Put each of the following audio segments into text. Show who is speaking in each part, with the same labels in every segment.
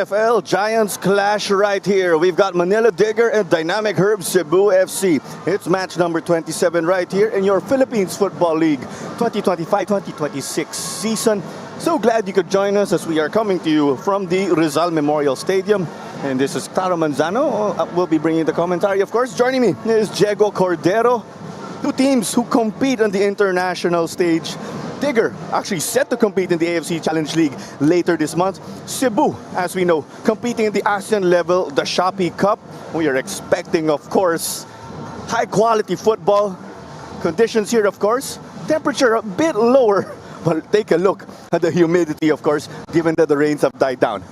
Speaker 1: PFL Giants clash right here. We've got Manila Digger and Dynamic Herb Cebu FC. It's match number 27 right here in your Philippines Football League 2025-2026 season. So glad you could join us as we are coming to you from the Rizal Memorial Stadium. And this is Taro Manzano. We'll be bringing the commentary, of course. Joining me is Diego Cordero. Two teams who compete on the international stage. Digger actually set to compete in the AFC Challenge League later this month. Cebu, as we know, competing in the ASEAN level, the Shopee Cup. We are expecting, of course, high-quality football. Conditions here, of course, temperature a bit lower. Well, take a look at the humidity, of course, given that the rains have died down.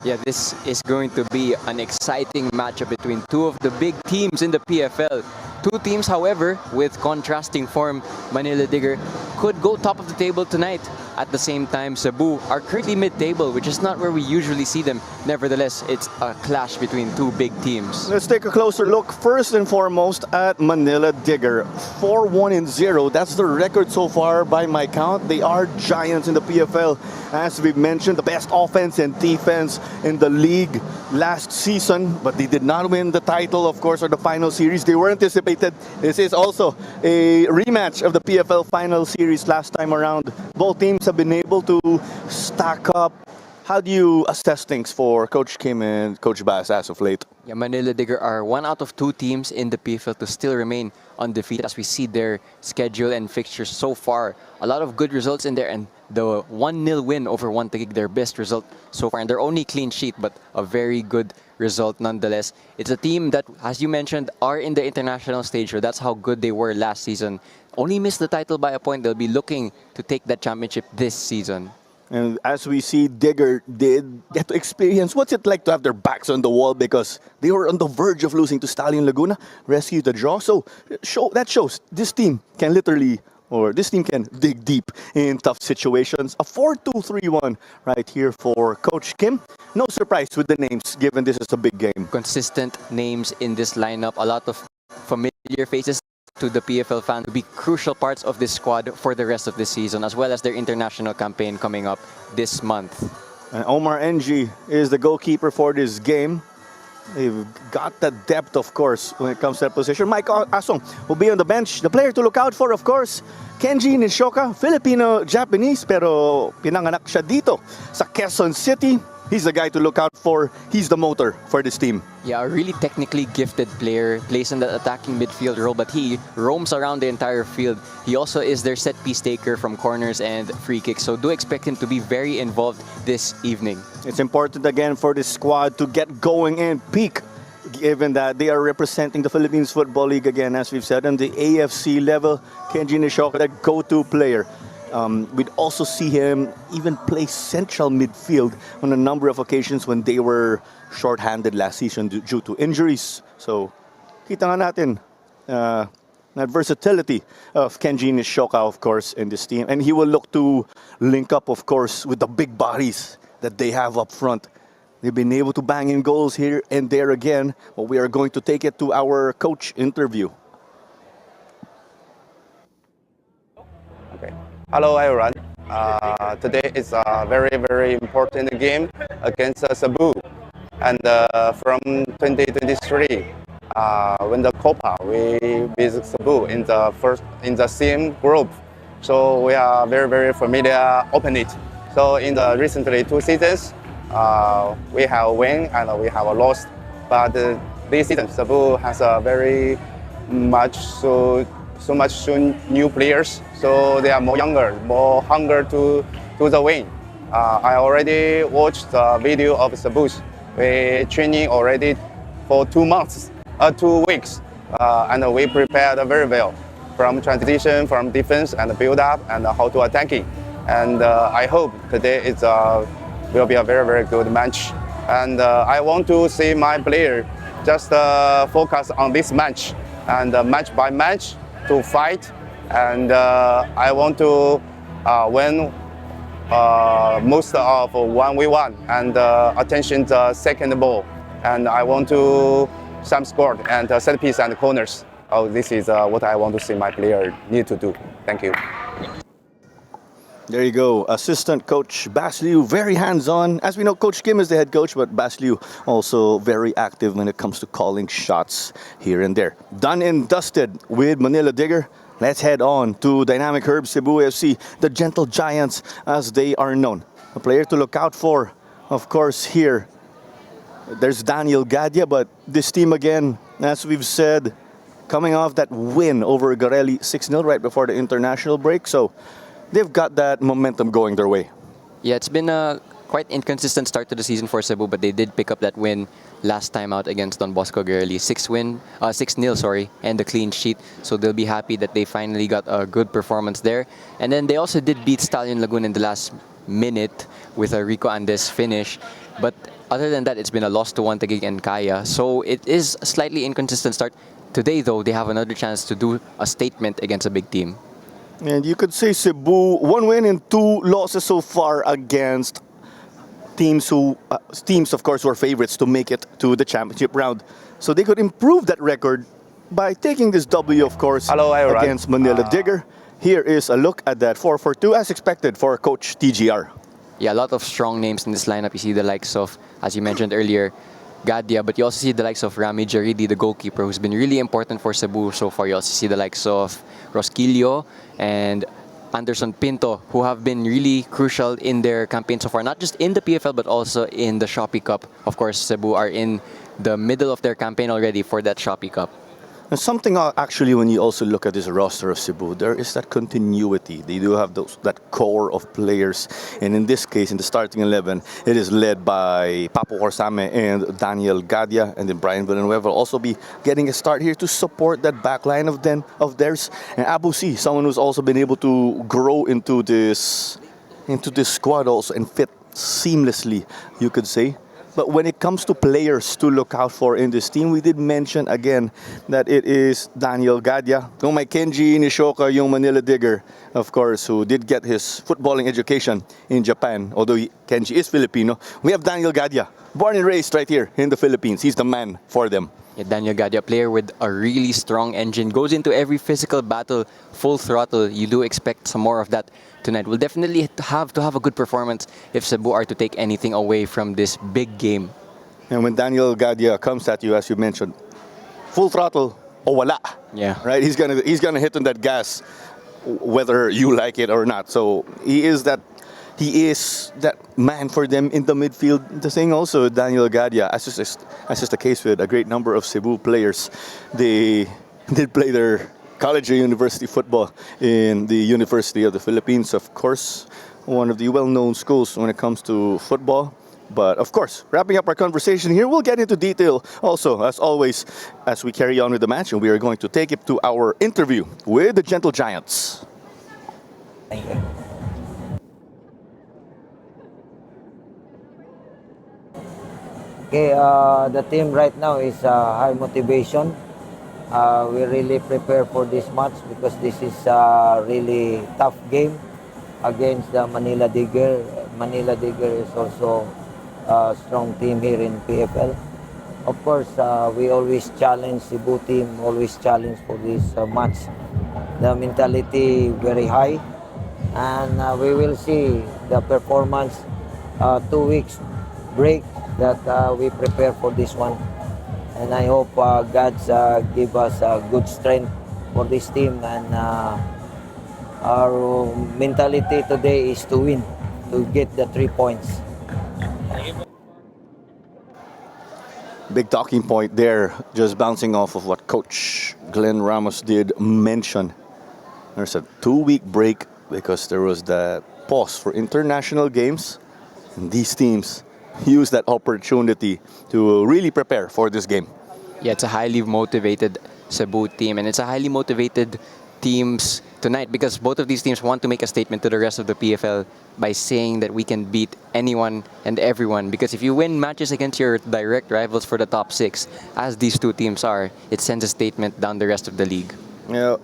Speaker 2: Yeah, this is going to be an exciting matchup between two of the big teams in the PFL. Two teams, however, with contrasting form. Manila Digger could go top of the table tonight. At the same time, Cebu are currently mid-table, which is not where we usually see them. Nevertheless, it's a clash between two big teams.
Speaker 1: Let's take a closer look first and foremost at Manila Digger. 4-1-0. That's the record so far by my count. They are giants in the PFL. As we've mentioned, the best offense and defense in the league last season, but they did not win the title, of course, or the final series. They were anticipated. This is also a rematch of the PFL final series last time around. Both teams have been able to stack up. How do you assess things for Coach Kim and Coach Bass as of late?
Speaker 2: Yeah, Manila Digger are one out of two teams in the PFL to still remain undefeated as we see their schedule and fixtures so far. A lot of good results in there, and the 1-0 win over One Taguig, their best result so far, and their only clean sheet, but a very good result nonetheless. It's a team that, as you mentioned, are in the international stage, so that's how good they were last season. Only missed the title by a point. They'll be looking to take that championship this season.
Speaker 1: And as we see, Digger did get to experience what's it like to have their backs on the wall, because they were on the verge of losing to Stallion Laguna, rescue the draw. So that shows this team can literally, or this team can dig deep in tough situations. A 4-2-3-1 right here for Coach Kim. No surprise with the names, given this is a big game.
Speaker 2: Consistent names in this lineup. A lot of familiar faces to the PFL fan to be crucial parts of this squad for the rest of the season, as well as their international campaign coming up this month.
Speaker 1: And Omar NG is the goalkeeper for this game. They've got the depth, of course, when it comes to that position. Mike Asong will be on the bench. The player to look out for, of course, Kenji Nishoka, Filipino-Japanese, pero pinanganak siya dito sa Quezon City. He's the guy to look out for. He's the motor for this team.
Speaker 2: Yeah, a really technically gifted player, plays in that attacking midfield role, but he roams around the entire field. He also is their set piece taker from corners and free kicks, so do expect him to be very involved this evening.
Speaker 1: It's important again for this squad to get going and peak, given that they are representing the Philippines Football League again, as we've said, on the AFC level. Kenji Nishoka, that go-to player. We'd also see him even play central midfield on a number of occasions when they were short-handed last season due to injuries. So, kita nga natin that versatility of Kenji Nishoka, of course, in this team. And he will look to link up, of course, with the big bodies that they have up front. They've been able to bang in goals here and there again, but we are going to take it to our coach interview.
Speaker 3: Okay. Hello everyone. Today is a very, very important game against Cebu. And from 2023, when the Copa, we visit Cebu in the same group. So we are very, very familiar opponent. So in the recently 2 seasons, we have won and we have lost. But this season, Cebu has a very much new players, so they are more younger, more hunger to the win. I already watched the video of Cebu. We training already for 2 weeks, and we prepared very well from transition, from defense and build up, and how to attacking. And I hope today will be a very, very good match. And I want to see my player just focus on this match and match by match to fight. And I want to win most of 1v1 and attention the second ball. And I want to some score and set piece and corners. Oh, this is what I want to see my player need to do. Thank you.
Speaker 1: There you go. Assistant coach Basliu, very hands-on. As we know, Coach Kim is the head coach, but Basliu also very active when it comes to calling shots here and there. Done and dusted with Manila Digger. Let's head on to Dynamic Herb Cebu FC, the Gentle Giants as they are known. A player to look out for, of course, here. There's Daniel Gadia, but this team again, as we've said, coming off that win over Garelli 6-0 right before the international break. So they've got that momentum going their way.
Speaker 2: Yeah, it's been a quite inconsistent start to the season for Cebu, but they did pick up that win last time out against Don Bosco Garelli. 6-0, sorry, and a clean sheet. So they'll be happy that they finally got a good performance there. And then they also did beat Stallion Lagoon in the last minute with a Rico Andes finish. But other than that, it's been a loss to One Taguig and Kaya. So it is a slightly inconsistent start. Today, though, they have another chance to do a statement against a big team.
Speaker 1: And you could say Cebu, 1 win and 2 losses so far against teams of course, who are favorites to make it to the championship round. So they could improve that record by taking this W, of course,
Speaker 3: Hello, everyone.
Speaker 1: against Manila Digger. Here is a look at that 4-4-2 as expected for Coach TGR.
Speaker 2: Yeah, a lot of strong names in this lineup. You see the likes of, as you mentioned earlier, Gadia, but you also see the likes of Rami Jaridi, the goalkeeper, who's been really important for Cebu so far. You also see the likes of Rosquillo and Anderson Pinto, who have been really crucial in their campaign so far, not just in the PFL, but also in the Shopee Cup. Of course, Cebu are in the middle of their campaign already for that Shopee Cup.
Speaker 1: And something actually, when you also look at this roster of Cebu, there is that continuity. They do have that core of players. And in this case, in the starting 11, it is led by Papo Corsame and Daniel Gadia. And then Brian Villanueva will also be getting a start here to support that back line of theirs. And Abu C, someone who's also been able to grow into this squad also and fit seamlessly, you could say. But when it comes to players to look out for in this team, we did mention again that it is Daniel Gadia. Yung may Kenji Nishoka, yung Manila Digger, of course, who did get his footballing education in Japan. Although Kenji is Filipino, we have Daniel Gadia, born and raised right here in the Philippines. He's the man for them.
Speaker 2: Yeah, Daniel Gadia, a player with a really strong engine, goes into every physical battle full throttle. You do expect some more of that tonight. We'll definitely have to have a good performance if Cebu are to take anything away from this big game.
Speaker 1: And when Daniel Gadia comes at you, as you mentioned, full throttle o wala.
Speaker 2: Yeah.
Speaker 1: Right? He's gonna hit on that gas whether you like it or not. So he is that man for them in the midfield. The thing also, Daniel Gadia, as is the case with a great number of Cebu players, they did play their college or university football in the University of the Philippines, of course, one of the well-known schools when it comes to football. But of course, wrapping up our conversation here, we'll get into detail also, as always, as we carry on with the match, and we are going to take it to our interview with the Gentle Giants.
Speaker 4: Okay, the team right now is high motivation. We really prepare for this match because this is a really tough game against the Manila Digger. Manila Digger is also a strong team here in PFL. Of course, we always challenge Cebu team, always challenge for this match. The mentality very high, and we will see the performance 2 weeks break that we prepare for this one. And I hope God's give us good strength for this team. And our mentality today is to win, to get the 3 points.
Speaker 1: Big talking point there, just bouncing off of what Coach Glenn Ramos did mention. There's a 2-week break because there was that pause for international games. And these teams use that opportunity to really prepare for this game.
Speaker 2: Yeah, it's a highly motivated Cebu team, and it's a highly motivated teams tonight because both of these teams want to make a statement to the rest of the PFL by saying that we can beat anyone and everyone. Because if you win matches against your direct rivals for the top 6, as these two teams are, it sends a statement down the rest of the league.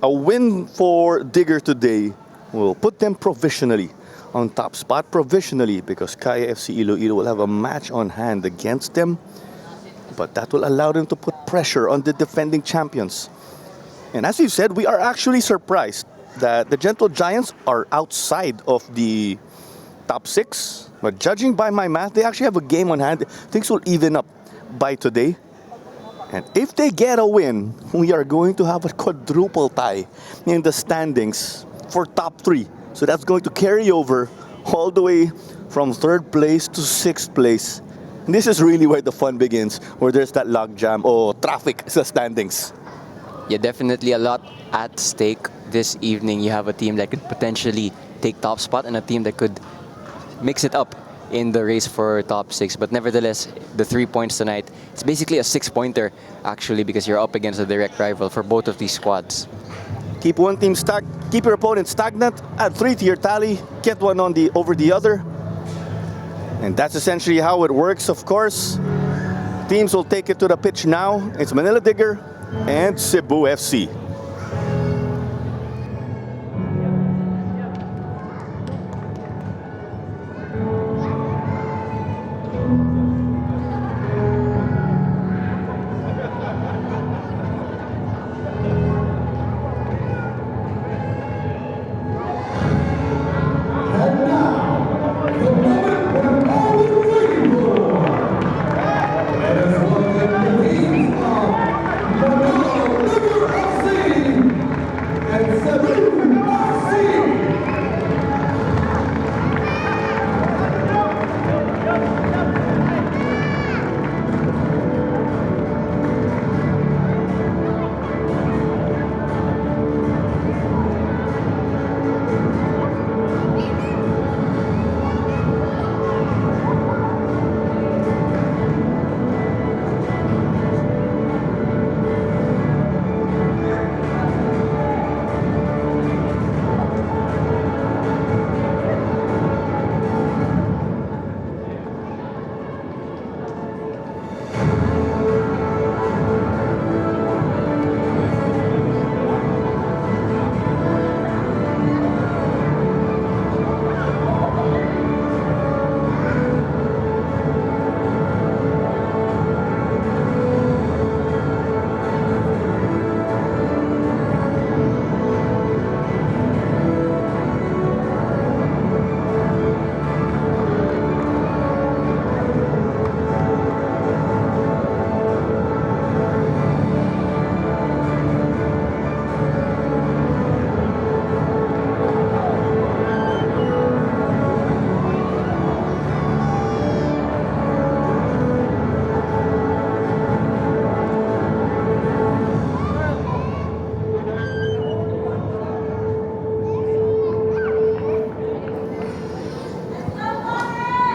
Speaker 1: A win for Digger today will put them provisionally on top spot, provisionally, because Kaya FC Iloilo will have a match on hand against them. But that will allow them to put pressure on the defending champions. And as you said, we are actually surprised that the Gentle Giants are outside of the top 6. But judging by my math, they actually have a game on hand. Things will even up by today. And if they get a win, we are going to have a quadruple tie in the standings for top 3. So that's going to carry over all the way from 3rd place to 6th place. And this is really where the fun begins, where there's that logjam or traffic sa standings.
Speaker 2: Yeah, definitely a lot at stake this evening. You have a team that could potentially take top spot and a team that could mix it up in the race for top 6. But nevertheless, the 3 points tonight, it's basically a 6-pointer actually, because you're up against a direct rival for both of these squads.
Speaker 1: Keep one team keep your opponent stagnant, add 3 to your tally, get one on over the other. And that's essentially how it works, of course. Teams will take it to the pitch now. It's Manila Digger and Cebu FC.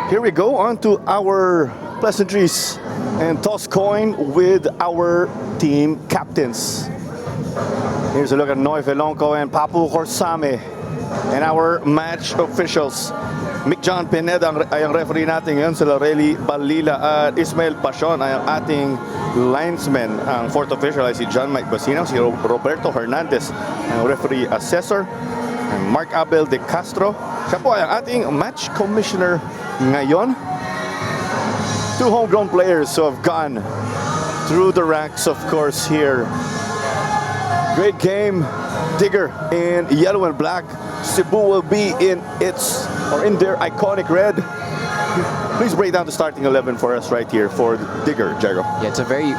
Speaker 1: Here we go on to our pleasantries and toss coin with our team captains. Here's a look at Noy Velonco and Papu Corsame and our match officials. Mick John Pineda ay ang referee natin ngayon, sila Rayleigh Balila at Ismael Pasion ay ang ating linesman. Ang fourth official ay si John Mike Basinaw, si Roberto Hernandez ang referee assessor, and Mark Abel de Castro. Siya po ay ang ating match commissioner ngayon. 2 homegrown players who have gone through the ranks, of course, here. Great game. Digger in yellow and black. Cebu will be in their iconic red. Please break down the starting 11 for us right here for Digger, Jairo.
Speaker 2: Yeah, it's a very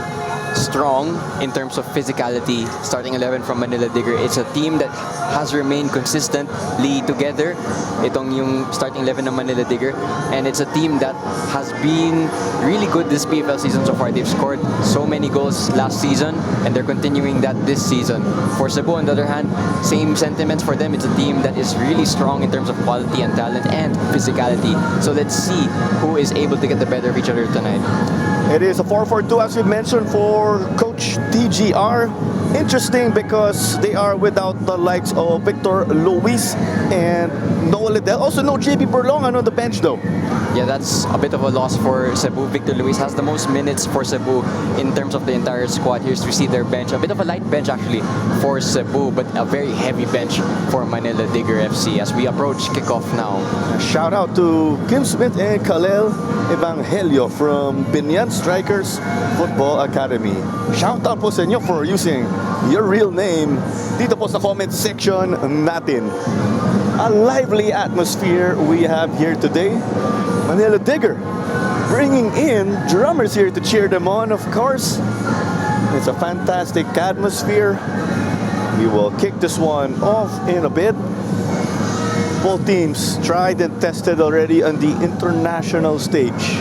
Speaker 2: strong in terms of physicality starting 11 from Manila Digger. It's a team that has remained consistently together. Itong yung starting 11 ng Manila Digger, and it's a team that has been really good this PFL season so far. They've scored so many goals last season and they're continuing that this season. For Cebu, on the other hand, same sentiments for them. It's a team that is really strong in terms of quality and talent and physicality. So let's see who is able to get the better of each other tonight.
Speaker 1: It is a 4-4-2, as we mentioned, for Coach TGR. Interesting because they are without the likes of Victor Luis and Noah Liddell. Also no JB Berlong on the bench though.
Speaker 2: Yeah, that's a bit of a loss for Cebu. Victor Luis has the most minutes for Cebu in terms of the entire squad. Here's to see their bench. A bit of a light bench actually for Cebu, but a very heavy bench for Manila Digger FC as we approach kickoff now.
Speaker 1: Shout out to Kim Smith and Kalel Evangelio from Binyan Strikers Football Academy. Shout out po sa inyo for using your real name dito po sa comment section natin. A lively atmosphere we have here today. Manila Digger bringing in drummers here to cheer them on, of course. It's a fantastic atmosphere. We will kick this one off in a bit. Both teams tried and tested already on the international stage.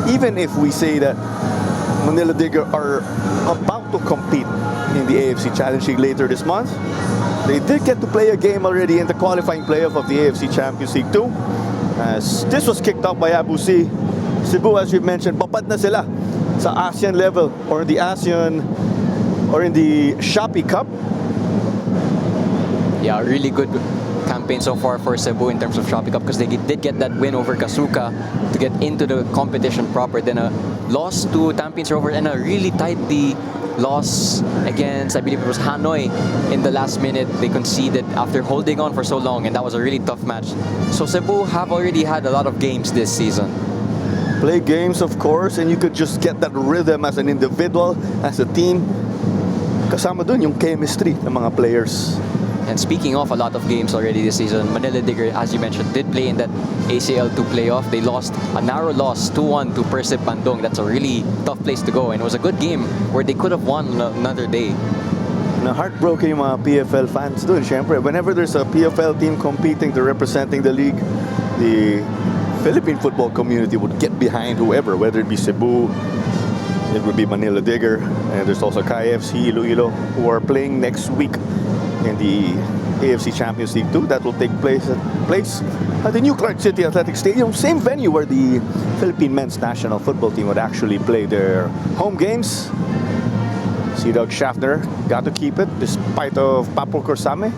Speaker 1: Even if we say that Manila Digger are about to compete in the AFC Challenge League later this month, they did get to play a game already in the qualifying playoff of the AFC Champions League 2. As this was kicked off by Abu C. Cebu, as we mentioned, papad na sila sa ASEAN level or the ASEAN or in the Shopee Cup.
Speaker 2: Yeah, really good campaign so far for Cebu in terms of Shopee Cup, because they did get that win over Kasuka to get into the competition proper. Then a loss to Tampines Rovers and a really tightly loss against, I believe it was Hanoi in the last minute. They conceded after holding on for so long, and that was a really tough match. So Cebu have already had a lot of games this season.
Speaker 1: Play games, of course, and you could just get that rhythm as an individual, as a team. Kasama dun yung chemistry ng mga players.
Speaker 2: And speaking of a lot of games already this season, Manila Digger, as you mentioned, did play in that ACL2 playoff. They lost a narrow loss 2-1 to Persib Bandung. That's a really tough place to go, and it was a good game where they could have won another day.
Speaker 1: Na heartbroken yung mga PFL fans dun. Siyempre, whenever there's a PFL team competing to representing the league, the Philippine football community would get behind whoever, whether it be Cebu, it would be Manila Digger, and there's also KFC, Iloilo, who are playing next week in the AFC Champions League 2. That will take place at the new Clark City Athletic Stadium, same venue where the Philippine men's national football team would actually play their home games. Doug Schaffner got to keep it despite of Papo Corsame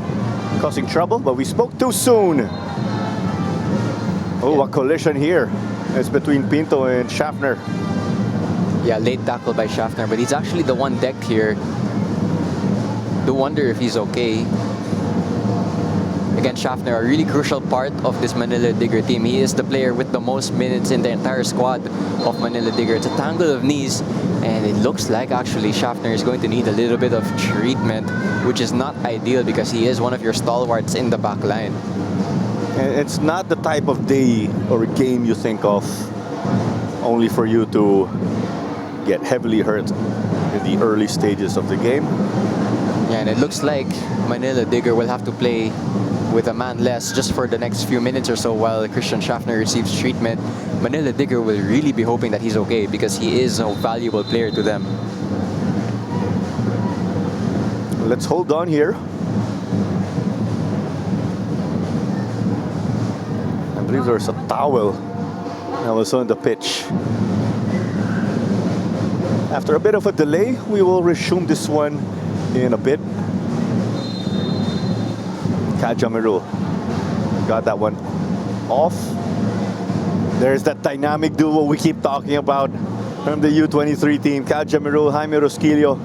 Speaker 1: causing trouble, but we spoke too soon. Oh, a collision here. It's between Pinto and Schaffner.
Speaker 2: Yeah, late tackle by Schaffner, but he's actually the one decked here. Do wonder if he's okay. Again, Schaffner, a really crucial part of this Manila Digger team. He is the player with the most minutes in the entire squad of Manila Digger. It's a tangle of knees, and it looks like actually Schaffner is going to need a little bit of treatment, which is not ideal because he is one of your stalwarts in the back line.
Speaker 1: And it's not the type of day or game you think of only for you to get heavily hurt in the early stages of the game.
Speaker 2: Yeah, and it looks like Manila Digger will have to play with a man less just for the next few minutes or so while Christian Schaffner receives treatment. Manila Digger will really be hoping that he's okay because he is a valuable player to them.
Speaker 1: Let's hold on here. I believe there's a towel that was on the pitch. After a bit of a delay, we will resume this one in a bit. Kajamiru got that one off. There's that dynamic duo we keep talking about from the U23 team, Kajamiru, Jaime Rosquillo.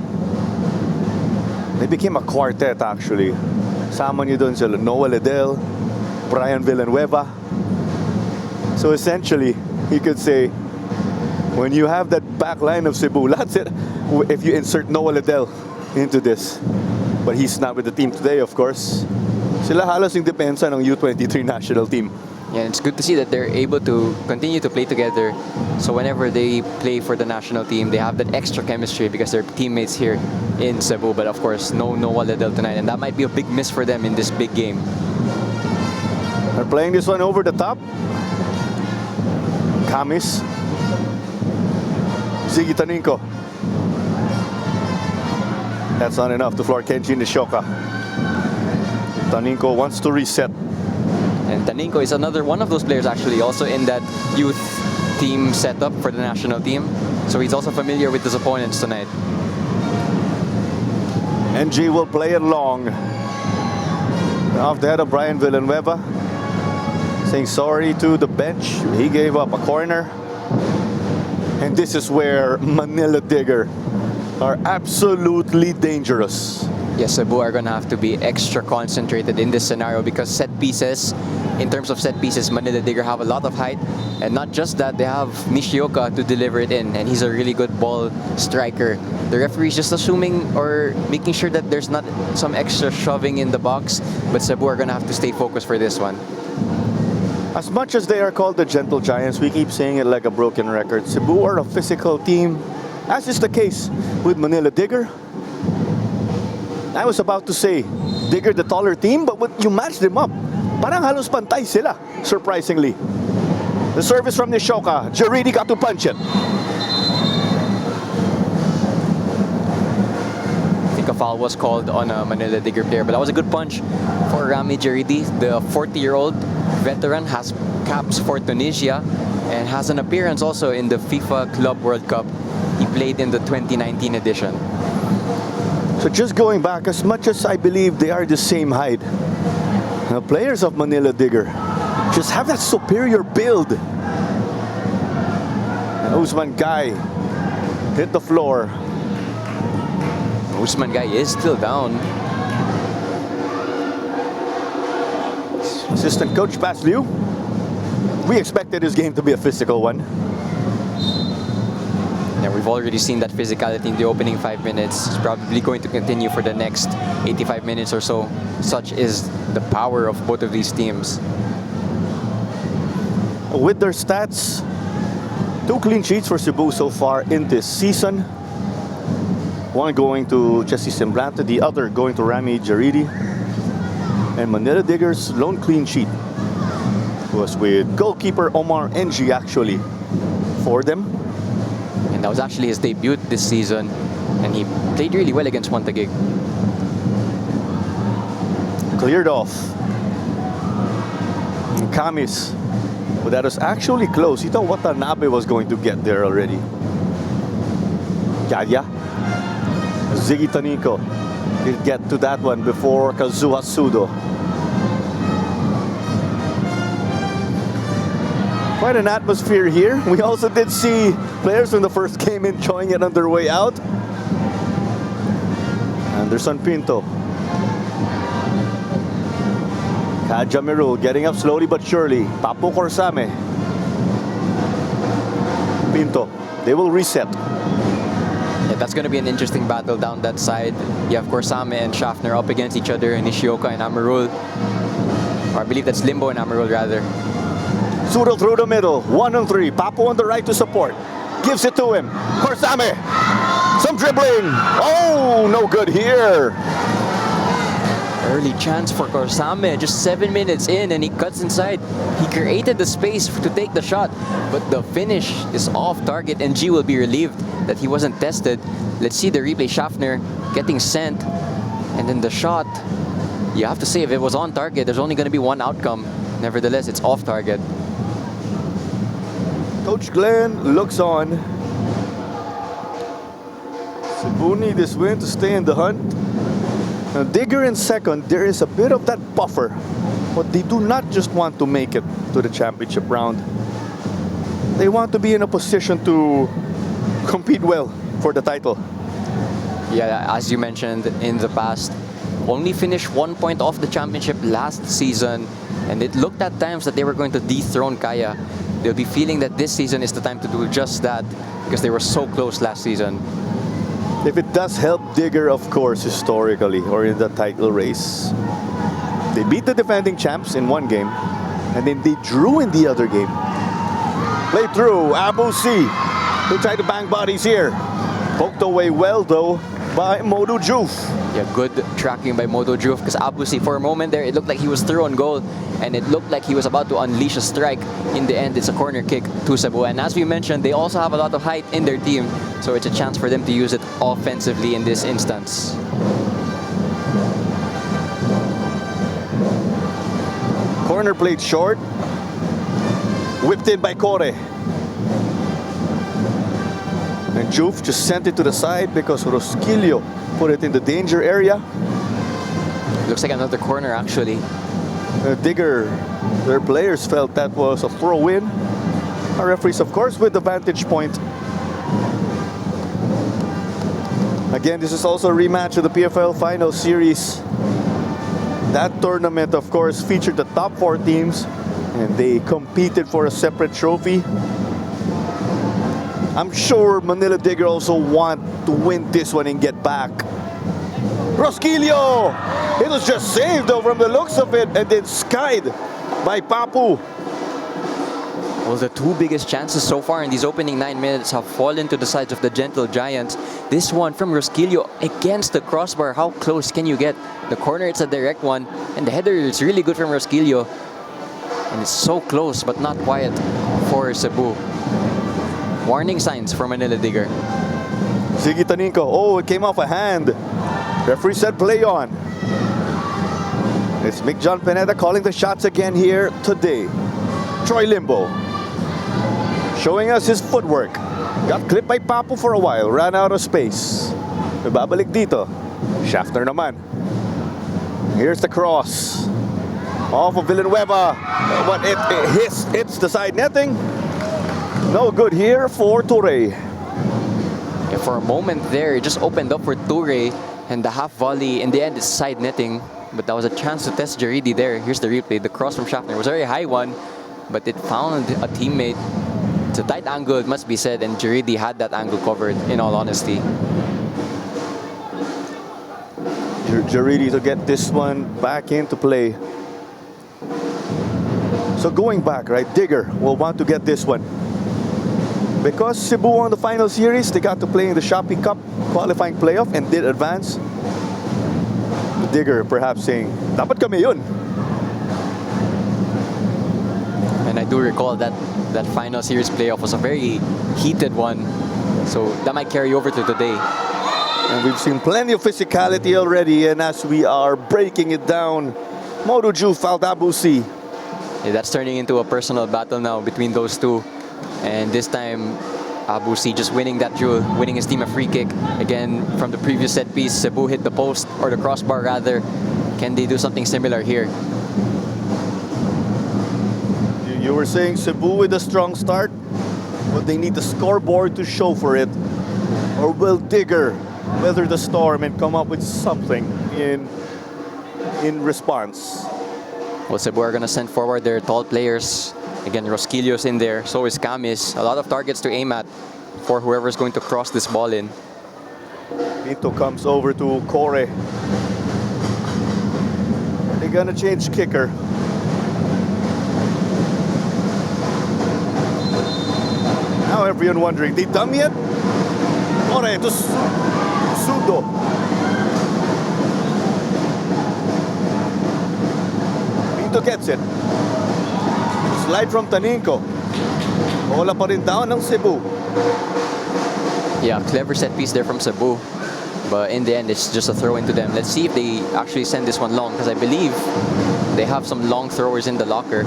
Speaker 1: They became a quartet actually. Sama niyo dun sila Noah Ledel, Brian Villanueva. So essentially, you could say, when you have that back line of Cebu, that's it. If you insert Noah Ledel into this, but he's not with the team today, of course. Sila halos yung depensa ng U23 national team.
Speaker 2: Yeah, it's good to see that they're able to continue to play together. So whenever they play for the national team, they have that extra chemistry because they're teammates here in Cebu. But of course, no Noah Ledel tonight, and that might be a big miss for them in this big game.
Speaker 1: They're playing this one over the top. Kamis. Ziggy Taninko. That's not enough to floor Kenji Nishoka. Taninko wants to reset.
Speaker 2: And Taninko is another one of those players actually also in that youth team setup for the national team. So he's also familiar with his opponents tonight.
Speaker 1: NG will play it long. Off the head of Brian Villanueva. Saying sorry to the bench. He gave up a corner. And this is where Manila Digger are absolutely dangerous.
Speaker 2: Yes, Cebu are going to have to be extra concentrated in this scenario because set pieces, in terms of set pieces, Manila Digger have a lot of height. And not just that, they have Nishioka to deliver it in. And he's a really good ball striker The referee's just assuming or making sure that there's not some extra shoving in the box, but Cebu are going to have to stay focused for this one.
Speaker 1: As much as they are called the Gentle Giants, we keep saying it like a broken record. Cebu are a physical team, as is the case with Manila Digger. I was about to say Digger the taller team, but when you match them up, parang halos pantay sila, surprisingly. The service from Nishoka, Jaridi got to punch it.
Speaker 2: I think a foul was called on a Manila Digger player, but that was a good punch for Rami Jaridi. The 40-year-old veteran has caps for Tunisia and has an appearance also in the FIFA Club World Cup. He played in the 2019 edition.
Speaker 1: So just going back, as much as I believe they are the same height, the players of Manila Digger just have that superior build. And Usman Guy hit the floor.
Speaker 2: Usman Guy is still down.
Speaker 1: Assistant coach Bas Liu. We expected this game to be a physical one.
Speaker 2: Yeah, we've already seen that physicality in the opening 5 minutes. It's probably going to continue for the next 85 minutes or so. Such is the power of both of these teams.
Speaker 1: With their stats, 2 clean sheets for Cebu so far in this season. One going to Jesse Semblante, the other going to Rami Jaridi. And Manila Diggers' lone clean sheet was with goalkeeper Omar Ng actually for them.
Speaker 2: And that was actually his debut this season. And he played really well against Montague.
Speaker 1: Cleared off. And Kamis. But that was actually close. You thought Watanabe was going to get there already. Yaya. Ziggy Taniko did get to that one before Kazuha Sudo. Quite an atmosphere here. We also did see players when the first came in enjoying it on their way out. Anderson Pinto. Kajamirul getting up slowly but surely. Papu Corsame. Pinto. They will reset.
Speaker 2: Yeah, that's going to be an interesting battle down that side. You have Corsame and Schaffner up against each other, and Nishioka and Amarul. Or I believe that's Limbo and Amarul rather.
Speaker 1: Sudo through the middle. 1-on-3. Papu on the right to support. Gives it to him. Corsame. Some dribbling. Oh, no good here.
Speaker 2: Early chance for Corsame, just 7 minutes in, and he cuts inside. He created the space to take the shot, but the finish is off target, and G will be relieved that he wasn't tested. Let's see the replay. Schaffner getting sent, and then the shot. You have to say, if it was on target, there's only going to be one outcome. Nevertheless, it's off target.
Speaker 1: Coach Glenn looks on. Cebu need this win to stay in the hunt. Now, Digger in second, there is a bit of that buffer, but they do not just want to make it to the championship round. They want to be in a position to compete well for the title.
Speaker 2: Yeah, as you mentioned in the past, only finished 1 point off the championship last season, and it looked at times that they were going to dethrone Kaya. They'll be feeling that this season is the time to do just that because they were so close last season.
Speaker 1: If it does help Digger, of course, historically, or in the title race. They beat the defending champs in one game, and then they drew in the other game. Play through, Abu C, who tried to bang bodies here. Poked away well, though, by Modu Juf.
Speaker 2: Yeah, good tracking by Modo Juf because Abusi, for a moment there, it looked like he was through on goal and it looked like he was about to unleash a strike. In the end, it's a corner kick to Cebu. And as we mentioned, they also have a lot of height in their team, so it's a chance for them to use it offensively in this instance.
Speaker 1: Corner played short. Whipped in by Kore. And Juf just sent it to the side because Rosquillo put it in the danger area.
Speaker 2: Looks like another corner, actually.
Speaker 1: Digger, their players felt that was a throw-in. Our referees, of course, with the vantage point. Again, this is also a rematch of the PFL Final Series. That tournament, of course, featured the top 4 teams, and they competed for a separate trophy. I'm sure Manila Digger also want to win this one and get back. Rosquillo! It was just saved though from the looks of it and then skied by Papu.
Speaker 2: Well, the two biggest chances so far in these opening 9 minutes have fallen to the sides of the Gentle Giants. This one from Rosquillo against the crossbar. How close can you get? The corner, it's a direct one. And the header is really good from Rosquillo. And it's so close, but not quiet for Cebu. Warning signs for Manila Digger.
Speaker 1: Ziggy Taninco. Oh, it came off a hand. Referee said play on. It's Mick John Pineda calling the shots again here today. Troy Limbo showing us his footwork. Got clipped by Papu for a while. Ran out of space. Babalik dito. Schaffner naman. Here's the cross. Off of Villanueva. But it hits the side netting. No good here for Toure.
Speaker 2: Yeah, for a moment there, it just opened up for Toure. And the half volley, in the end, is side netting. But that was a chance to test Jaridi there. Here's the replay. The cross from Schaffner was a very high one. But it found a teammate. It's a tight angle, it must be said, and Jaridi had that angle covered, in all honesty.
Speaker 1: Jaridi to get this one back into play. So going back, right, Digger will want to get this one. Because Cebu won the final series, they got to play in the Shopee Cup qualifying playoff and did advance. The Digger perhaps saying, dapat kami yun.
Speaker 2: And I do recall that that final series playoff was a very heated one. So that might carry over to today.
Speaker 1: And we've seen plenty of physicality already, and as we are breaking it down, Moduju Faldabusi.
Speaker 2: Yeah, that's turning into a personal battle now between those two. And this time, Abusi just winning that duel, winning his team a free kick. Again, from the previous set piece, Cebu hit the post, or the crossbar rather. Can they do something similar here?
Speaker 1: You were saying Cebu with a strong start, but they need the scoreboard to show for it. Or will Digger weather the storm and come up with something in response?
Speaker 2: Well, Cebu are going to send forward their tall players. Again, Rosquillo's in there, so is Camis. A lot of targets to aim at for whoever's going to cross this ball in.
Speaker 1: Pinto comes over to Corre. They're going to change kicker. Now everyone wondering, they done yet? Corre to Sudo. Pinto gets it. Slide from Taninco. Bola pa rin down ng Cebu.
Speaker 2: Yeah, clever set piece there from Cebu. But in the end, it's just a throw into them. Let's see if they actually send this one long, because I believe they have some long throwers in the locker.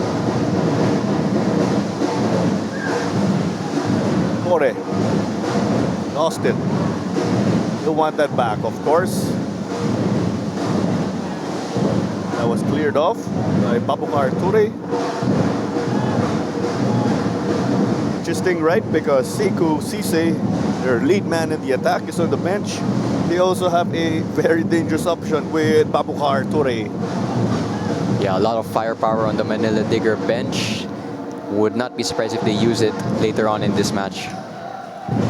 Speaker 1: Corre. Lost it. You'll want that back, of course. That was cleared off by Babukar Ture. Interesting, right? Because Sekou Cisse, their lead man in the attack, is on the bench. They also have a very dangerous option with Babukar Ture.
Speaker 2: Yeah, a lot of firepower on the Manila Digger bench. Would not be surprised if they use it later on in this match,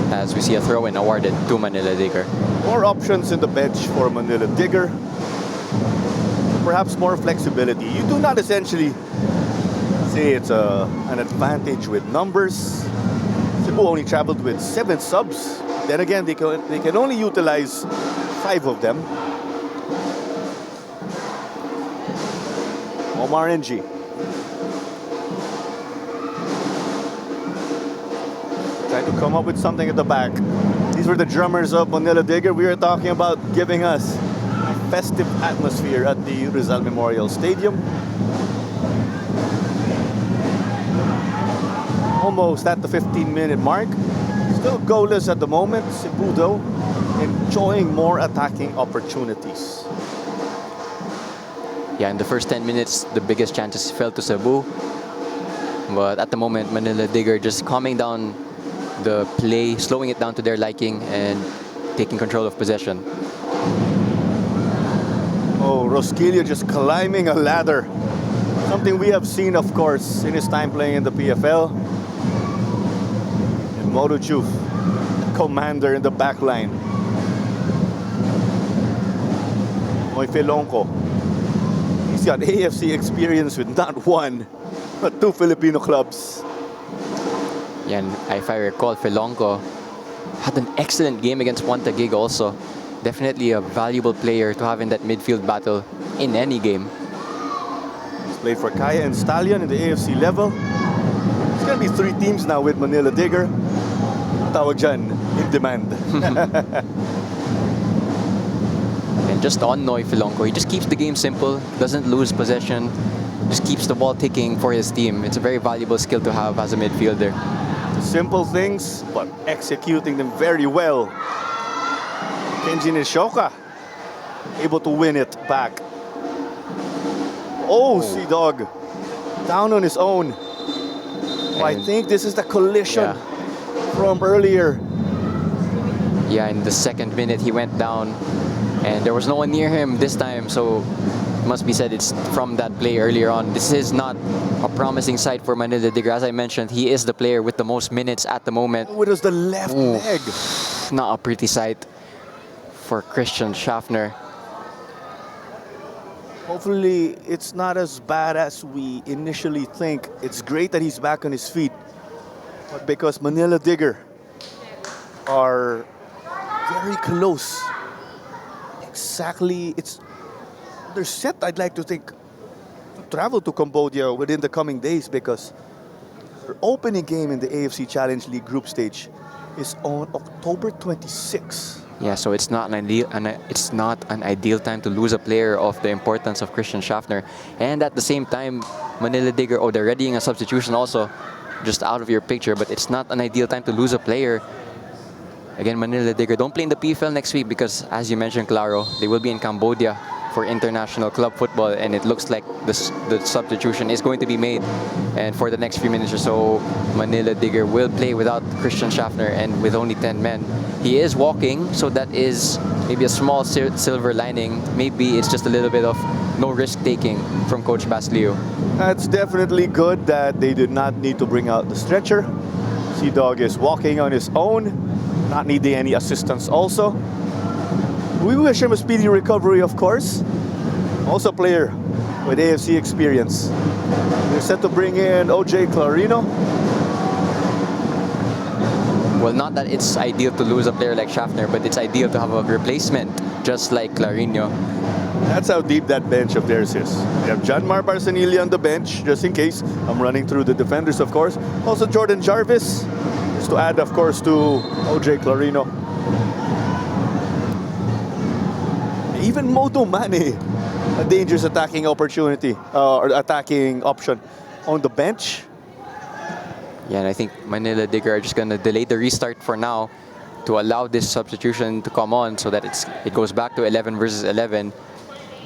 Speaker 2: as we see a throw-in awarded to Manila Digger.
Speaker 1: More options in the bench for Manila Digger. Perhaps more flexibility. You do not essentially say it's an advantage with numbers. Cebu only traveled with 7 subs. Then again, they can only utilize 5 of them. Omar NG. Trying to come up with something at the back. These were the drummers of Manila Digger. We were talking about giving us a festive atmosphere at the Rizal Memorial Stadium. Almost at the 15-minute mark. Still goalless at the moment. Cebu, though, enjoying more attacking opportunities.
Speaker 2: Yeah, in the first 10 minutes, the biggest chances fell to Cebu. But at the moment, Manila Digger just calming down the play, slowing it down to their liking, and taking control of possession.
Speaker 1: Oh, Rosquillo just climbing a ladder. Something we have seen, of course, in his time playing in the PFL. And Moto Juve, commander in the back line. Moy Filonco. He's got AFC experience with not one, but two Filipino clubs.
Speaker 2: Yeah, and if I recall, Filonco had an excellent game against Taguig also. Definitely a valuable player to have in that midfield battle in any game.
Speaker 1: He's played for Kaya and Stallion in the AFC level. It's going to be 3 teams now with Manila Digger. Tawag dyan, in demand.
Speaker 2: And just on Noy Filonco, he just keeps the game simple, doesn't lose possession, just keeps the ball ticking for his team. It's a very valuable skill to have as a midfielder.
Speaker 1: Simple things, but executing them very well. Kenji Nishoka able to win it back. Oh, Sea Dog down on his own. I think this is the collision from earlier.
Speaker 2: Yeah, in the second minute he went down and there was no one near him this time, so must be said it's from that play earlier on. This is not a promising sight for Manila Digger. As I mentioned, he is the player with the most minutes at the moment.
Speaker 1: Oh, it was the left leg.
Speaker 2: Not a pretty sight for Christian Schaffner.
Speaker 1: Hopefully, it's not as bad as we initially think. It's great that he's back on his feet. But because Manila Digger are very close. Exactly, they're set, I'd like to think, to travel to Cambodia within the coming days because their opening game in the AFC Challenge League group stage is on October 26.
Speaker 2: Yeah, so it's not an ideal time to lose a player of the importance of Christian Schaffner. And at the same time, Manila Digger, they're readying a substitution also, just out of your picture, but it's not an ideal time to lose a player. Again, Manila Digger don't play in the PFL next week because, as you mentioned, Claro, they will be in Cambodia for international club football, and it looks like the substitution is going to be made. And for the next few minutes or so, Manila Digger will play without Christian Schaffner and with only 10 men. He is walking, so that is maybe a small silver lining. Maybe it's just a little bit of no risk-taking from Coach Baslio.
Speaker 1: That's definitely good that they did not need to bring out the stretcher. Sea Dog is walking on his own, not needing any assistance also. We wish him a speedy recovery, of course. Also a player with AFC experience. They're set to bring in OJ Clarino.
Speaker 2: Well, not that it's ideal to lose a player like Schaffner, but it's ideal to have a replacement just like Clarino.
Speaker 1: That's how deep that bench of theirs is. They have Janmar Barsanili on the bench, just in case. I'm running through the defenders, of course. Also Jordan Jarvis, just to add, of course, to OJ Clarino. Even Moto Mane, a dangerous attacking opportunity, or attacking option on the bench.
Speaker 2: Yeah, and I think Manila Digger are just going to delay the restart for now to allow this substitution to come on so that it goes back to 11 versus 11.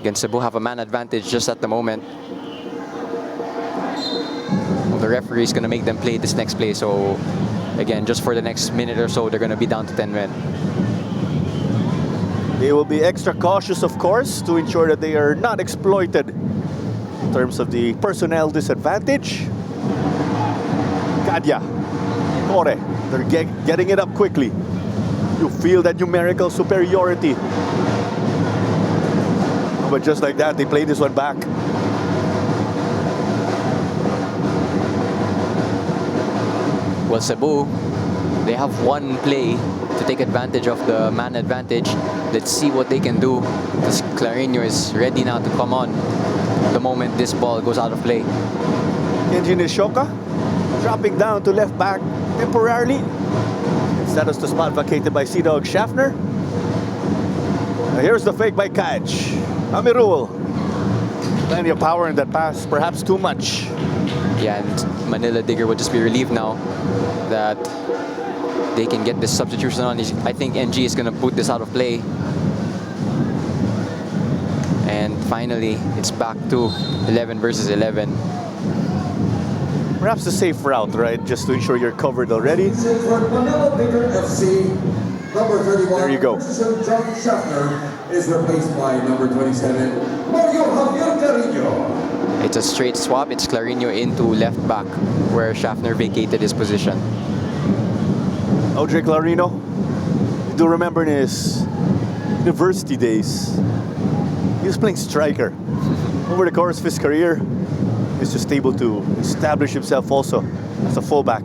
Speaker 2: Again, Cebu have a man advantage just at the moment. Well, the referee is going to make them play this next play, so again, just for the next minute or so, they're going to be down to 10 men.
Speaker 1: They will be extra cautious, of course, to ensure that they are not exploited in terms of the personnel disadvantage. Kadya, Kore, they're getting it up quickly. You feel that numerical superiority. But just like that, they play this one back.
Speaker 2: Well, Cebu, they have one play to take advantage of the man advantage. Let's see what they can do, because Clarino is ready now to come on the moment this ball goes out of play.
Speaker 1: Kenji Nishoka dropping down to left back temporarily. That is the spot vacated by Sea Dog Schaffner. Here's the fake by Kaj. Amirul. Plenty of power in that pass, perhaps too much.
Speaker 2: Yeah, and Manila Digger will just be relieved now that they can get this substitution on. I think NG is going to put this out of play. And finally, it's back to 11 versus 11.
Speaker 1: Perhaps a safe route, right? Just to ensure you're covered already. There you go.
Speaker 5: John Schaffner is replaced by number 27, Mario Javier Carino.
Speaker 2: It's a straight swap. It's Clarino into left back, where Schaffner vacated his position.
Speaker 1: OJ Clarino, you do remember in his university days, he was playing striker. Over the course of his career, he's just able to establish himself also as a fullback.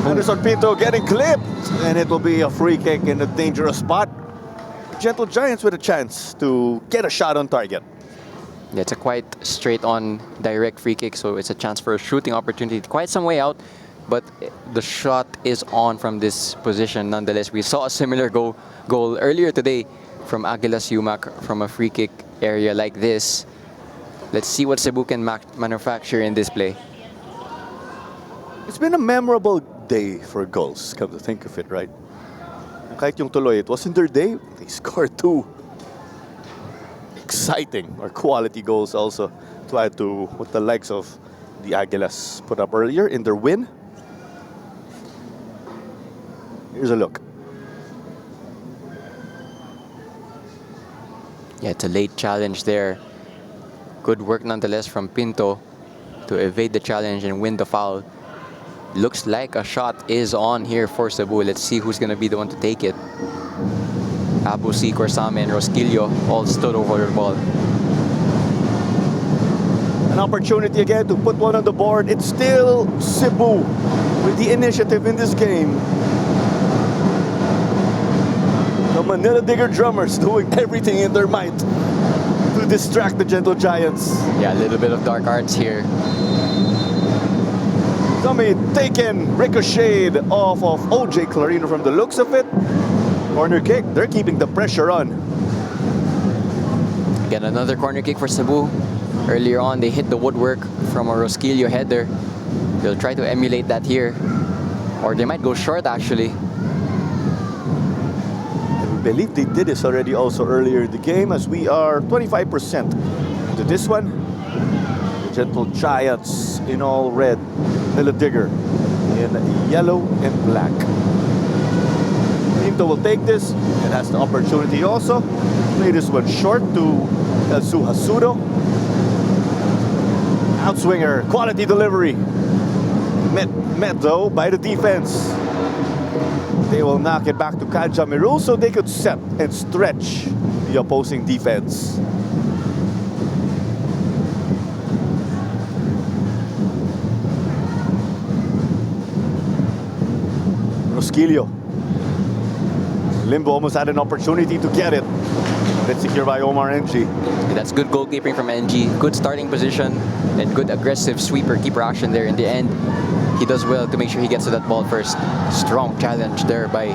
Speaker 1: Anderson Pinto getting clipped, and it will be a free kick in a dangerous spot. Gentle Giants with a chance to get a shot on target.
Speaker 2: Yeah, it's a quite straight-on direct free kick, so it's a chance for a shooting opportunity. Quite some way out, but the shot is on from this position nonetheless. We saw a similar goal earlier today from Aguilas Yumac from a free kick area like this. Let's see what Cebu can manufacture in this play.
Speaker 1: It's been a memorable day for goals, come to think of it, right? Kahit yung tuloy, it wasn't their day, they scored 2 exciting or quality goals also to add to what the likes of the Aguilas put up earlier in their win. Here's a look.
Speaker 2: Yeah, it's a late challenge there. Good work nonetheless from Pinto to evade the challenge and win the foul. Looks like a shot is on here for Cebu. Let's see who's going to be the one to take it. Abusi, Corsame, and Rosquillo all stood over the ball.
Speaker 1: An opportunity again to put one on the board. It's still Cebu with the initiative in this game. The Manila Digger drummers doing everything in their might to distract the Gentle Giants.
Speaker 2: Yeah, a little bit of dark arts here.
Speaker 1: Tommy taken, ricocheted off of OJ Clarino from the looks of it. Corner kick, they're keeping the pressure on.
Speaker 2: Again, another corner kick for Cebu. Earlier on, they hit the woodwork from a Rosquillo header. They'll try to emulate that here. Or they might go short, actually.
Speaker 1: I believe they did this already also earlier in the game, as we are 25% to this one. The Gentle Giants in all red. Manila Digger in yellow and black. Pinto will take this and has the opportunity also. Play this one short to Elsu Hasudo. Outswinger, quality delivery. Met though by the defense. They will knock it back to Kanja Mirul so they could set and stretch the opposing defense. Rosquillo. Limbo almost had an opportunity to get it. It's secured by Omar NG.
Speaker 2: That's good goalkeeping from NG. Good starting position and good aggressive sweeper keeper action there in the end. He does well to make sure he gets to that ball first. Strong challenge there by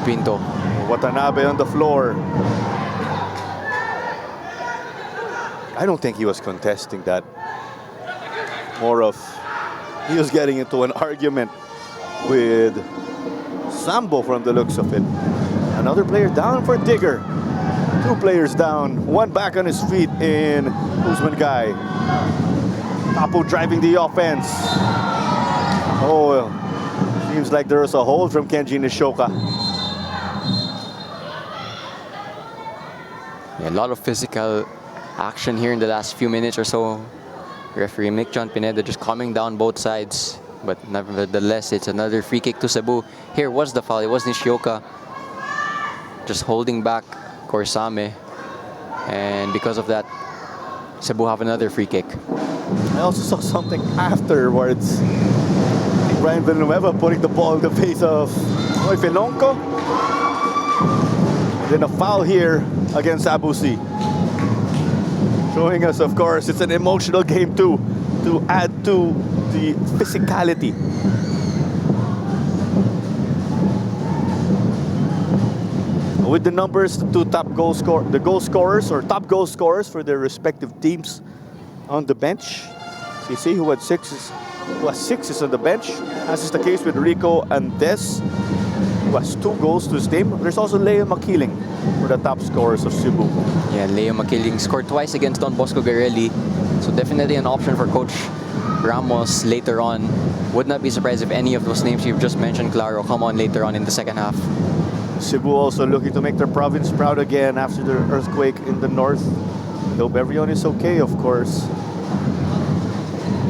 Speaker 2: Pinto.
Speaker 1: Watanabe on the floor. I don't think he was contesting that. More of he was getting into an argument with Sambo from the looks of it. Another player down for Digger. 2 players down, 1 back on his feet in Usman Guy. Tapo driving the offense. Oh, seems like there was a hold from Kenji Nishoka.
Speaker 2: Yeah, a lot of physical action here in the last few minutes or so. Referee Mick John Pineda just calming down both sides. But nevertheless, it's another free kick to Cebu. Here was the foul. It was Nishioka just holding back Corsame. And because of that, Cebu have another free kick.
Speaker 1: I also saw something afterwards. I think Brian Villanueva putting the ball in the face of Noy Felonco. And then a foul here against Abusi. Showing us, of course, it's an emotional game too, to add to the physicality. With the numbers, the 2 top goal scorers or top goal scorers for their respective teams on the bench. CC, who has 6 is on the bench, as is the case with Rico Andes, who has 2 goals to his team. There's also Leo Makiling for the top scorers of Cebu.
Speaker 2: Yeah, Leo Makiling scored twice against Don Bosco Garelli. So definitely an option for Coach Ramos later on. Would not be surprised if any of those names you've just mentioned, Claro, come on later on in the second half.
Speaker 1: Cebu also looking to make their province proud again after the earthquake in the north. Hope everyone is okay, of course.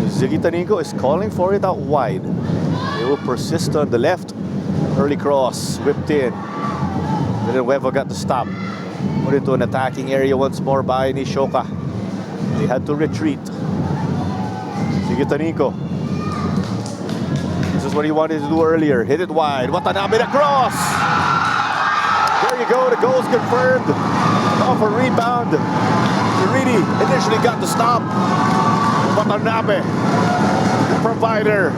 Speaker 1: Zigitaninko is calling for it out wide. They will persist on the left. Early cross, whipped in. Villanueva got the stop. Put into an attacking area once more by Nishoka. They had to retreat. Zigitaninko. This is what he wanted to do earlier. Hit it wide. Watanabe across. There you go. The goal's confirmed. Off a rebound. Jiridi initially got the stop. Watanabe, the provider.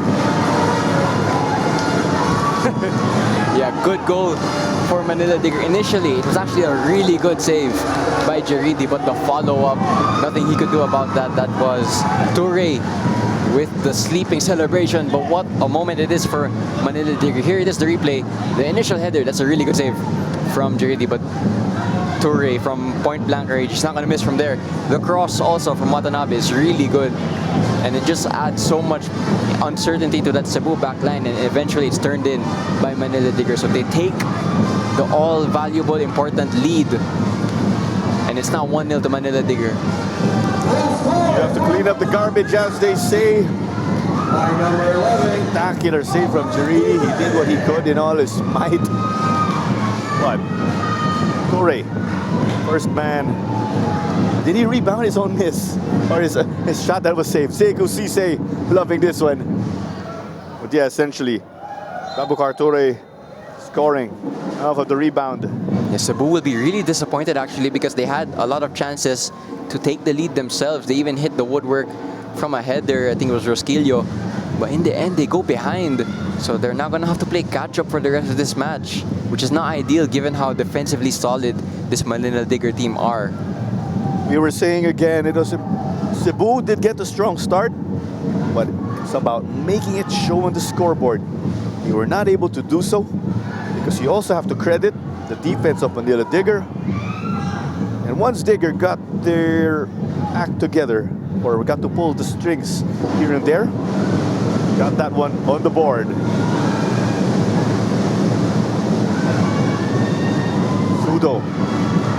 Speaker 2: Yeah, good goal for Manila Digger. Initially, it was actually a really good save by Jiridi, but the follow-up, nothing he could do about that. That was Toure with the sleeping celebration. But what a moment it is for Manila Digger. Here it is, the replay. The initial header, that's a really good save from Jiridi, but Toure from point blank range, he's not going to miss from there. The cross also from Watanabe is really good. And it just adds so much uncertainty to that Cebu backline, and eventually it's turned in by Manila Digger. So they take the all-valuable, important lead. And it's now 1-0 to Manila Digger.
Speaker 1: You have to clean up the garbage, as they say.
Speaker 5: By number 11.
Speaker 1: Spectacular save from Jiridi. He did what he could in all his might. But Toure, first man. Did he rebound his own miss? Or his shot that was saved? Sekou Cisse loving this one. But yeah, essentially, Babukar Toure scoring off of the rebound.
Speaker 2: Yeah, Cebu will be really disappointed actually, because they had a lot of chances to take the lead themselves. They even hit the woodwork from a header. I think it was Rosquillo. But in the end, they go behind. So they're now going to have to play catch-up for the rest of this match, which is not ideal given how defensively solid this Manila Digger team are.
Speaker 1: We were saying again, it was Cebu did get a strong start, but it's about making it show on the scoreboard. They were not able to do so because you also have to credit the defense of Manila Digger. And once Digger got their act together, or got to pull the strings here and there, got that one on the board. Sudo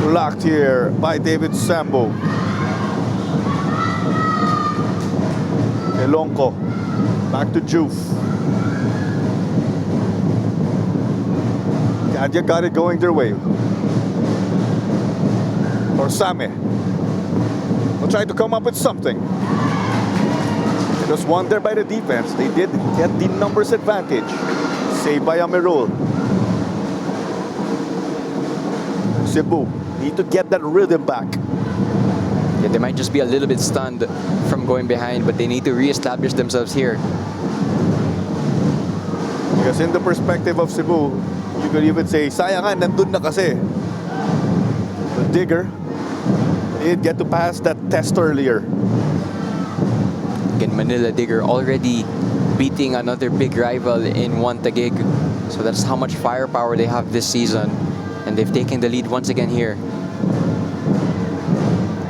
Speaker 1: blocked here by David Sambo. Elonco back to Juf. Candia got it going their way. Orsame will try to come up with something. It was won there by the defense. They did get the numbers advantage. Saved by Amirul. Cebu need to get that rhythm back.
Speaker 2: Yeah, they might just be a little bit stunned from going behind, but they need to re-establish themselves here.
Speaker 1: Because in the perspective of Cebu, you could even say, sayangan, nandun na kasi. The Digger did get to pass that test earlier.
Speaker 2: Again, Manila Digger already beating another big rival in One Taguig. So that's how much firepower they have this season. And they've taken the lead once again here.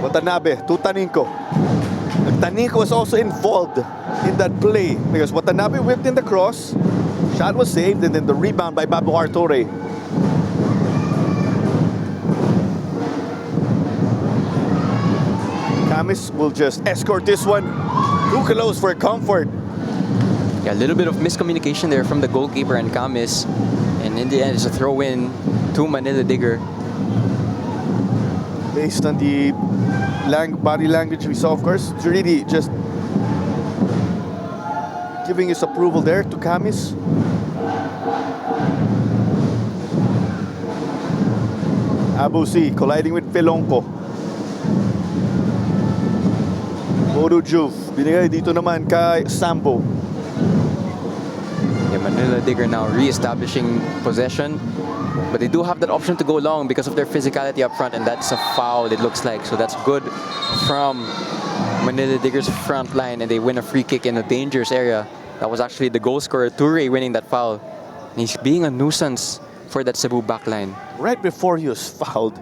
Speaker 1: Watanabe to Taninko. And Taninko was also involved in that play because Watanabe whipped in the cross. Shot was saved, and then the rebound by Babukar Toure. Camis will just escort this one. Too close for comfort.
Speaker 2: Yeah, a little bit of miscommunication there from the goalkeeper and Camis. And in the end, it's a throw-in to Manila Digger.
Speaker 1: Based on the body language we saw, of course, Jiridi just giving his approval there to Camis. Abusi colliding with Pelonco. Bodo Juf, binigay dito naman kay Sambo.
Speaker 2: Yeah, Manila Digger now re-establishing possession. But they do have that option to go long because of their physicality up front, and that's a foul, it looks like. So that's good from Manila Digger's front line, and they win a free kick in a dangerous area. That was actually the goal scorer, Toure, winning that foul. And he's being a nuisance for that Cebu backline.
Speaker 1: Right before he was fouled,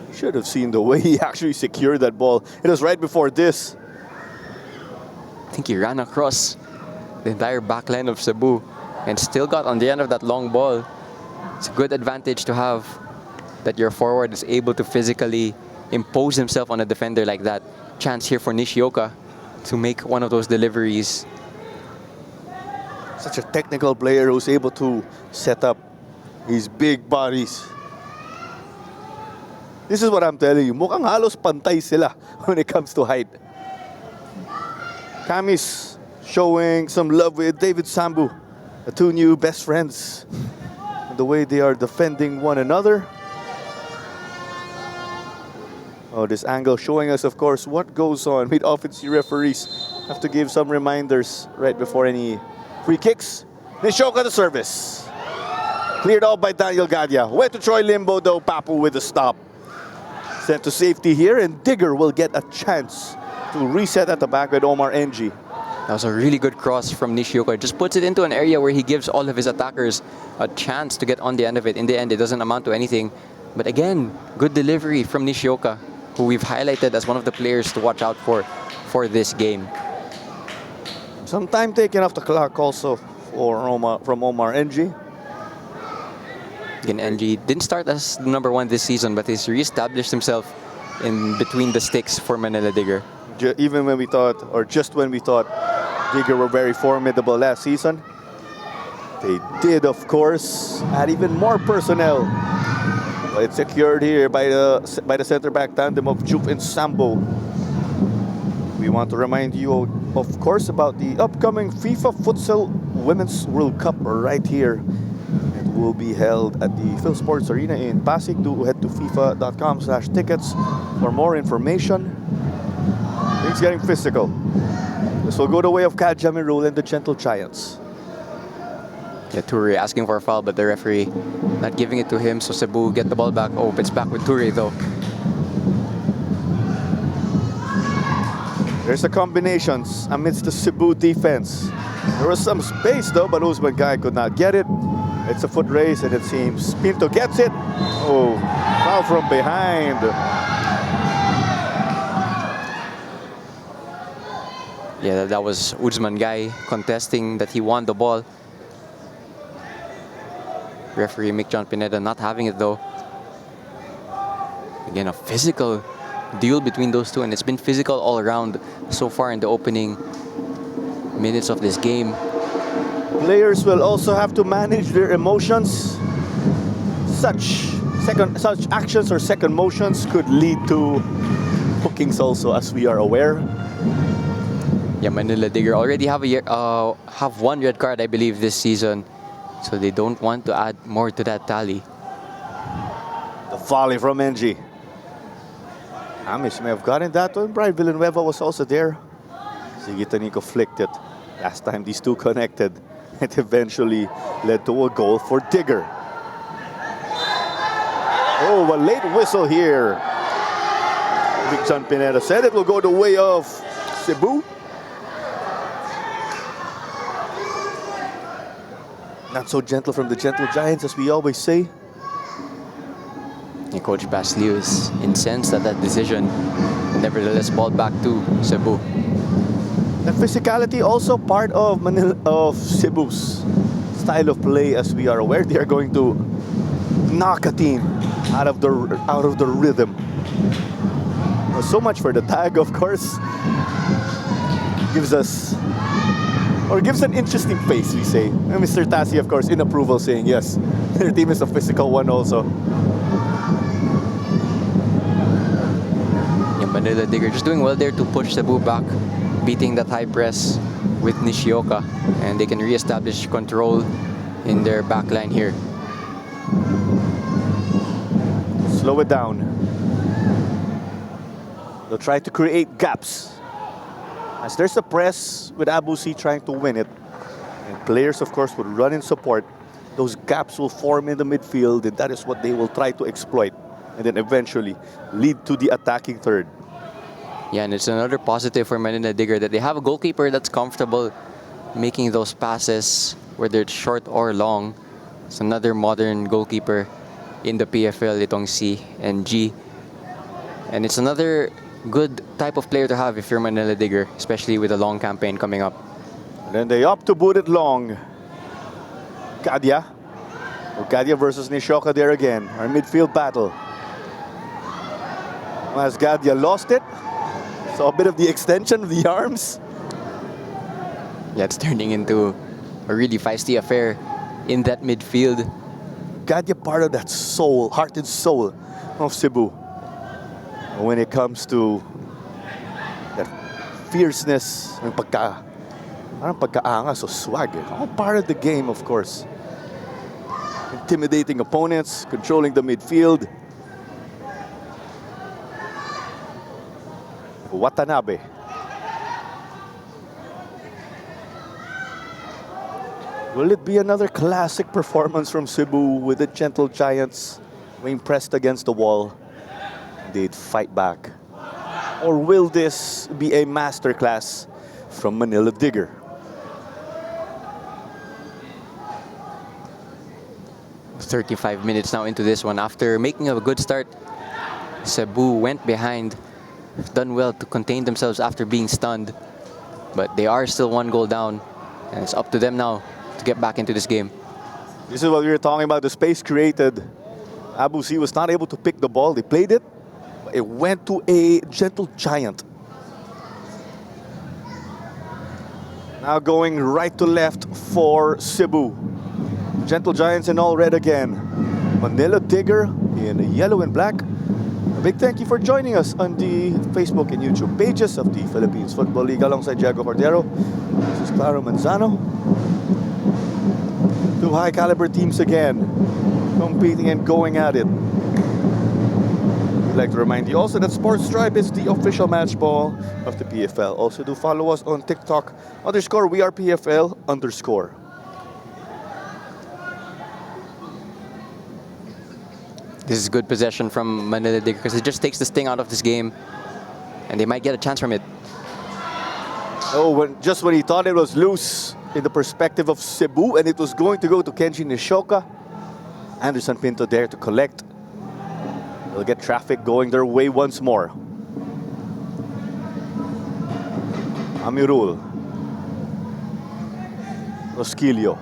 Speaker 1: you should have seen the way he actually secured that ball. It was right before this.
Speaker 2: I think he ran across the entire backline of Cebu and still got on the end of that long ball. It's a good advantage to have that your forward is able to physically impose himself on a defender like that. Chance here for Nishioka. to make one of those deliveries.
Speaker 1: Such a technical player who's able to set up his big bodies. This is what I'm telling you. Mukhang halos pantay sila when it comes to height. Kami's showing some love with David Sambu, the two new best friends. And the way they are defending one another. Oh, this angle showing us, of course, what goes on with offensive referees. Have to give some reminders right before any free kicks. Nishoka the service. Cleared off by Daniel Gadia. Went to Troy Limbo though, Papu with the stop. Sent to safety here, and Digger will get a chance to reset at the back with Omar NG.
Speaker 2: That was a really good cross from Nishioka. Just puts it into an area where he gives all of his attackers a chance to get on the end of it. In the end, it doesn't amount to anything. But again, good delivery from Nishioka, who we've highlighted as one of the players to watch out for this game.
Speaker 1: Some time taken off the clock also from Omar NG.
Speaker 2: Again, NG didn't start as number one this season, but he's reestablished himself in between the sticks for Manila Digger.
Speaker 1: Even when we thought, or just when we thought Digger were very formidable last season, they did, of course, add even more personnel. But it's secured here by the center back tandem of Juve and Sambo. We want to remind you, of course, about the upcoming FIFA Futsal Women's World Cup right here. It will be held at the Phil Sports Arena in Pasig. Do head to fifa.com/tickets for more information. Things getting physical. This will go the way of Kad Jamirul and the Gentle Giants.
Speaker 2: Yeah, Toure asking for a foul, but the referee not giving it to him. So Cebu get the ball back. Oh, it's back with Toure though.
Speaker 1: There's the combinations amidst the Cebu defense. There was some space though, but Usman Guy could not get it. It's a foot race, and it seems Pinto gets it. Oh, foul from behind.
Speaker 2: Yeah, that was Usman Guy contesting that he won the ball. Referee Mick John Pineda not having it though. Again, a physical duel between those two, and it's been physical all around so far in the opening minutes of this game.
Speaker 1: Players will also have to manage their emotions. Such actions or second motions could lead to bookings also, as we are aware.
Speaker 2: Yeah, Manila Digger already have one red card, I believe, this season. So they don't want to add more to that tally.
Speaker 1: The volley from NG. Amish may have gotten that one. Brian Villanueva was also there. Sigitanico flicked it. Last time these two connected, it eventually led to a goal for Digger. Oh, a late whistle here. Big John Pineda said it will go the way of Cebu. Not so gentle from the Gentle Giants, as we always say.
Speaker 2: And Coach Baslio is incensed at that decision. Nevertheless, ball back to Cebu.
Speaker 1: That physicality also part of Cebu's style of play, as we are aware. They are going to knock a team out of the rhythm. Well, so much for the tag, of course. Gives an interesting pace, we say. And Mr. Tassi, of course, in approval, saying yes, their team is a physical one also.
Speaker 2: Yeah, Manila Digger just doing well there to push Cebu back, beating that high press with Nishioka, and they can re-establish control in their backline here.
Speaker 1: Slow it down. They'll try to create gaps. As there's a press with Abusi trying to win it, and players, of course, would run in support, those gaps will form in the midfield, and that is what they will try to exploit, and then eventually lead to the attacking third.
Speaker 2: Yeah, and it's another positive for Manila Digger that they have a goalkeeper that's comfortable making those passes, whether it's short or long. It's another modern goalkeeper in the PFL, itong C and G. And it's another good type of player to have if you're Manila Digger, especially with a long campaign coming up.
Speaker 1: And then they opt to boot it long. Gadia. Gadia versus Nishoka there again. Our midfield battle. As Gadia lost it, So a bit of the extension of the arms.
Speaker 2: Yeah, it's turning into a really feisty affair in that midfield.
Speaker 1: Gadya part of that soul, heart and soul of Cebu. When it comes to that fierceness, and parang pagkaangas o swag. All part of the game, of course. Intimidating opponents, controlling the midfield. Watanabe. Will it be another classic performance from Cebu with the gentle Giants being pressed against the wall? They'd fight back. Or will this be a masterclass from Manila Digger?
Speaker 2: "35 minutes now into this one. After making a good start, Cebu went behind, done well to contain themselves after being stunned. But they are still 1 goal down, and it's up to them now to get back into this game.
Speaker 1: This is what we were talking about, the space created. Abu Z was not able to pick the ball. They played it. It went to a gentle Giant. Now going right to left for Cebu. Gentle Giants in all red again. Manila Digger in yellow and black. A big thank you for joining us on the Facebook and YouTube pages of the Philippines Football League alongside Diego Cordero. This is Claro Manzano. Two high caliber teams again, competing and going at it. We'd like to remind you also that Sports Tribe is the official match ball of the PFL. Also do follow us on TikTok _WeArePFL_.
Speaker 2: This is good possession from Manila Digger because it just takes the sting out of this game, and they might get a chance from it.
Speaker 1: Oh, just when he thought it was loose in the perspective of Cebu and it was going to go to Kenji Nishoka, Anderson Pinto there to collect. They'll get traffic going their way once more. Amirul. Rosquillo.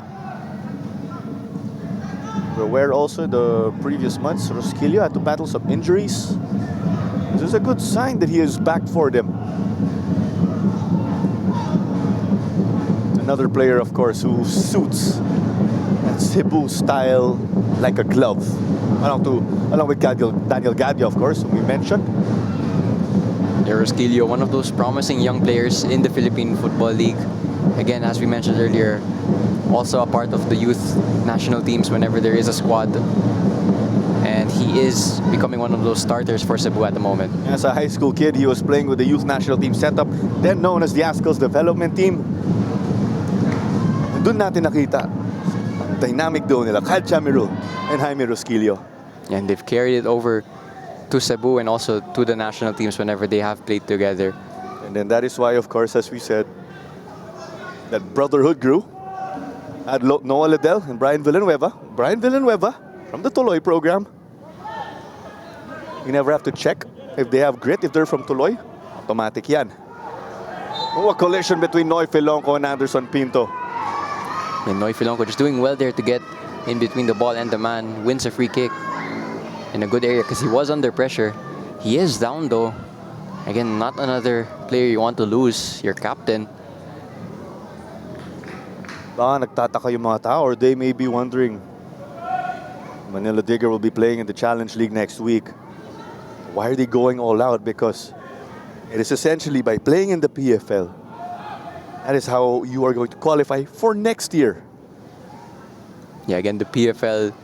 Speaker 1: We're aware also the previous months Rosquillo had to battle some injuries. This is a good sign that he is back for them. Another player, of course, who suits that Cebu style like a glove. Along with Daniel Gadya, of course, whom we mentioned.
Speaker 2: Rosquillo, one of those promising young players in the Philippine Football League. Again, as we mentioned earlier, also a part of the youth national teams whenever there is a squad. And he is becoming one of those starters for Cebu at the moment.
Speaker 1: As a high school kid, he was playing with the youth national team setup, then known as the Ascals Development Team. Doon natin nakita dynamic duo nila, Kyle Chamirul and Jaime Rosquillo.
Speaker 2: And they've carried it over to Cebu and also to the national teams whenever they have played together.
Speaker 1: And then that is why, of course, as we said, that brotherhood grew. Had Noah Liddell and Brian Villanueva. Brian Villanueva from the Tuloy program. You never have to check if they have grit, if they're from Tuloy. Automatic yan. Oh, a collision between Noy Filonco and Anderson Pinto.
Speaker 2: And Noy Filonco just doing well there to get in between the ball and the man. Wins a free kick in a good area because he was under pressure. He is down though. Again, not another player you want to lose, your captain.
Speaker 1: Baka nagtataka yung mga tao, or they may be wondering, Manila Digger will be playing in the Challenge League next week. Why are they going all out? Because it is essentially by playing in the PFL, that is how you are going to qualify for next year.
Speaker 2: Yeah, again, the PFL,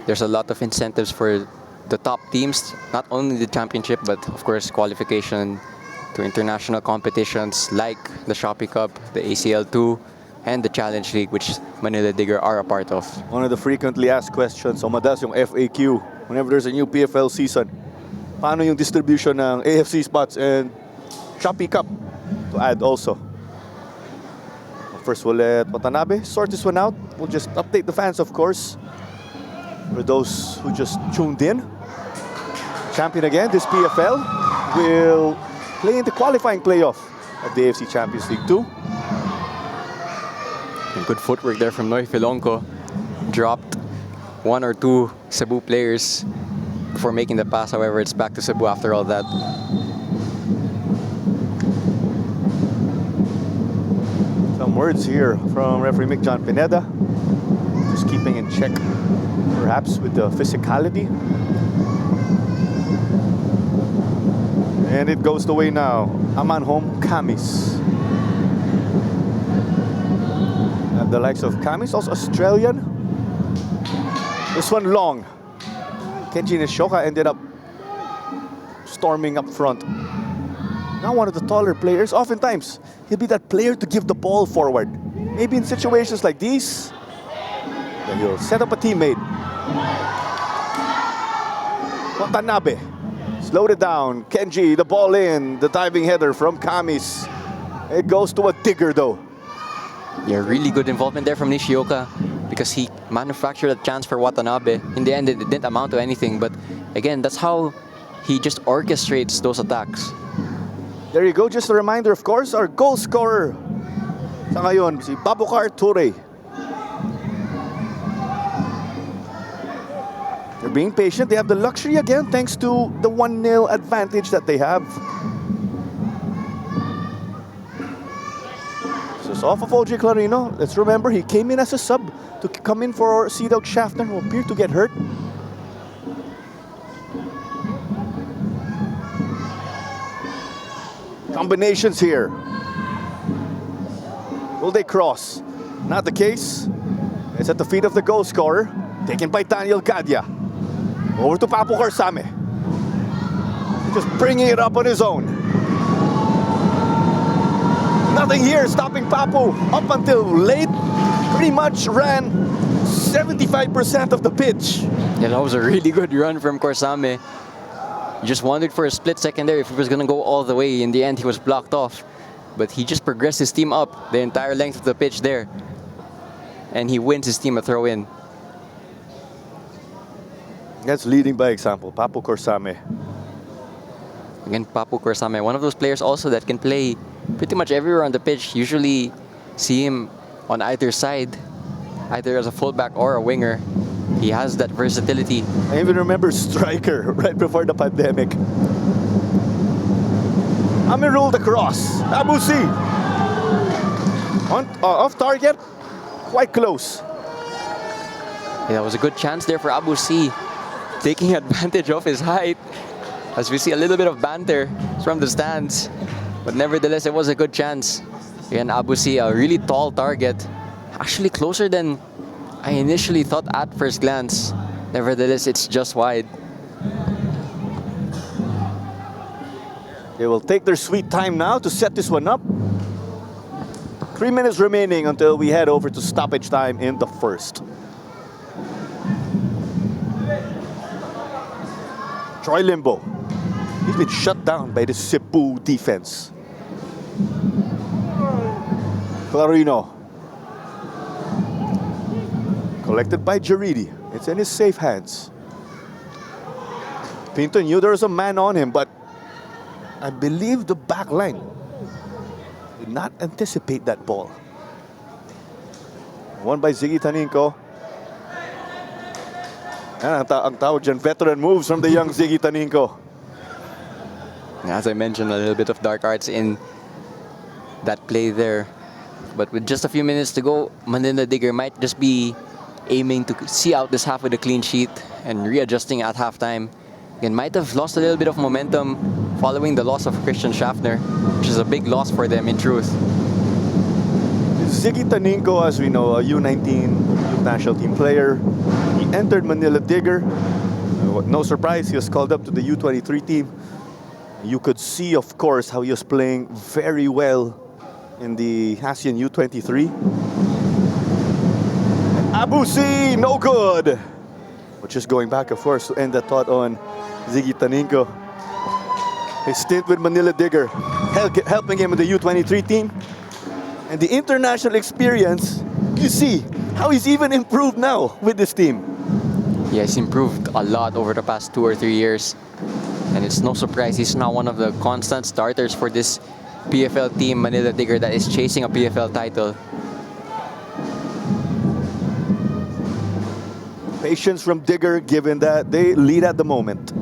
Speaker 2: there's a lot of incentives for the top teams, not only the championship, but of course qualification to international competitions like the Shopee Cup, the ACL2, and the Challenge League, which Manila Digger are a part of.
Speaker 1: One of the frequently asked questions, o madas yung FAQ, whenever there's a new PFL season, paano yung distribution ng AFC spots and Shopee Cup to add also? First, we'll let Watanabe sort this one out. We'll just update the fans, of course. For those who just tuned in, champion again, this PFL will play in the qualifying playoff of the AFC Champions League 2.
Speaker 2: And good footwork there from Noy Filonco. Dropped 1 or 2 Cebu players before making the pass. However, it's back to Cebu after all that.
Speaker 1: words here from referee Mick John Pineda. Just keeping in check, perhaps, with the physicality. And it goes the way now. Aman home, Camis. And the likes of Camis, also Australian. This one long. Kenji Nishoka ended up storming up front. Now one of the taller players, oftentimes, he'll be that player to give the ball forward. Maybe in situations like these, that he'll set up a teammate. Watanabe, slowed it down. Kenji, the ball in, the diving header from Camis. It goes to a digger though.
Speaker 2: Yeah, really good involvement there from Nishioka because he manufactured a chance for Watanabe. In the end, it didn't amount to anything. But again, that's how he just orchestrates those attacks.
Speaker 1: There you go. Just a reminder, of course, our goal scorer sa ngayon, si Babukar Ture. They're being patient. They have the luxury again thanks to the 1-0 advantage that they have. So it's off of OJ Clarino. Let's remember, he came in as a sub to come in for Sea-Dog Schaffner, who appeared to get hurt. Combinations here. Will they cross? Not the case. It's at the feet of the goal scorer, taken by Daniel Gadia. Over to Papu Karsame. Just bringing it up on his own. Nothing here stopping Papu up until late. Pretty much ran 75% of the pitch.
Speaker 2: Yeah, that was a really good run from Korsame. You just wondered for a split second there if he was going to go all the way. In the end, he was blocked off. But he just progressed his team up the entire length of the pitch there. And he wins his team a throw-in.
Speaker 1: That's leading by example. Papu Korsame.
Speaker 2: Again, Papu Korsame, one of those players also that can play pretty much everywhere on the pitch. Usually see him on either side, either as a fullback or a winger. He has that versatility.
Speaker 1: I even remember striker right before the pandemic. Amirul the cross. Abusi. Off target. Quite close.
Speaker 2: Yeah, that was a good chance there for Abusi, taking advantage of his height. As we see a little bit of banter from the stands. But nevertheless, it was a good chance. Again, Abusi, a really tall target. Actually closer than I initially thought at first glance. Nevertheless, it's just wide.
Speaker 1: They will take their sweet time now to set this one up. 3 minutes remaining until we head over to stoppage time in the first. Troy Limbo. He's been shut down by the Cebu defense. Clarino. Collected by Jaridi. It's in his safe hands. Pinto knew there was a man on him, but I believe the back line did not anticipate that ball. Won by Ziggy Taninco. And ang tawag dyan, veteran moves from the young Ziggy Taninco.
Speaker 2: As I mentioned, a little bit of dark arts in that play there. But with just a few minutes to go, Manila Digger might just be aiming to see out this half with a clean sheet and readjusting at halftime. Again, might have lost a little bit of momentum following the loss of Christian Schaffner, which is a big loss for them in truth.
Speaker 1: Ziggy Taninco, as we know, a U19 youth national team player. He entered Manila Digger. No surprise, he was called up to the U23 team. You could see, of course, how he was playing very well in the ASEAN U23. And Abusi, no good. But just going back, of course, to end that thought on Ziggy Taninco. His stint with Manila Digger, helping him in the U23 team. And the international experience, you see how he's even improved now with this team.
Speaker 2: Yeah, he's improved a lot over the past 2 or 3 years. And it's no surprise he's now one of the constant starters for this PFL team, Manila Digger, that is chasing a PFL title.
Speaker 1: Patience from Digger, given that they lead at the moment.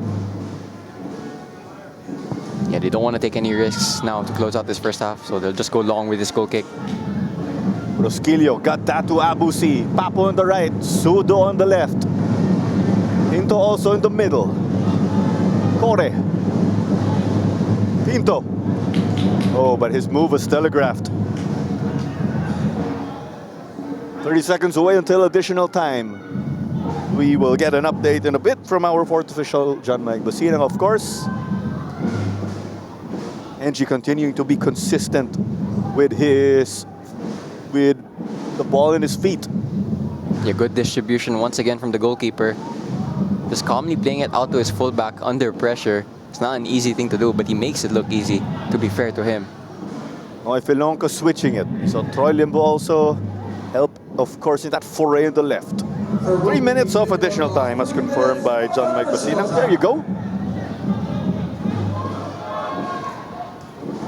Speaker 2: Yeah, they don't want to take any risks now to close out this first half, so they'll just go long with this goal kick.
Speaker 1: Rosquillo got that to Abusi. Papo on the right, Sudo on the left. Pinto also in the middle. Kore. Pinto. Oh, but his move was telegraphed. 30 seconds away until additional time. We will get an update in a bit from our fourth official, John Mike Basinang, of course. Angie continuing to be consistent with the ball in his feet.
Speaker 2: Yeah, good distribution once again from the goalkeeper. Just calmly playing it out to his fullback under pressure. It's not an easy thing to do, but he makes it look easy, to be fair to him.
Speaker 1: Noy Filonco switching it. So Troy Limbo also helped, of course, in that foray in the left. 3 minutes of additional time as confirmed by John Mike Basinang. There you go.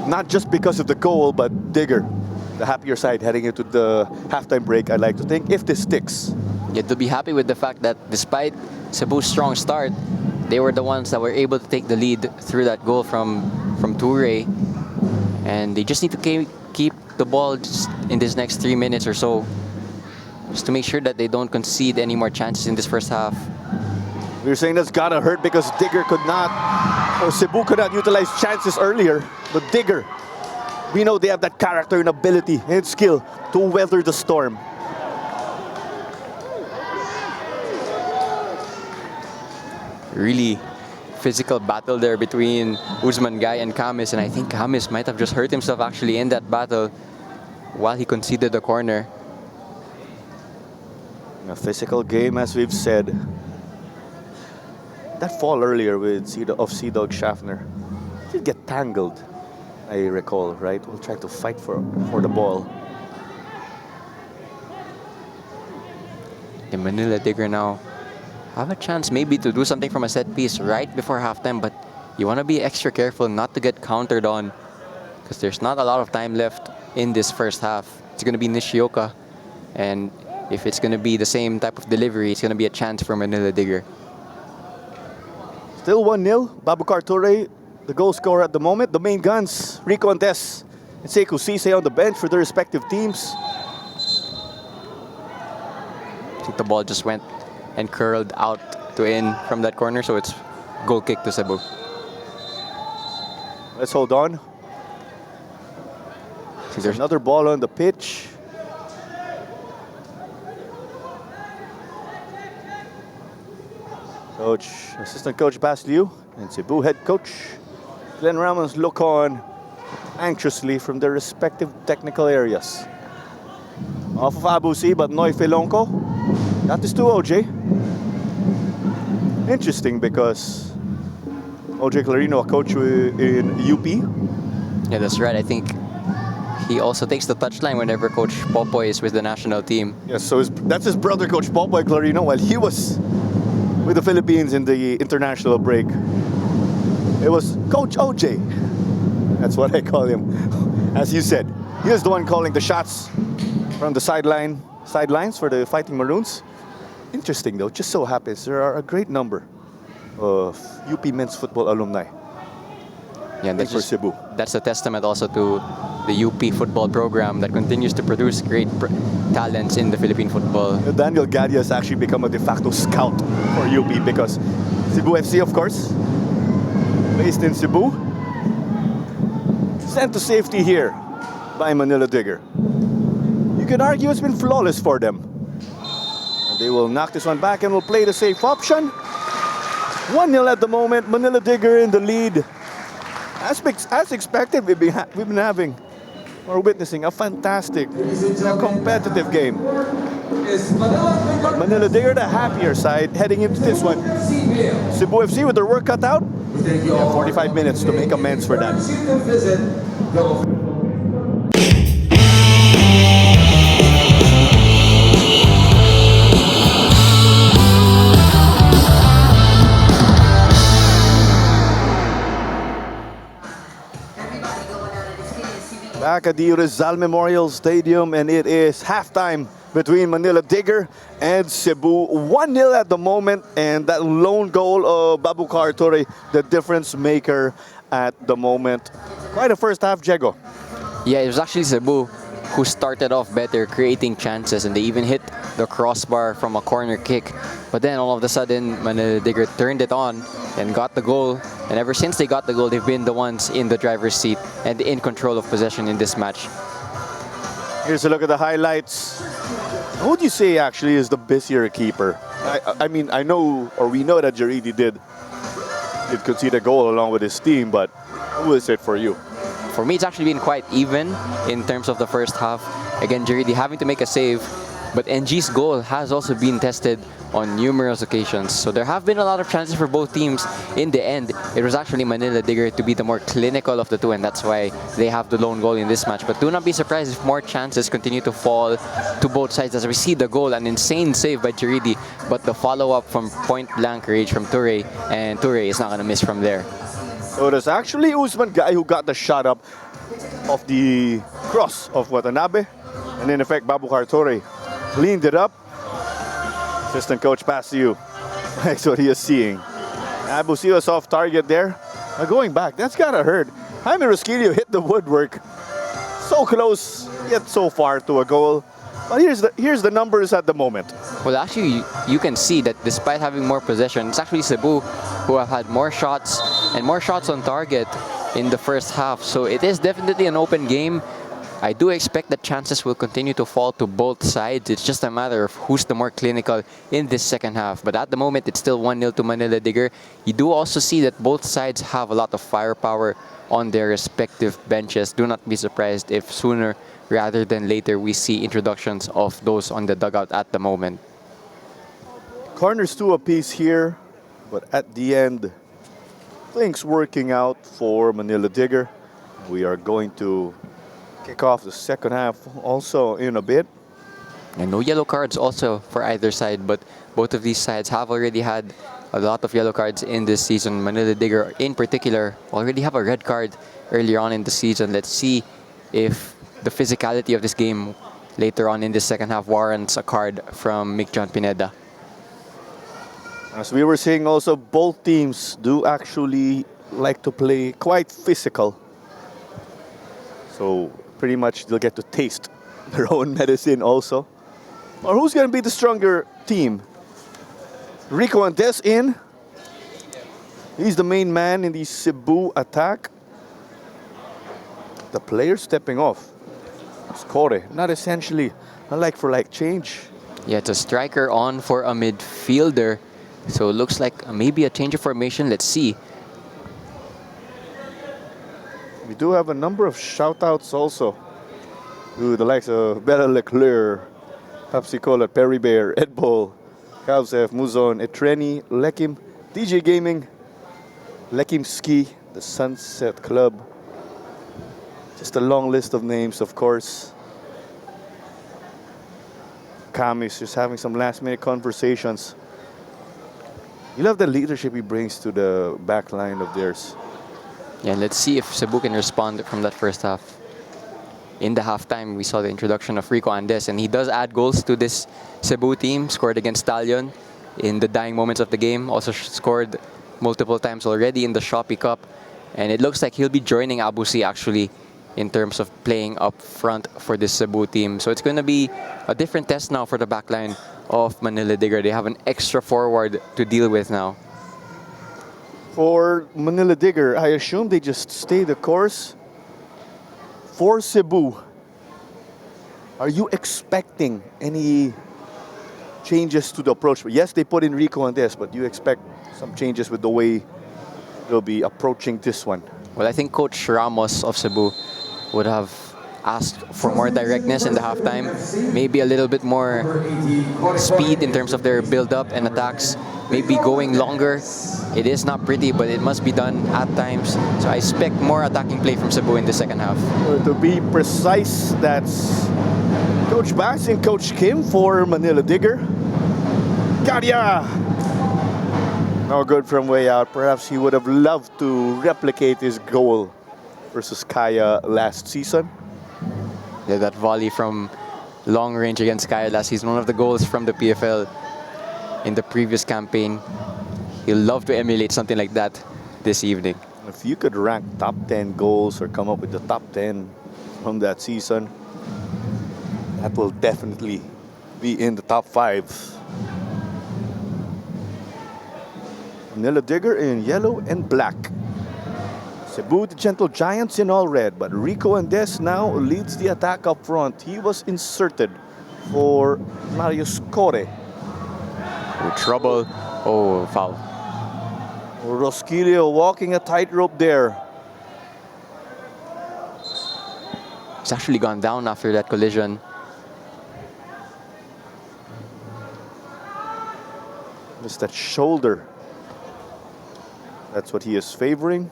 Speaker 1: Not just because of the goal, but Digger, the happier side heading into the halftime break, I like to think, if this sticks.
Speaker 2: Yeah, to be happy with the fact that despite Cebu's strong start, they were the ones that were able to take the lead through that goal from Toure. And they just need to keep the ball just in this next 3 minutes or so, just to make sure that they don't concede any more chances in this first half.
Speaker 1: We were saying that's gotta hurt because Digger could not, or Cebu could not utilize chances earlier. But Digger, we know they have that character and ability and skill to weather the storm.
Speaker 2: Really physical battle there between Usman Guy and Camis, and I think Camis might have just hurt himself actually in that battle while he conceded the corner.
Speaker 1: A physical game, as we've said. That fall earlier with Sea Dog Schaffner did get tangled, I recall, right? We'll try to fight for the ball.
Speaker 2: The Manila Digger now have a chance maybe to do something from a set piece right before halftime, but you want to be extra careful not to get countered on because there's not a lot of time left in this first half. It's going to be Nishioka, and if it's going to be the same type of delivery, it's going to be a chance for Manila Digger.
Speaker 1: Still 1-0. Babukar Toure, the goal scorer at the moment. The main guns, Rico Antes and Sekou Cisse on the bench for their respective teams.
Speaker 2: I think the ball just went and curled out to in from that corner, so it's goal kick to Cebu.
Speaker 1: Let's hold on. There's another ball on the pitch. Assistant Coach Bas Liu and Cebu head coach Glenn Ramos look on anxiously from their respective technical areas. Off of Abusi, but Noy Filonco got this to OJ. Interesting because OJ Clarino, a coach in UP.
Speaker 2: Yeah, that's right. I think he also takes the touchline whenever Coach Popoy is with the national team.
Speaker 1: Yes, so that's his brother, Coach Popoy Clarino, while he was with the Philippines in the international break. It was Coach OJ. That's what I call him. As you said, he was the one calling the shots from the sidelines for the Fighting Maroons. Interesting though, just so happens there are a great number of UP men's football alumni.
Speaker 2: Yeah, and
Speaker 1: for Cebu.
Speaker 2: That's a testament also to the UP football program that continues to produce great talents in the Philippine football.
Speaker 1: Daniel Gadia has actually become a de facto scout for UP because Cebu FC, of course, based in Cebu, sent to safety here by Manila Digger. You can argue it's been flawless for them. And they will knock this one back and will play the safe option. 1-0 at the moment. Manila Digger in the lead. As expected, we've been having or witnessing a fantastic, competitive game. Manila Digger, the happier side, heading into this one. Cebu FC with their work cut out. 45 minutes to make amends for that. Back at the Rizal Memorial Stadium, and it is halftime between Manila Digger and Cebu. 1-0 at the moment, and that lone goal of Babukar Toure, the difference maker at the moment. Quite a first half, Diego.
Speaker 2: Yeah, it was actually Cebu who started off better, creating chances, and they even hit the crossbar from a corner kick. But then all of a sudden, Manila Digger turned it on and got the goal. And ever since they got the goal, they've been the ones in the driver's seat and in control of possession in this match.
Speaker 1: Here's a look at the highlights. Who would you say actually is the busier keeper? I mean, I know, or we know that Jaridi did concede a goal along with his team, but who is it for you?
Speaker 2: For me, it's actually been quite even in terms of the first half. Again, Jaridi having to make a save, but NG's goal has also been tested on numerous occasions. So there have been a lot of chances for both teams. In the end, it was actually Manila Digger to be the more clinical of the two, and that's why they have the lone goal in this match. But do not be surprised if more chances continue to fall to both sides as we see the goal, an insane save by Jaridi, but the follow-up from point-blank range from Ture, and Ture is not going to miss from there.
Speaker 1: So it was actually Usman guy who got the shot up of the cross of Watanabe, and in effect, Babukar Ture cleaned it up. Assistant coach pass to you. That's what he is seeing. Abusio's off target there. Going back, that's gotta hurt. Jaime Rosquillo hit the woodwork. So close, yet so far to a goal. But here's the numbers at the moment.
Speaker 2: Well, actually, you can see that despite having more possession, it's actually Cebu who have had more shots and more shots on target in the first half. So it is definitely an open game. I do expect that chances will continue to fall to both sides. It's just a matter of who's the more clinical in this second half. But at the moment, it's still 1-0 to Manila Digger. You do also see that both sides have a lot of firepower on their respective benches. Do not be surprised if sooner rather than later we see introductions of those on the dugout at the moment.
Speaker 1: Corners two apiece here, but at the end, things working out for Manila Digger. We are going to kick off the second half also in a bit.
Speaker 2: And no yellow cards also for either side, but both of these sides have already had a lot of yellow cards in this season. Manila Digger in particular already have a red card earlier on in the season. Let's see if the physicality of this game later on in the second half warrants a card from Mick John Pineda.
Speaker 1: As we were saying also, both teams do actually like to play quite physical. So pretty much they'll get to taste their own medicine also. Or who's going to be the stronger team? Rico Andes in. He's the main man in the Cebu attack. The player stepping off. Score, not essentially a like-for-like change.
Speaker 2: Yeah, it's a striker on for a midfielder. So it looks like maybe a change of formation. Let's see.
Speaker 1: We do have a number of shout-outs also to the likes of Bella Leclerc, Papsicola, Perry Bear, Ed Bull, Kavsef, Muzon, Etreni, Lekim, DJ Gaming, Lekim Ski, the Sunset Club. Just a long list of names, of course. Cam is just having some last-minute conversations. You love the leadership he brings to the back line of theirs.
Speaker 2: Yeah, let's see if Cebu can respond from that first half. In the halftime, we saw the introduction of Rico Andes, and he does add goals to this Cebu team. Scored against Stallion in the dying moments of the game. Also scored multiple times already in the Shopee Cup. And it looks like he'll be joining Abusi actually in terms of playing up front for this Cebu team. So it's going to be a different test now for the backline of Manila Digger. They have an extra forward to deal with now.
Speaker 1: For Manila Digger, I assume they just stay the course. For Cebu, are you expecting any changes to the approach? Yes, they put in Rico on this, but do you expect some changes with the way they'll be approaching this one?
Speaker 2: Well, I think Coach Ramos of Cebu would have asked for more directness in the halftime. Maybe a little bit more speed in terms of their build-up and attacks. Maybe going longer. It is not pretty, but it must be done at times. So I expect more attacking play from Cebu in the second half.
Speaker 1: To be precise, that's Coach Bass and Coach Kim for Manila Digger. Kadia! No good from way out. Perhaps he would have loved to replicate his goal versus Kaya last season.
Speaker 2: Yeah, that volley from long range against Kaya last season, one of the goals from the PFL in the previous campaign. He'll love to emulate something like that this evening.
Speaker 1: If you could rank top 10 goals or come up with the top 10 from that season, That will definitely be in the top 5. Manila Digger in yellow and black. Cebu, the Gentle Giants in all red, but Rico Andes now leads the attack up front. He was inserted for Marius Core.
Speaker 2: With trouble. Oh, foul.
Speaker 1: Rosquillo walking a tightrope there.
Speaker 2: He's actually gone down after that collision.
Speaker 1: Just that shoulder. That's what he is favoring.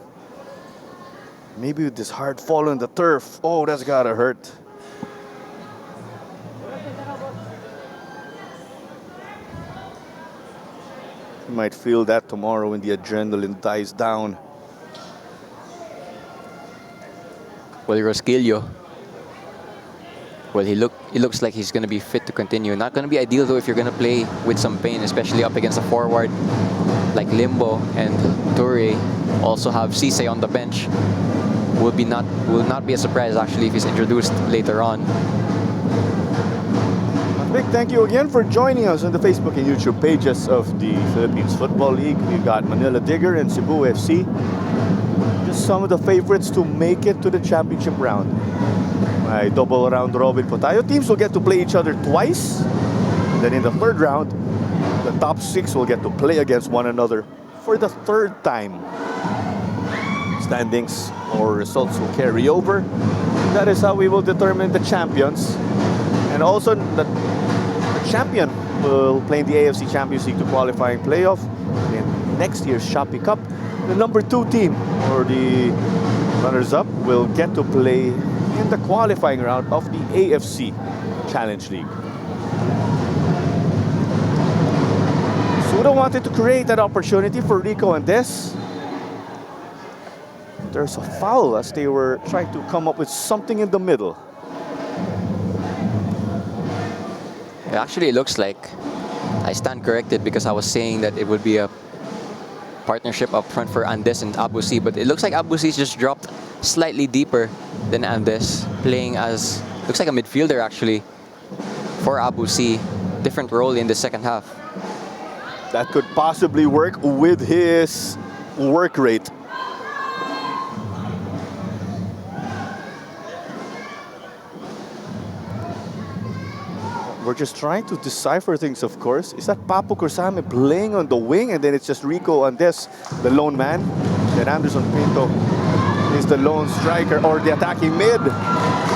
Speaker 1: Maybe with this hard fall on the turf. Oh, that's gotta hurt. You might feel that tomorrow when the adrenaline dies down.
Speaker 2: Well, Rosquillo. Well, he looks like he's going to be fit to continue. Not going to be ideal though if you're going to play with some pain, especially up against a forward like Limbo and Toure. Also have Sisay on the bench. Will not be a surprise actually if he's introduced later on.
Speaker 1: A big thank you again for joining us on the Facebook and YouTube pages of the Philippines Football League. We've got Manila Digger and Cebu FC. Just some of the favorites to make it to the championship round. May double round robin po tayo. Teams will get to play each other twice. And then in the third round, the top 6 will get to play against one another for the 3rd time. Standings or results will carry over. That is how we will determine the champions. And also the champion will play in the AFC Champions League to qualifying playoff. In next year's Shopee Cup, the number 2 team or the runners-up will get to play in the qualifying round of the AFC Challenge League. Suda wanted to create that opportunity for Rico Andes. There's a foul as they were trying to come up with something in the middle.
Speaker 2: Actually, it looks like I stand corrected because I was saying that it would be a partnership up front for Andes and Abusi, but it looks like Abusi's just dropped slightly deeper than Andes, playing as, looks like a midfielder actually for Abusi. Different role in the second half.
Speaker 1: That could possibly work with his work rate. We're just trying to decipher things, of course. Is that Papo Corsame playing on the wing and then it's just Rico Andes, the lone man? Then Anderson Pinto is the lone striker or the attacking mid.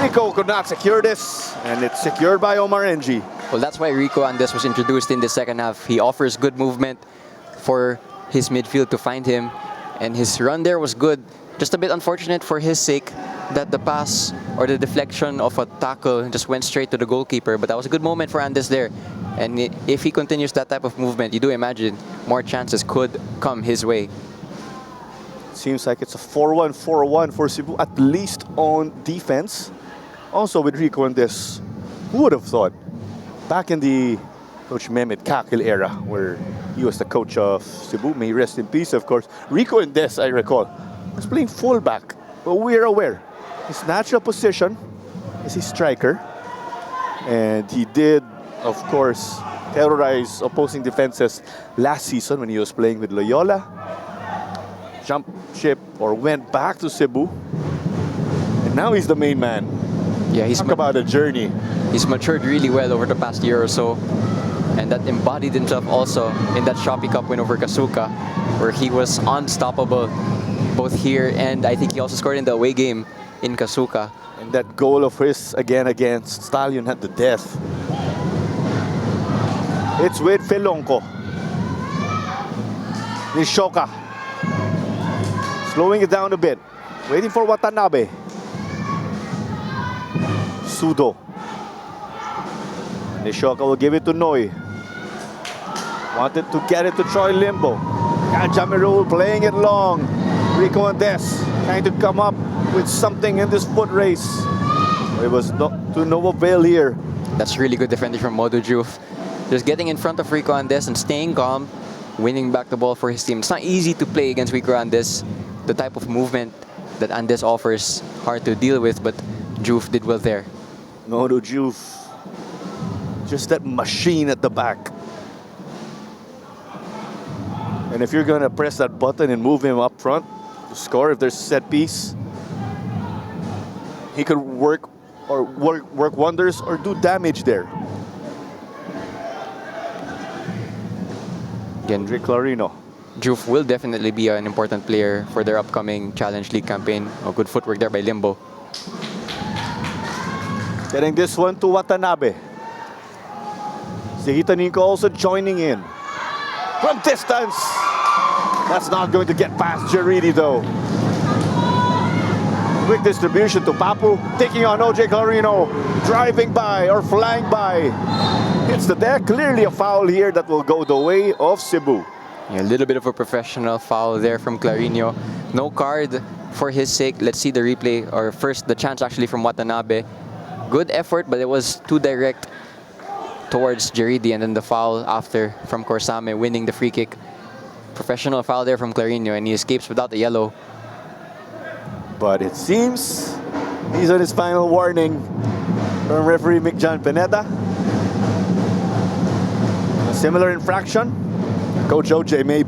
Speaker 1: Rico could not secure this and it's secured by Omar Enji.
Speaker 2: Well, that's why Rico Andes was introduced in the second half. He offers good movement for his midfield to find him, and his run there was good. Just a bit unfortunate for his sake that the pass or the deflection of a tackle just went straight to the goalkeeper, but that was a good moment for Andes there. And if he continues that type of movement, you do imagine more chances could come his way.
Speaker 1: Seems like it's a 4-1-4-1 for Cebu, at least on defense. Also with Rico Andes, who would have thought? Back in the Coach Mehmet Kakil era, where he was the coach of Cebu, may he rest in peace, of course. Rico Andes, I recall, was playing fullback. But we're aware, his natural position is his striker. And he did, of course, terrorize opposing defenses last season when he was playing with Loyola. Jumped ship or went back to Cebu. And now he's the main man.
Speaker 2: Yeah,
Speaker 1: Talk about a journey.
Speaker 2: He's matured really well over the past year or so. And that embodied himself also in that Shopee Cup win over Kasuka, where he was unstoppable both here and I think he also scored in the away game in Kasuka.
Speaker 1: And that goal of his again against Stallion at the death. It's with Felonco. Nishoka. Slowing it down a bit. Waiting for Watanabe. Sudo. Nishoka will give it to Noy. Wanted to get it to Troy Limbo. Kajamirul playing it long. Rico Andes trying to come up with something in this foot race. It was to no avail here.
Speaker 2: That's really good defending from Modu Juve. Just getting in front of Rico Andes and staying calm, winning back the ball for his team. It's not easy to play against Rico Andes. The type of movement that Andes offers, hard to deal with, but Juve did well there.
Speaker 1: Modu Juve Just that machine at the back. And if you're gonna press that button and move him up front to score, if there's a set piece, he could work wonders or do damage there.
Speaker 2: Again,
Speaker 1: Clarino.
Speaker 2: Juf will definitely be an important player for their upcoming Challenge League campaign. Oh, good footwork there by Limbo.
Speaker 1: Getting this one to Watanabe. Zihita Nico also joining in. From distance. That's not going to get past Jaridi though. Quick distribution to Papu. Taking on OJ Clarino. Driving by or flying by. Hits the deck. Clearly a foul here that will go the way of Cebu.
Speaker 2: Yeah, a little bit of a professional foul there from Clarino. No card for his sake. Let's see the replay, or first the chance actually from Watanabe. Good effort, but it was too direct towards Jaridi, and then the foul after from Corsame, winning the free kick. Professional foul there from Clarino, and he escapes without a yellow.
Speaker 1: But it seems he's on his final warning from referee John Pineda. A similar infraction. Coach OJ may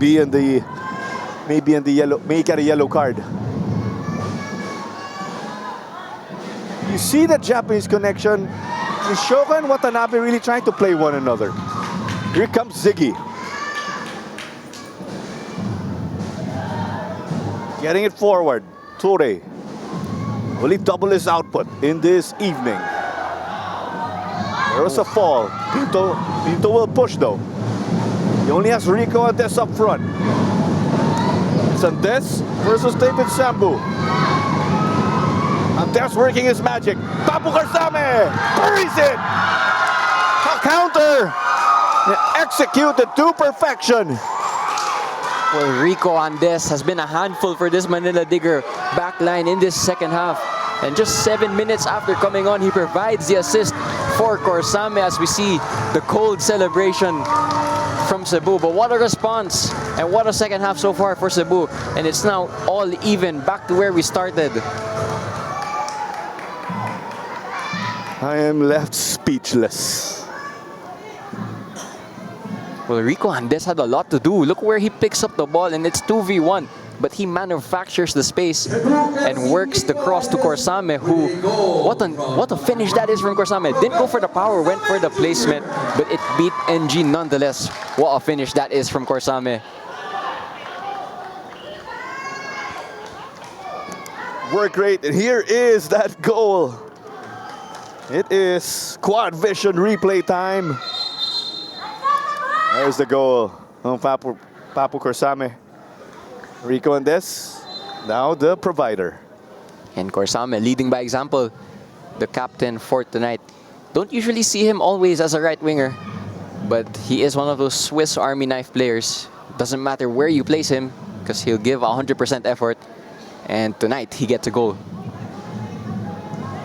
Speaker 1: get a yellow card. You see the Japanese connection. Is Shoga and Watanabe really trying to play one another? Here comes Ziggy. Getting it forward. Ture. Will he double his output in this evening? There was a fall. Pinto will push though. He only has Rico Andes up front. It's Andes versus David Sambu. Andes working his magic. Papu Corsame buries it. A counter. Executed to perfection.
Speaker 2: Well, Rico Andes has been a handful for this Manila Digger backline in this second half. And just 7 minutes after coming on, he provides the assist for Corsame as we see the cold celebration from Cebu. But what a response and what a second half so far for Cebu. And it's now all even, back to where we started.
Speaker 1: I am left speechless.
Speaker 2: Well, Rico Andes had a lot to do. Look where he picks up the ball, and it's 2v1. But he manufactures the space and works the cross to Corsame, who, what a finish that is from Corsame. Didn't go for the power, went for the placement, but it beat NG nonetheless. What a finish that is from Corsame.
Speaker 1: Work rate, and here is that goal. It is quad vision replay time. There's the goal on Papu Corsame. Rico Andes, now the provider.
Speaker 2: And Corsame leading by example, the captain for tonight. Don't usually see him always as a right winger, but he is one of those Swiss Army knife players. Doesn't matter where you place him, because he'll give 100% effort. And tonight, he gets a goal.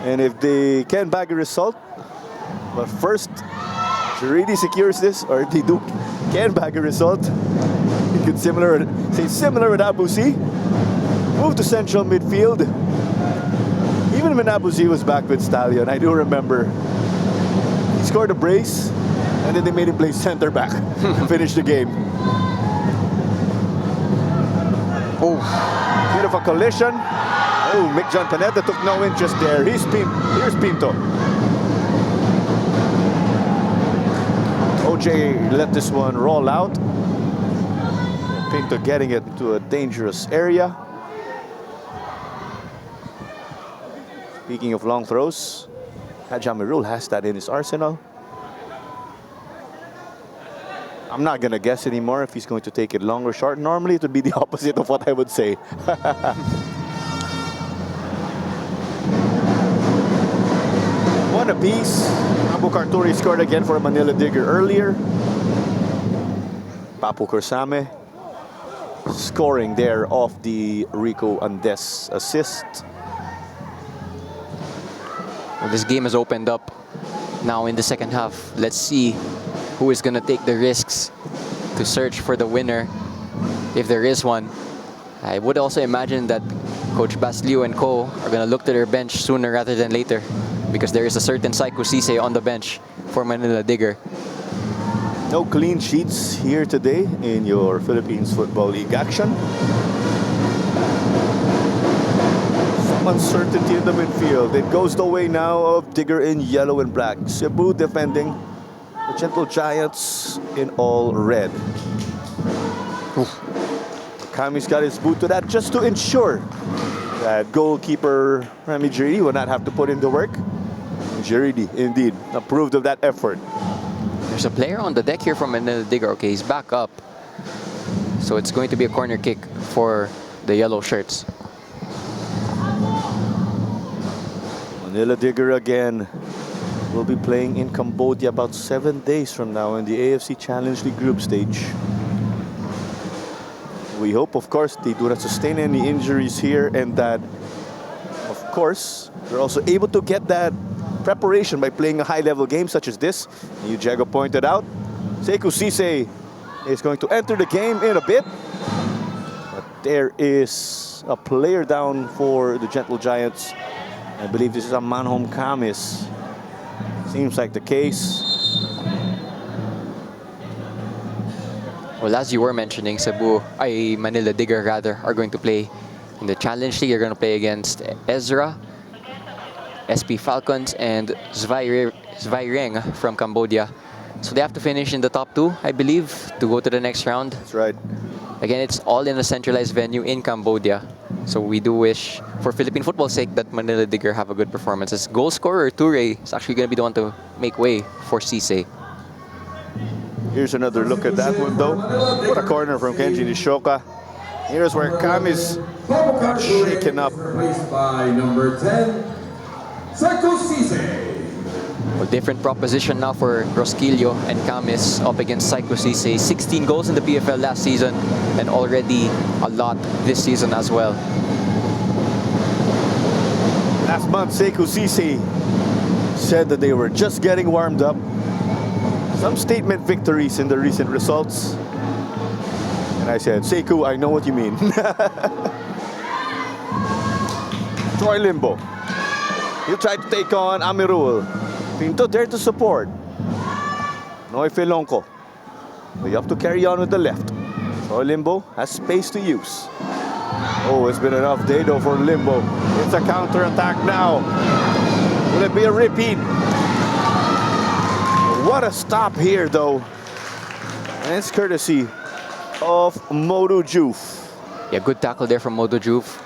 Speaker 1: And if they can bag a result, but first, Jaridi secures this, or if they can bag a result, you could similar with Abusi. Move to central midfield. Even when Abusi was back with Stallion, I do remember he scored a brace, and then they made him play center back to finish the game. Oh, bit of a collision. Oh, John Pineda took no interest there. Here's Pinto. OJ let this one roll out. Pinto getting it to a dangerous area. Speaking of long throws, Hajamirul has that in his arsenal. I'm not going to guess anymore if he's going to take it long or short. Normally, it would be the opposite of what I would say. One apiece. Abu Karturi scored again for Manila Digger earlier. Papu Corsame scoring there off the Rico Andes assist.
Speaker 2: Well, this game has opened up now in the second half. Let's see who is going to take the risks to search for the winner, if there is one. I would also imagine that Coach Baslio and Co are going to look to their bench sooner rather than later. because there is a certain Psycho Cisse on the bench for Manila Digger.
Speaker 1: No clean sheets here today in your Philippines Football League action. Some uncertainty in the midfield. It goes the way now of Digger in yellow and black. Cebu defending. The Gentle Giants in all red. Kami's got his boot to that just to ensure that goalkeeper Remy Giridi will not have to put in the work. Giridi indeed approved of that effort.
Speaker 2: There's a player on the deck here from Manila Digger. Okay, he's back up. So it's going to be a corner kick for the yellow shirts.
Speaker 1: Manila Digger again will be playing in Cambodia about 7 days from now in the AFC Challenge League group stage. We hope, of course, they do not sustain any injuries here and that, of course, they're also able to get that preparation by playing a high-level game such as this. And Jago pointed out, Psycho Cisse is going to enter the game in a bit. But there is a player down for the Gentle Giants. I believe this is a Manhom Kamis. Seems like the case.
Speaker 2: Well, as you were mentioning, Manila Digger rather, are going to play in the Challenge League. You're going to play against Ezra, SP Falcons, and Zvaireng from Cambodia. So they have to finish in the top 2, I believe, to go to the next round.
Speaker 1: That's right.
Speaker 2: Again, it's all in a centralized venue in Cambodia. So we do wish, for Philippine football's sake, that Manila Digger have a good performance. As goal scorer, Toure is actually going to be the one to make way for Cisse.
Speaker 1: Here's another look at that one, though. What a corner from Kenji Nishoka. Here's where Kamis shaken up.
Speaker 5: Replaced by number 10, Psycho Cisse.
Speaker 2: Well, different proposition now for Rosquillo and Camis up against Psycho Cisse. 16 goals in the PFL last season and already a lot this season as well.
Speaker 1: Last month, Psycho Cisse said that they were just getting warmed up. Some statement victories in the recent results. And I said, Sekou, I know what you mean. Troy Limbo. He'll try to take on Amirul. Pinto there to support. Noy Felonco. We have to carry on with the left. Troy Limbo has space to use. Oh, it's been a rough day though for Limbo. It's a counter-attack now. Will it be a repeat? What a stop here though. And it's courtesy of Modu Juf.
Speaker 2: Yeah, good tackle there from Modu Juf.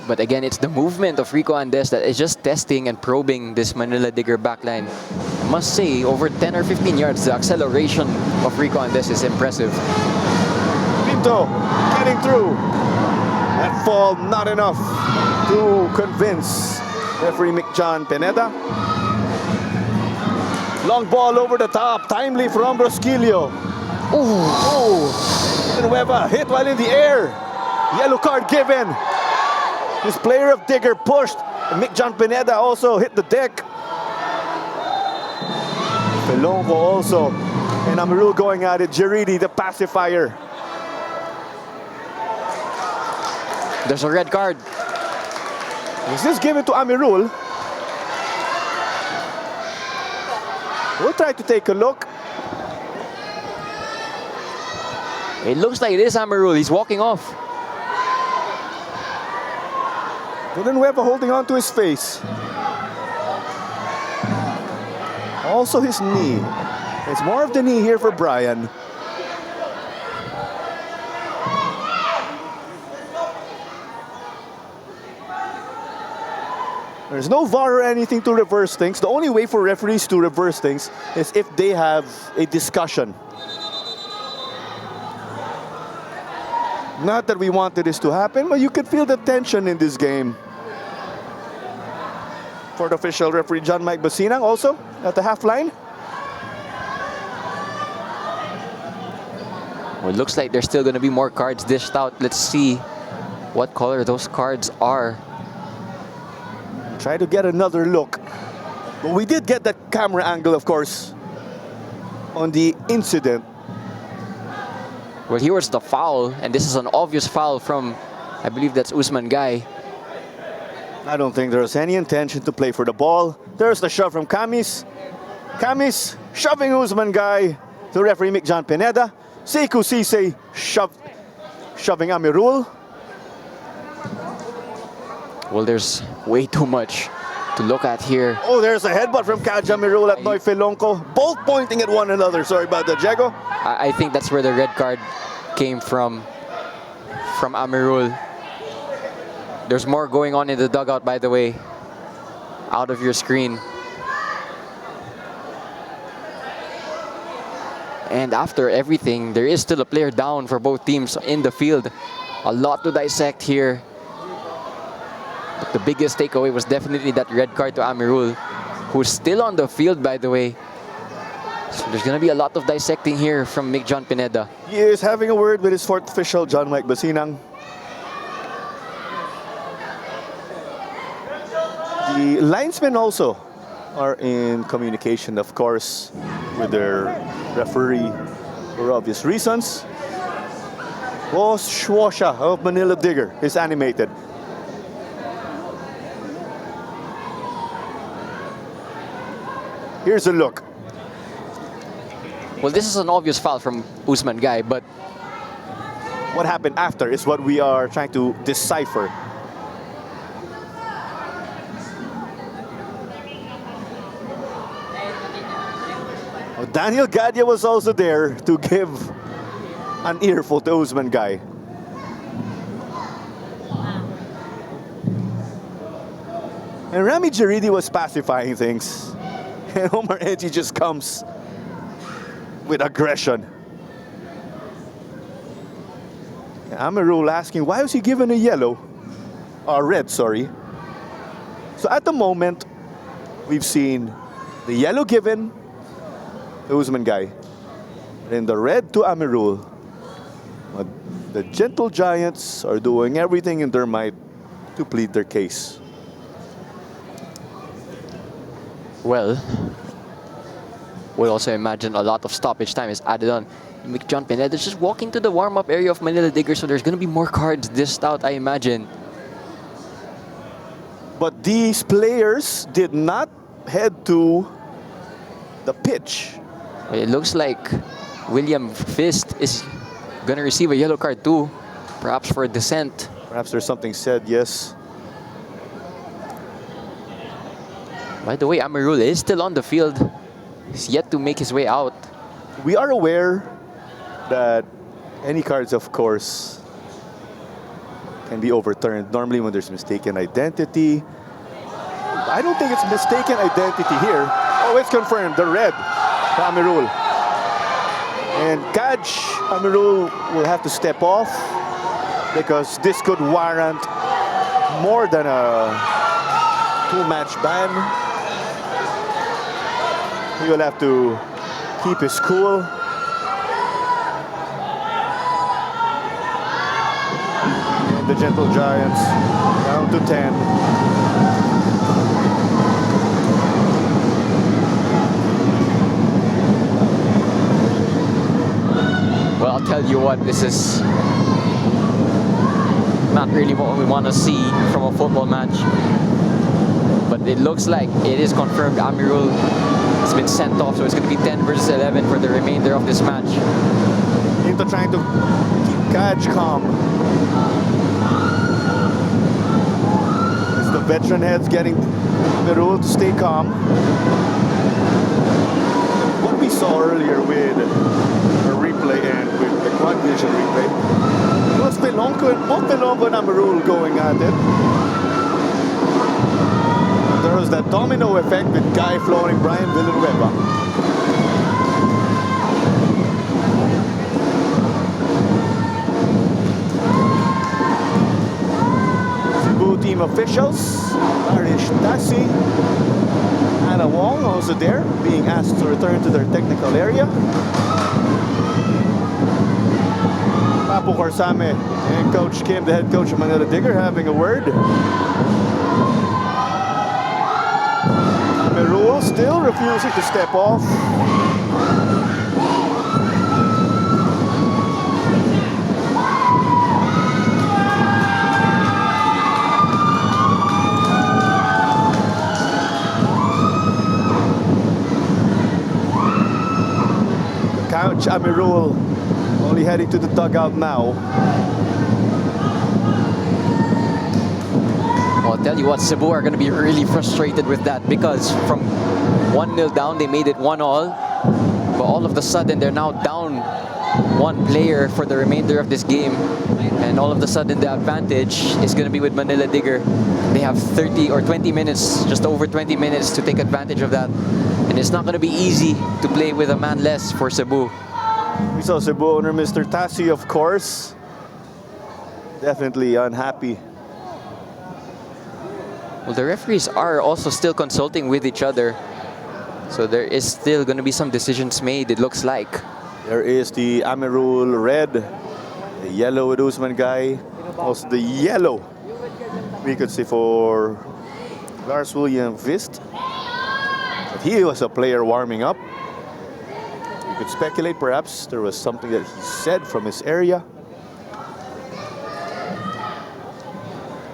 Speaker 2: But again, it's the movement of Rico Andes that is just testing and probing this Manila Digger backline. I must say, over 10 or 15 yards, the acceleration of Rico Andes is impressive.
Speaker 1: Pinto getting through. That fall not enough to convince referee Mick-John Pineda. Long ball over the top, timely from Rosquillo. Oh, Nueva hit while in the air. Yellow card given. This player of Digger pushed. Mick-John Pineda also hit the deck. Pelongo also. And Amirul going at it. Giridi, the pacifier.
Speaker 2: There's a red card.
Speaker 1: Is this given to Amirul? We'll try to take a look.
Speaker 2: It looks like it is Amirul. He's walking off.
Speaker 1: Villanueva holding on to his face. Also his knee. It's more of the knee here for Brian. There's no VAR or anything to reverse things. The only way for referees to reverse things is if they have a discussion. Not that we wanted this to happen, but you could feel the tension in this game. Fourth official referee John Mike Basinang also at the half line.
Speaker 2: Well, it looks like there's still going to be more cards dished out. Let's see what color those cards are.
Speaker 1: Try to get another look. But we did get that camera angle, of course, on the incident.
Speaker 2: Well, here was the foul, and this is an obvious foul from, I believe that's Usman Guy.
Speaker 1: I don't think there's any intention to play for the ball. There's the shove from Camis. Camis shoving Usman guy to referee Mick John Pineda. Sekou Cisse shoving Amirul.
Speaker 2: Well, there's way too much to look at here.
Speaker 1: Oh, there's a headbutt from Kaj Amirul at Noy Filonco. Both pointing at one another. Sorry about that, Diego.
Speaker 2: I think that's where the red card came from Amirul. There's more going on in the dugout, by the way, out of your screen. And after everything, there is still a player down for both teams in the field. A lot to dissect here. But the biggest takeaway was definitely that red card to Amirul, who's still on the field, by the way. So there's going to be a lot of dissecting here from Mick John Pineda.
Speaker 1: He is having a word with his fourth official, John Mike Basinang. The linesmen also are in communication, of course, with their referee for obvious reasons. Boss Schwasha of Manila Digger is animated. Here's a look.
Speaker 2: Well, this is an obvious foul from Usman Guy, but
Speaker 1: What happened after is what we are trying to decipher. Daniel Gadya was also there to give an earful to Usman Guy. And Rami Jaridi was pacifying things. And Omar Eji just comes with aggression. And Amirul asking, why was he given a yellow? Or red, sorry. So at the moment, we've seen the yellow given to Usman Guy. And the red to Amirul. But the Gentle Giants are doing everything in their might to plead their case.
Speaker 2: well, we'll also imagine a lot of stoppage time is added on. Mick John Pineda just walking to the warm-up area of Manila Digger, so there's going to be more cards dished out, I imagine.
Speaker 1: But these players did not head to the pitch.
Speaker 2: It looks like William Fist is going to receive a yellow card too, perhaps for dissent.
Speaker 1: Perhaps there's something said, yes.
Speaker 2: By the way, Amirul is still on the field. He's yet to make his way out.
Speaker 1: We are aware that any cards, of course, can be overturned. Normally when there's mistaken identity. I don't think it's mistaken identity here. Oh, it's confirmed. The red to Amirul. And Kaj Amirul will have to step off because this could warrant more than a two-match ban. He will have to keep his cool. And the Gentle Giants down to 10.
Speaker 2: Well, I'll tell you what, this is not really what we want to see from a football match. But it looks like it is confirmed Amirul has been sent off, so it's going to be 10 versus 11 for the remainder of this match.
Speaker 1: Into trying to keep Kaj calm. It's the veteran heads getting Amirul to stay calm. What we saw earlier with a replay and with the quad vision replay, it was Pelonco and both Pelonco and Amirul going at it. There was that domino effect with Guy flowing Brian Villanueva. Cebu team officials, Arish Tassi, Anna Wong also there, being asked to return to their technical area. Papu Karsame and Coach Kim, the head coach of Manila Digger, having a word. Amirul still refusing to step off. Coach Amirul only heading to the dugout now.
Speaker 2: Well, I'll tell you what, Cebu are going to be really frustrated with that because from 1-0 down, they made it 1-1. But all of a sudden, they're now down one player for the remainder of this game. And all of a sudden, the advantage is going to be with Manila Digger. They have 30 or 20 minutes, just over 20 minutes to take advantage of that. And it's not going to be easy to play with a man less for Cebu.
Speaker 1: We saw Cebu owner Mr. Tassi, of course. Definitely unhappy.
Speaker 2: Well, the referees are also still consulting with each other. So there is still going to be some decisions made, it looks like.
Speaker 1: There is the Amirul red, the yellow with Usman guy, also the yellow we could see for Lars William Vist. But he was a player warming up. You could speculate perhaps there was something that he said from his area.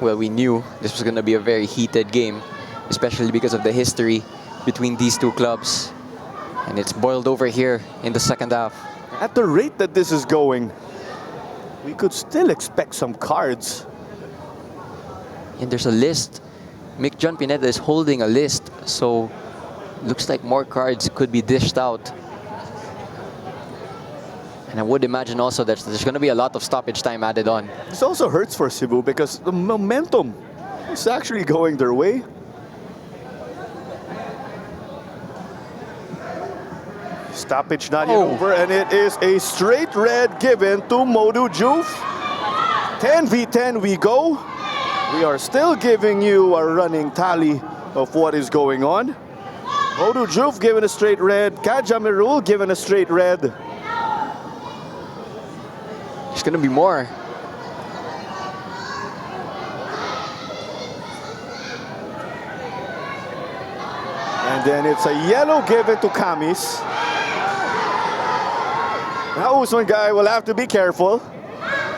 Speaker 2: Well, we knew this was going to be a very heated game, especially because of the history between these two clubs. And it's boiled over here in the second half.
Speaker 1: At the rate that this is going, we could still expect some cards.
Speaker 2: And there's a list. Mick John Pineda is holding a list, so looks like more cards could be dished out. And I would imagine also that there's going to be a lot of stoppage time added on.
Speaker 1: This also hurts for Cebu because the momentum is actually going their way. Stoppage not yet over, and it is a straight red given to Modu Juf. 10v10 we go. We are still giving you a running tally of what is going on. Modu Juf given a straight red. Kajamirul given a straight red.
Speaker 2: There's going to be more.
Speaker 1: And then it's a yellow given to Kamis. Now Usman guy will have to be careful.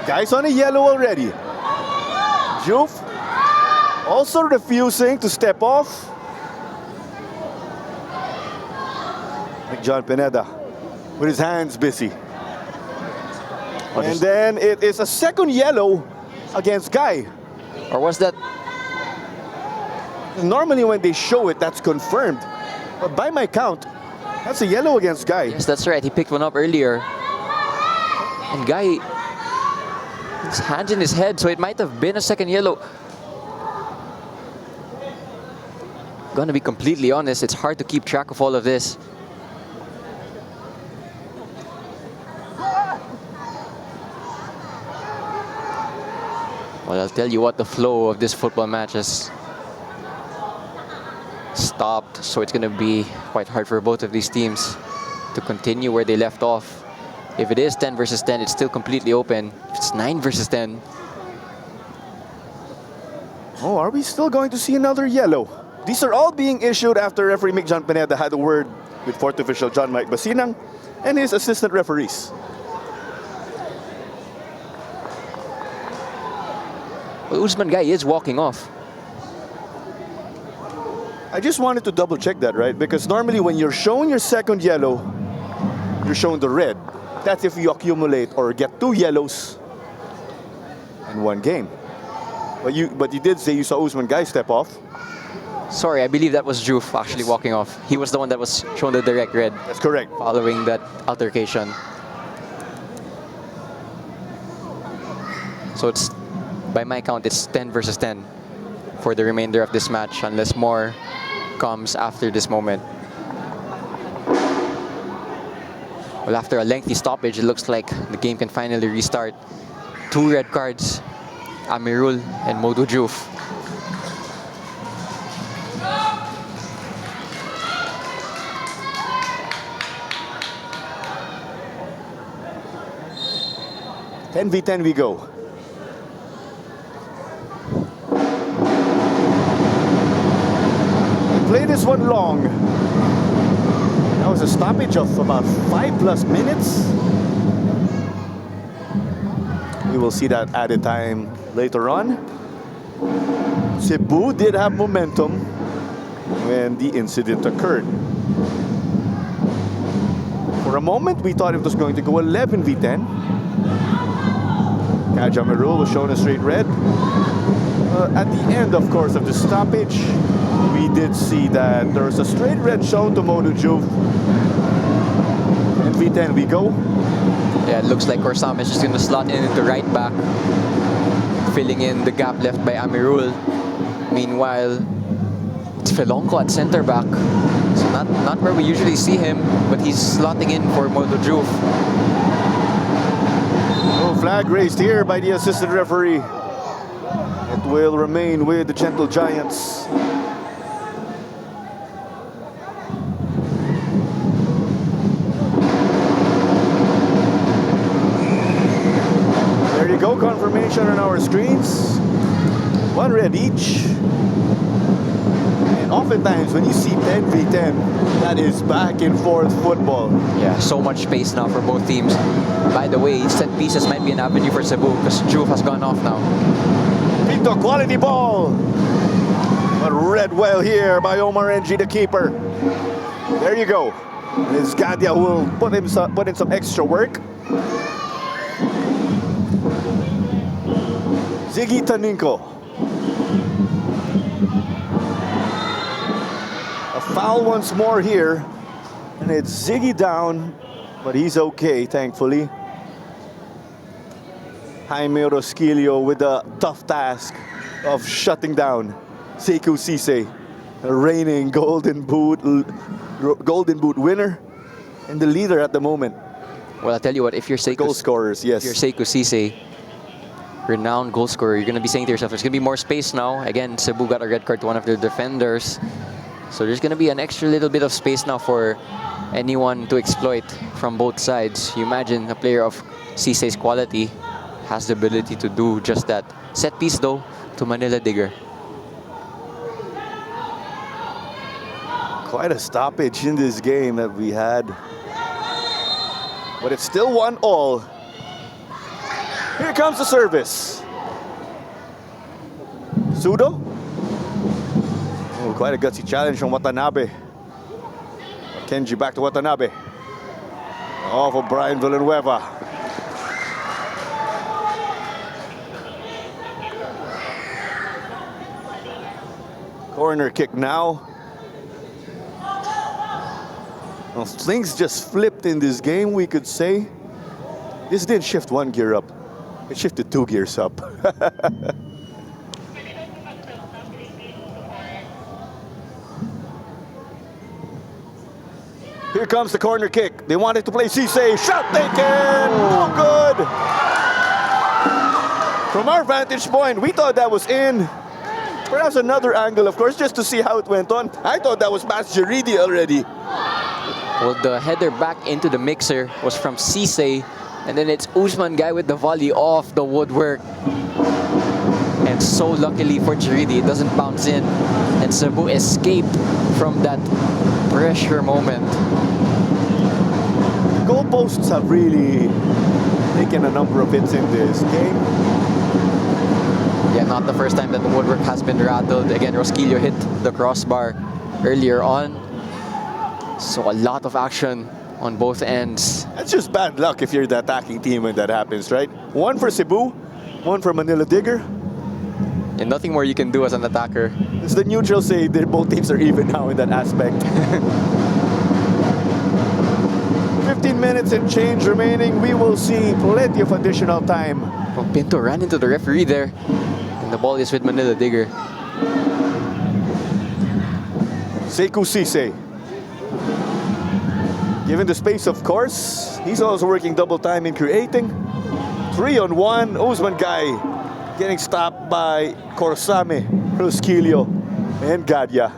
Speaker 1: Guy's on a yellow already. Juf also refusing to step off. John Pineda with his hands busy. And then it is a second yellow against Guy.
Speaker 2: Or was that?
Speaker 1: Normally when they show it, that's confirmed. But by my count, that's a yellow against Guy.
Speaker 2: Yes, that's right. He picked one up earlier. And Guy, his hands in his head, so it might have been a second yellow. Gonna be completely honest, it's hard to keep track of all of this. Well, I'll tell you what, the flow of this football match has stopped, so it's going to be quite hard for both of these teams to continue where they left off. If it is 10 versus 10, it's still completely open. If it's 9 versus 10.
Speaker 1: Oh, are we still going to see another yellow? These are all being issued after referee Mick John Pineda had a word with fourth official John Mike Basinang and his assistant referees.
Speaker 2: Well, Usman Guy is walking off.
Speaker 1: I just wanted to double check that, right? Because normally when you're showing your second yellow, you're showing the red. That's if you accumulate or get 2 yellows in one game. But you did say you saw Usman Guy step off.
Speaker 2: Sorry, I believe that was Juf actually walking off. He was the one that was shown the direct red.
Speaker 1: That's correct.
Speaker 2: Following that altercation. So it's, by my count, it's 10 versus 10 for the remainder of this match, unless more comes after this moment. Well, after a lengthy stoppage, it looks like the game can finally restart. 2 red cards, Amirul and Modu Juf.
Speaker 1: Ten v 10 we go. Play this one long. That was a stoppage of about 5+ minutes. We will see that added time later on. Cebu did have momentum when the incident occurred. For For a moment, we thought it was going to go 11 v 10. Kajamirul was shown a straight red. At the end, of course, of the stoppage, we did see that there was a straight red shown to Modu Juve. And V10 we go.
Speaker 2: Yeah, it looks like Korsam is just going to slot in into right back, filling in the gap left by Amirul. Meanwhile, it's Felonco at center back. So not where we usually see him, but he's slotting in for Modu Juve.
Speaker 1: Oh, flag raised here by the assistant referee. It will remain with the Gentle Giants. There you go, confirmation on our screens. One red each. And oftentimes when you see 10 v 10, that is back and forth football.
Speaker 2: Yeah, so much space now for both teams. By the way, set pieces might be an avenue for Cebu because Juve has gone off now.
Speaker 1: Pinto, quality ball. But read well here by Omar Ng, the keeper. There you go. And it's Gadia who will put in some extra work. Ziggy Taninko. A foul once more here. And it's Ziggy down, but he's okay, thankfully. Jaime Rosquillo with the tough task of shutting down Sekou Cisse, the reigning Golden Boot winner and the leader at the moment.
Speaker 2: Well, I'll tell you what, if you're Sekou,
Speaker 1: Goal scorers, yes.
Speaker 2: if you're Sekou Cisse, renowned goal scorer, you're going to be saying to yourself, there's going to be more space now. Again, Cebu got a red card to one of their defenders. So there's going to be an extra little bit of space now for anyone to exploit from both sides. You imagine a player of Cisse's quality has the ability to do just that. Set piece though to Manila Digger.
Speaker 1: Quite a stoppage in this game that we had. But it's still 1-1. Here comes the service. Sudo. Oh, quite a gutsy challenge from Watanabe. Kenji back to Watanabe. Off of Brian Villanueva. Corner kick now. Well, things just flipped in this game, we could say. This didn't shift one gear up. It shifted 2 gears up. Here comes the corner kick. They wanted to play Cisse. Shot taken! No good! From our vantage point, we thought that was in. Perhaps another angle, of course, just to see how it went on. I thought that was past Jaridi already.
Speaker 2: Well, the header back into the mixer was from Cisse, and then it's Usman guy with the volley off the woodwork. And so luckily for Jaridi, it doesn't bounce in, and Cebu escaped from that pressure moment.
Speaker 1: Goalposts have really taken a number of hits in this game.
Speaker 2: Yeah, not the first time that the woodwork has been rattled. Again, Rosquillo hit the crossbar earlier on. So a lot of action on both ends.
Speaker 1: That's just bad luck if you're the attacking team when that happens, right? One for Cebu, one for Manila Digger.
Speaker 2: And nothing more you can do as an attacker.
Speaker 1: As the neutrals say, both teams are even now in that aspect. 15 minutes and change remaining. We will see plenty of additional time.
Speaker 2: Well, Pinto ran into the referee there. And the ball is with Manila Digger.
Speaker 1: Sekou Cisse. Given the space, of course, he's also working double time in creating. 3-on-1, Usman guy getting stopped by Korsame, Rosquillo, and Gadia.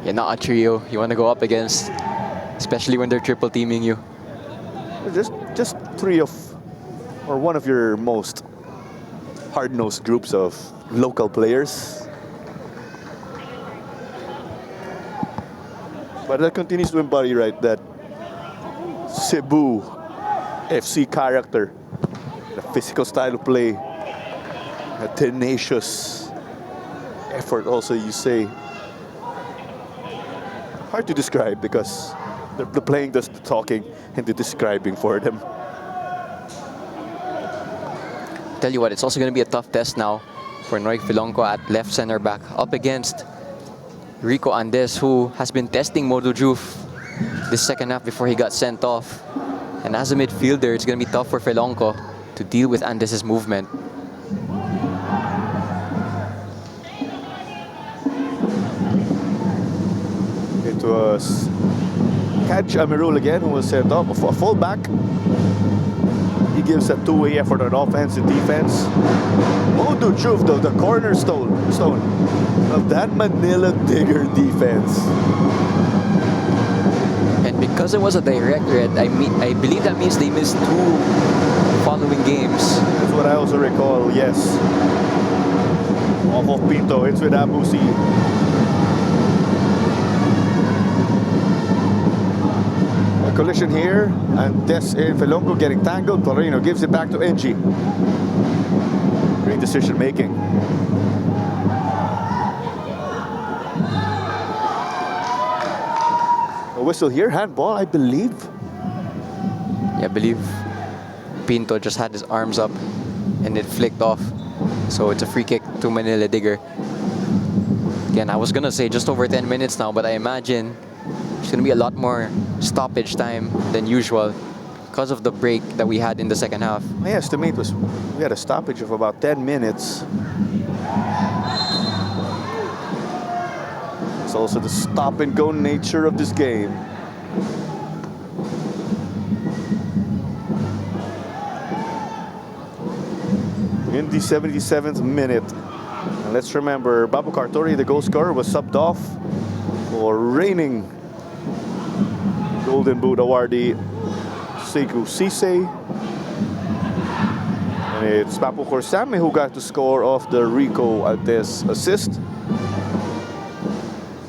Speaker 2: Yeah, not a trio you want to go up against, especially when they're triple teaming you.
Speaker 1: Just one of your most hard-nosed groups of local players. But that continues to embody, right, that Cebu FC character, the physical style of play, a tenacious effort also, you say. Hard to describe because The playing does the talking and the describing for them.
Speaker 2: Tell you what, it's also going to be a tough test now for Noy Filonco at left center back up against Rico Andes, who has been testing Modu Juf this second half before he got sent off. And as a midfielder, it's going to be tough for Filonco to deal with Andes's movement.
Speaker 1: It was Kaj Amirul again who was sent off, a fullback. He gives a two-way effort on offense and defense. Modu Juf, though, the cornerstone of that Manila Digger defense.
Speaker 2: And because it was a direct red, I believe that means they missed 2 following games.
Speaker 1: That's what I also recall, yes. Off of Pinto, it's with Abusi. A collision here, and Des and Filonco getting tangled. Torino gives it back to Engie. Great decision making. A whistle here, handball, I believe.
Speaker 2: Yeah, I believe Pinto just had his arms up and it flicked off. So it's a free kick to Manila Digger. Again, I was going to say just over 10 minutes now, but I imagine there's going to be a lot more stoppage time than usual because of the break that we had in the second half.
Speaker 1: My estimate was we had a stoppage of about 10 minutes. It's also the stop and go nature of this game. In the 77th minute. And let's remember, Babu Kartori, the goal scorer, was subbed off for reigning Golden Boot awardee Sekou Cisse. And it's Papu Korsame who got the score off the Rico Altes assist.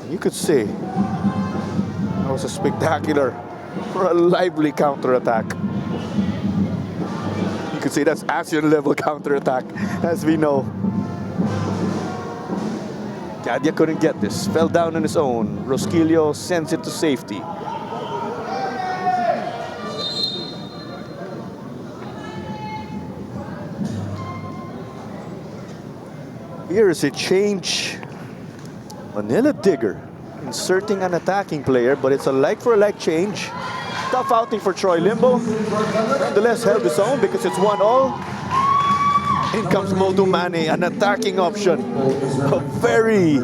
Speaker 1: And you could say that was a spectacular or a lively counter-attack. You could say that's ASEAN level counter-attack, as we know. Cadia couldn't get this, fell down on his own. Rosquillo sends it to safety. Here is a change. Manila Digger inserting an attacking player, but it's a like-for-like change. Tough outing for Troy Limbo. Nonetheless, held his own because it's 1-all. In comes Modu Mane, an attacking option. A very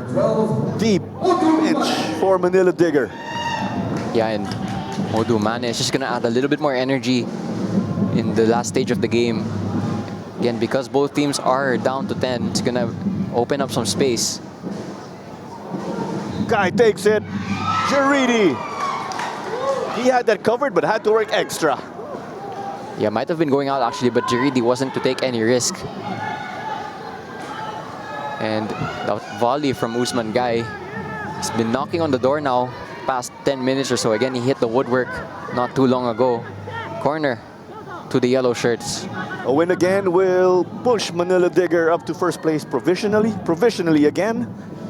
Speaker 1: deep bench for Manila Digger.
Speaker 2: Yeah, and Modu Mane is just going to add a little bit more energy in the last stage of the game. Again, because both teams are down to 10, it's going to open up some space.
Speaker 1: Guy takes it. Jaridi. He had that covered, but had to work extra.
Speaker 2: Yeah, might have been going out actually, but Jaridi wasn't to take any risk. And the volley from Usman Guy has been knocking on the door now, past 10 minutes or so. Again, he hit the woodwork not too long ago. Corner to the yellow shirts.
Speaker 1: A win again will push Manila Digger up to first place provisionally again,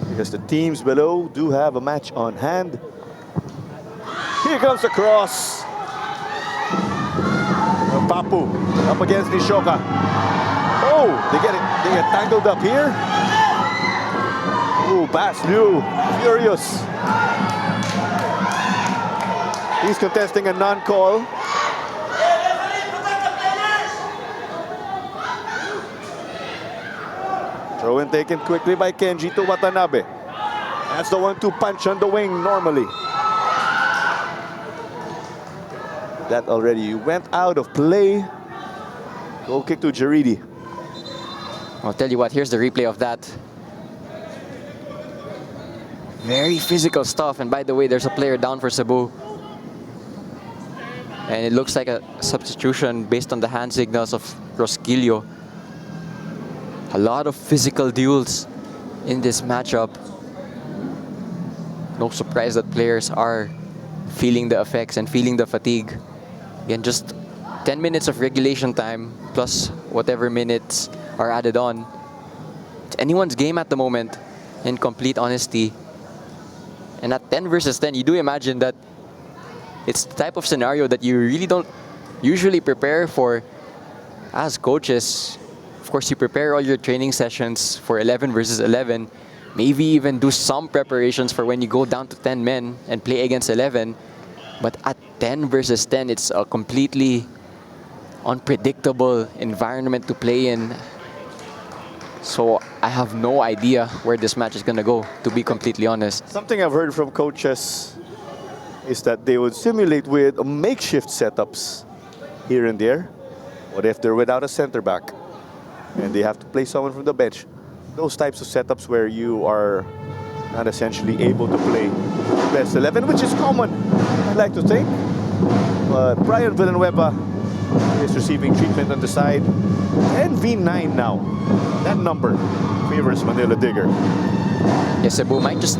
Speaker 1: because the teams below do have a match on hand. Here comes the cross. Papu up against Nishoka. Oh, they get tangled up here. Oh, Bas Liu, furious. He's contesting a non-call. Throw in taken quickly by Kenji to Watanabe. That's the 1-2 punch on the wing normally. That already went out of play. Goal kick to Jaridi.
Speaker 2: I'll tell you what, here's the replay of that. Very physical stuff. And by the way, there's a player down for Cebu. And it looks like a substitution based on the hand signals of Rosquillo. A lot of physical duels in this matchup. No surprise that players are feeling the effects and feeling the fatigue. Again, just 10 minutes of regulation time plus whatever minutes are added on. It's anyone's game at the moment, in complete honesty. And at 10 versus 10, you do imagine that it's the type of scenario that you really don't usually prepare for as coaches. Of course, you prepare all your training sessions for 11 versus 11, maybe even do some preparations for when you go down to 10 men and play against 11. But at 10 versus 10, it's a completely unpredictable environment to play in. So I have no idea where this match is going to go, to be completely honest.
Speaker 1: Something I've heard from coaches is that they would simulate with makeshift setups here and there. What if they're without a center back and they have to play someone from the bench? Those types of setups where you are not essentially able to play best 11, which is common, I like to think. But Brian Villanueva is receiving treatment on the side. NV9 now. That number favors Manila Digger.
Speaker 2: Yes, Cebu might just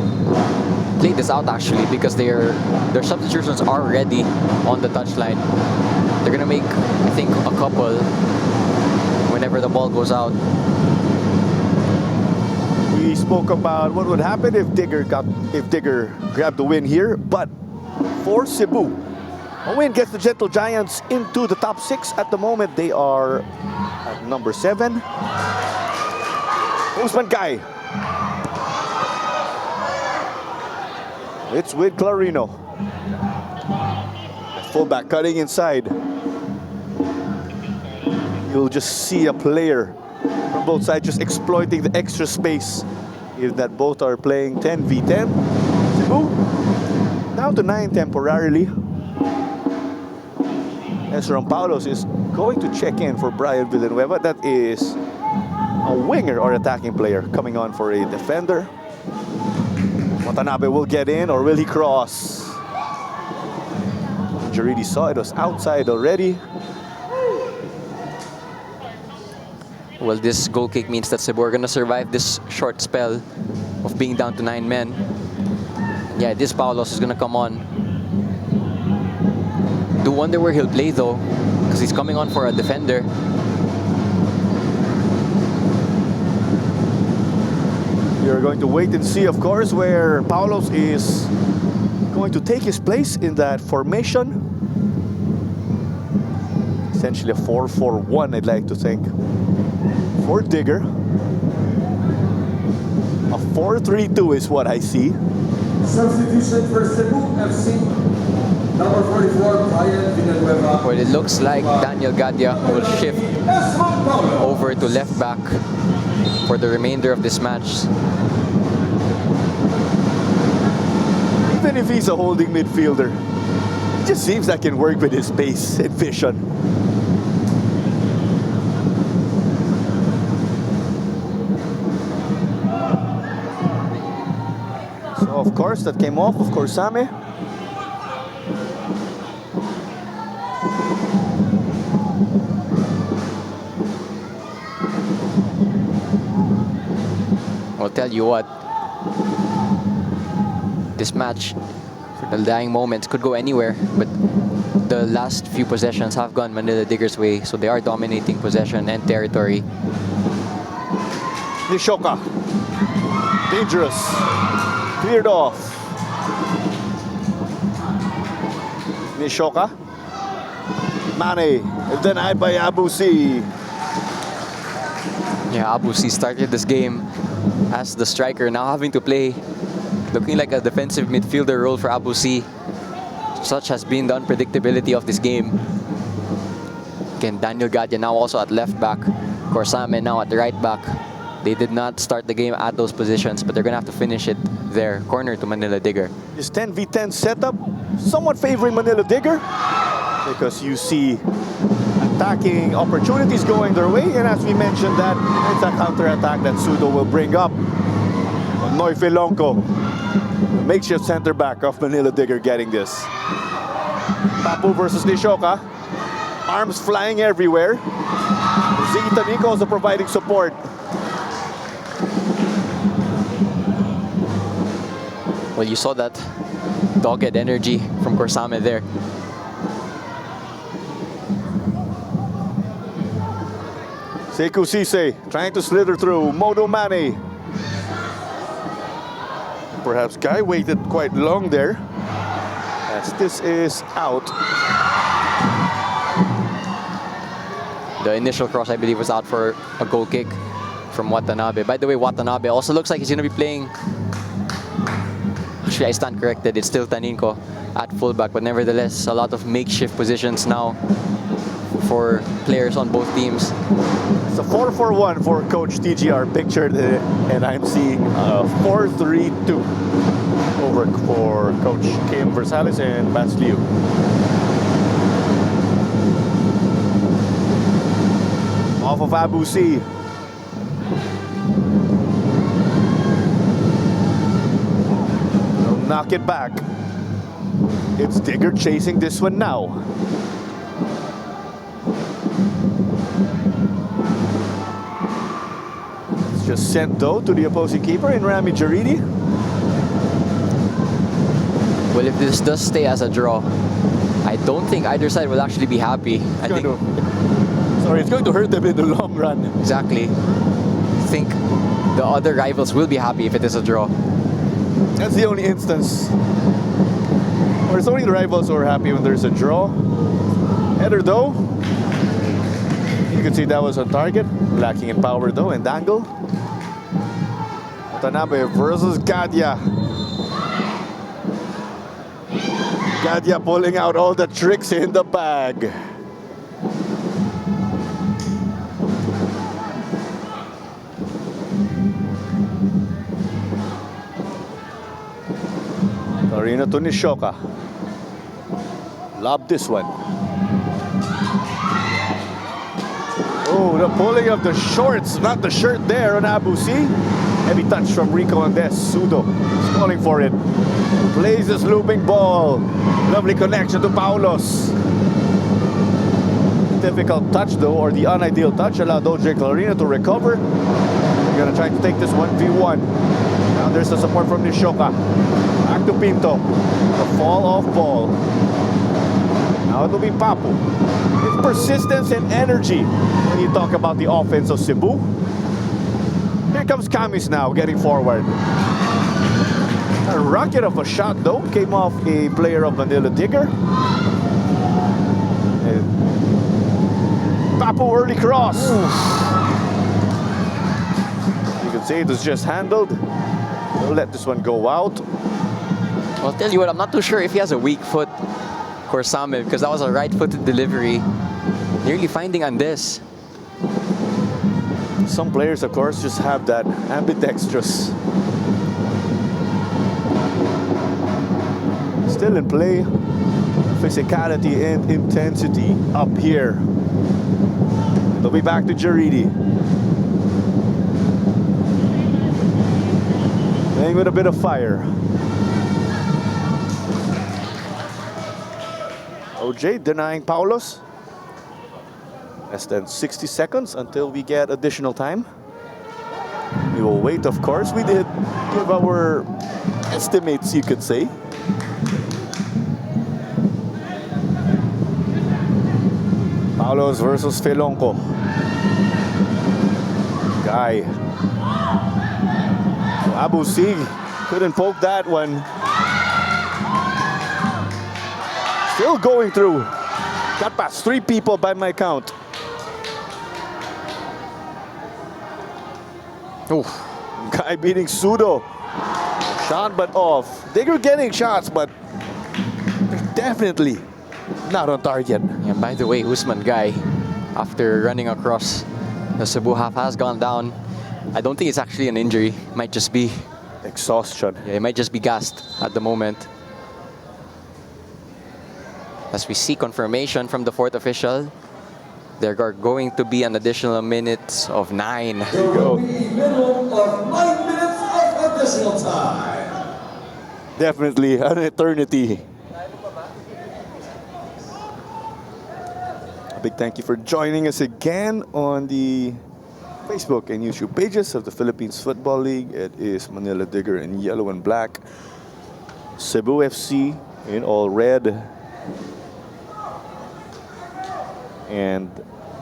Speaker 2: play this out actually, because their substitutions are ready on the touchline. They're gonna make, I think, a couple whenever the ball goes out.
Speaker 1: We spoke about what would happen if Digger grabbed the win here, but for Cebu, a win gets the Gentle Giants into the top 6. At the moment, they are at number 7. Postman Guy. It's with Clarino. Fullback cutting inside. You'll just see a player from both sides just exploiting the extra space, given that both are playing 10v10. Cebu down to 9 temporarily. Ezra Paulos is going to check in for Brian Villanueva. That is a winger or attacking player coming on for a defender. Watanabe will get in, or will he cross? Jaridi saw it was outside already.
Speaker 2: Well, this goal kick means that Cebu are going to survive this short spell of being down to 9 men. Yeah, this Paulos is going to come on. Do wonder where he'll play though, because he's coming on for a defender.
Speaker 1: You're going to wait and see, of course, where Paulos is going to take his place in that formation. Essentially a 4-4-1, I'd like to think. For Digger. A 4-3-2 is what I see.
Speaker 5: Substitution for Cebu FC. Number 44, Brian Villanueva.
Speaker 2: Well, it looks like Daniel Gadia will shift over to left back for the remainder of this match.
Speaker 1: Even if he's a holding midfielder, it just seems like he can work with his pace and vision. So, of course, that came off of Corsame.
Speaker 2: I'll tell you what, this match, for the dying moments, could go anywhere, but the last few possessions have gone Manila Diggers' way, so they are dominating possession and territory.
Speaker 1: Nishoka. Dangerous. Cleared off. Nishoka. Mane. Denied by Abusi.
Speaker 2: Yeah, Abusi started this game as the striker, now having to play looking like a defensive midfielder role for Abusi. Such has been the unpredictability of this game. Again, Daniel Gadia now also at left back. Corsame now at the right back. They did not start the game at those positions, but they're going to have to finish it there. Corner to Manila Digger.
Speaker 1: This 10v10 setup somewhat favoring Manila Digger because you see attacking opportunities going their way, and as we mentioned, that it's a counter-attack that Sudo will bring up. Noy Filonco, the makeshift center back of Manila Digger, getting this. Papu versus Nishoka. Arms flying everywhere. Ziggy Tamico also providing support.
Speaker 2: Well, you saw that dogged energy from Corsame there.
Speaker 1: Sekou Cisse trying to slither through. Modo Mane. Perhaps Guy waited quite long there. as this is out.
Speaker 2: The initial cross, I believe, was out for a goal kick from Watanabe. By the way, Watanabe also looks like he's going to be playing. Actually, I stand corrected. It's still Taninko at fullback, but nevertheless, a lot of makeshift positions now for players on both teams.
Speaker 1: It's a 4-4-1 for Coach TGR pictured, and I'm seeing 4-3-2 over for Coach Kim Versales and Bas Liu. Off of Abu C. They'll knock it back. It's Digger chasing this one now. It's just sent though to the opposing keeper in Rami Jaridi.
Speaker 2: Well, if this does stay as a draw, I don't think either side will actually be happy. I think
Speaker 1: It's going to hurt them in the long run.
Speaker 2: exactly. I think the other rivals will be happy if it is a draw.
Speaker 1: That's the only instance. Or it's only the rivals who are happy when there's a draw. Header though. You can see that was on target. Lacking in power though and angle. Watanabe versus Gadia. Gadia pulling out all the tricks in the bag. Torino to Nishoka. Lob this one. Oh, the pulling of the shorts, not the shirt there on Abu C. Heavy touch from Rico Andes. Sudo is calling for it. Plays this looping ball. Lovely connection to Paulos. Difficult touch though, or the unideal touch, allowed OJ Clarina to recover. We're gonna try to take this 1v1. Now there's the support from Nishoka. Back to Pinto. The fall off ball. Now it'll be Papu. It's persistence and energy when you talk about the offense of Cebu. Here comes Camis now, getting forward. A rocket of a shot though, came off a player of Manila Digger. And Papu early cross. You can see it was just handled. We'll let this one go out.
Speaker 2: I'll tell you what, I'm not too sure if he has a weak foot, Korsame, because that was a right-footed delivery. Nearly finding Andes.
Speaker 1: Some players, of course, just have that ambidextrous. Still in play, physicality and intensity up here. They'll be back to Jaridi. Playing with a bit of fire. OJ denying Paulos. Less than 60 seconds until we get additional time. We will wait, of course. We did give our estimates, you could say. Paulos versus Felonco. Guy. Abu C couldn't poke that one. Still going through. Got past 3 people by my count.
Speaker 2: Oof.
Speaker 1: Guy beating Sudo. Shot but off. Digger getting shots, but definitely not on target.
Speaker 2: Yeah, by the way, Usman Guy, after running across the Cebu half, has gone down. I don't think it's actually an injury. Might just be
Speaker 1: Exhaustion.
Speaker 2: Yeah, it might just be gassed at the moment. As we see confirmation from the 4th official, there are going to be an additional minutes of 9.
Speaker 5: There will be minimum of 9 minutes of additional time.
Speaker 1: Definitely an eternity. A big thank you for joining us again on the Facebook and YouTube pages of the Philippines Football League. It is Manila Digger in yellow and black. Cebu FC in all red. And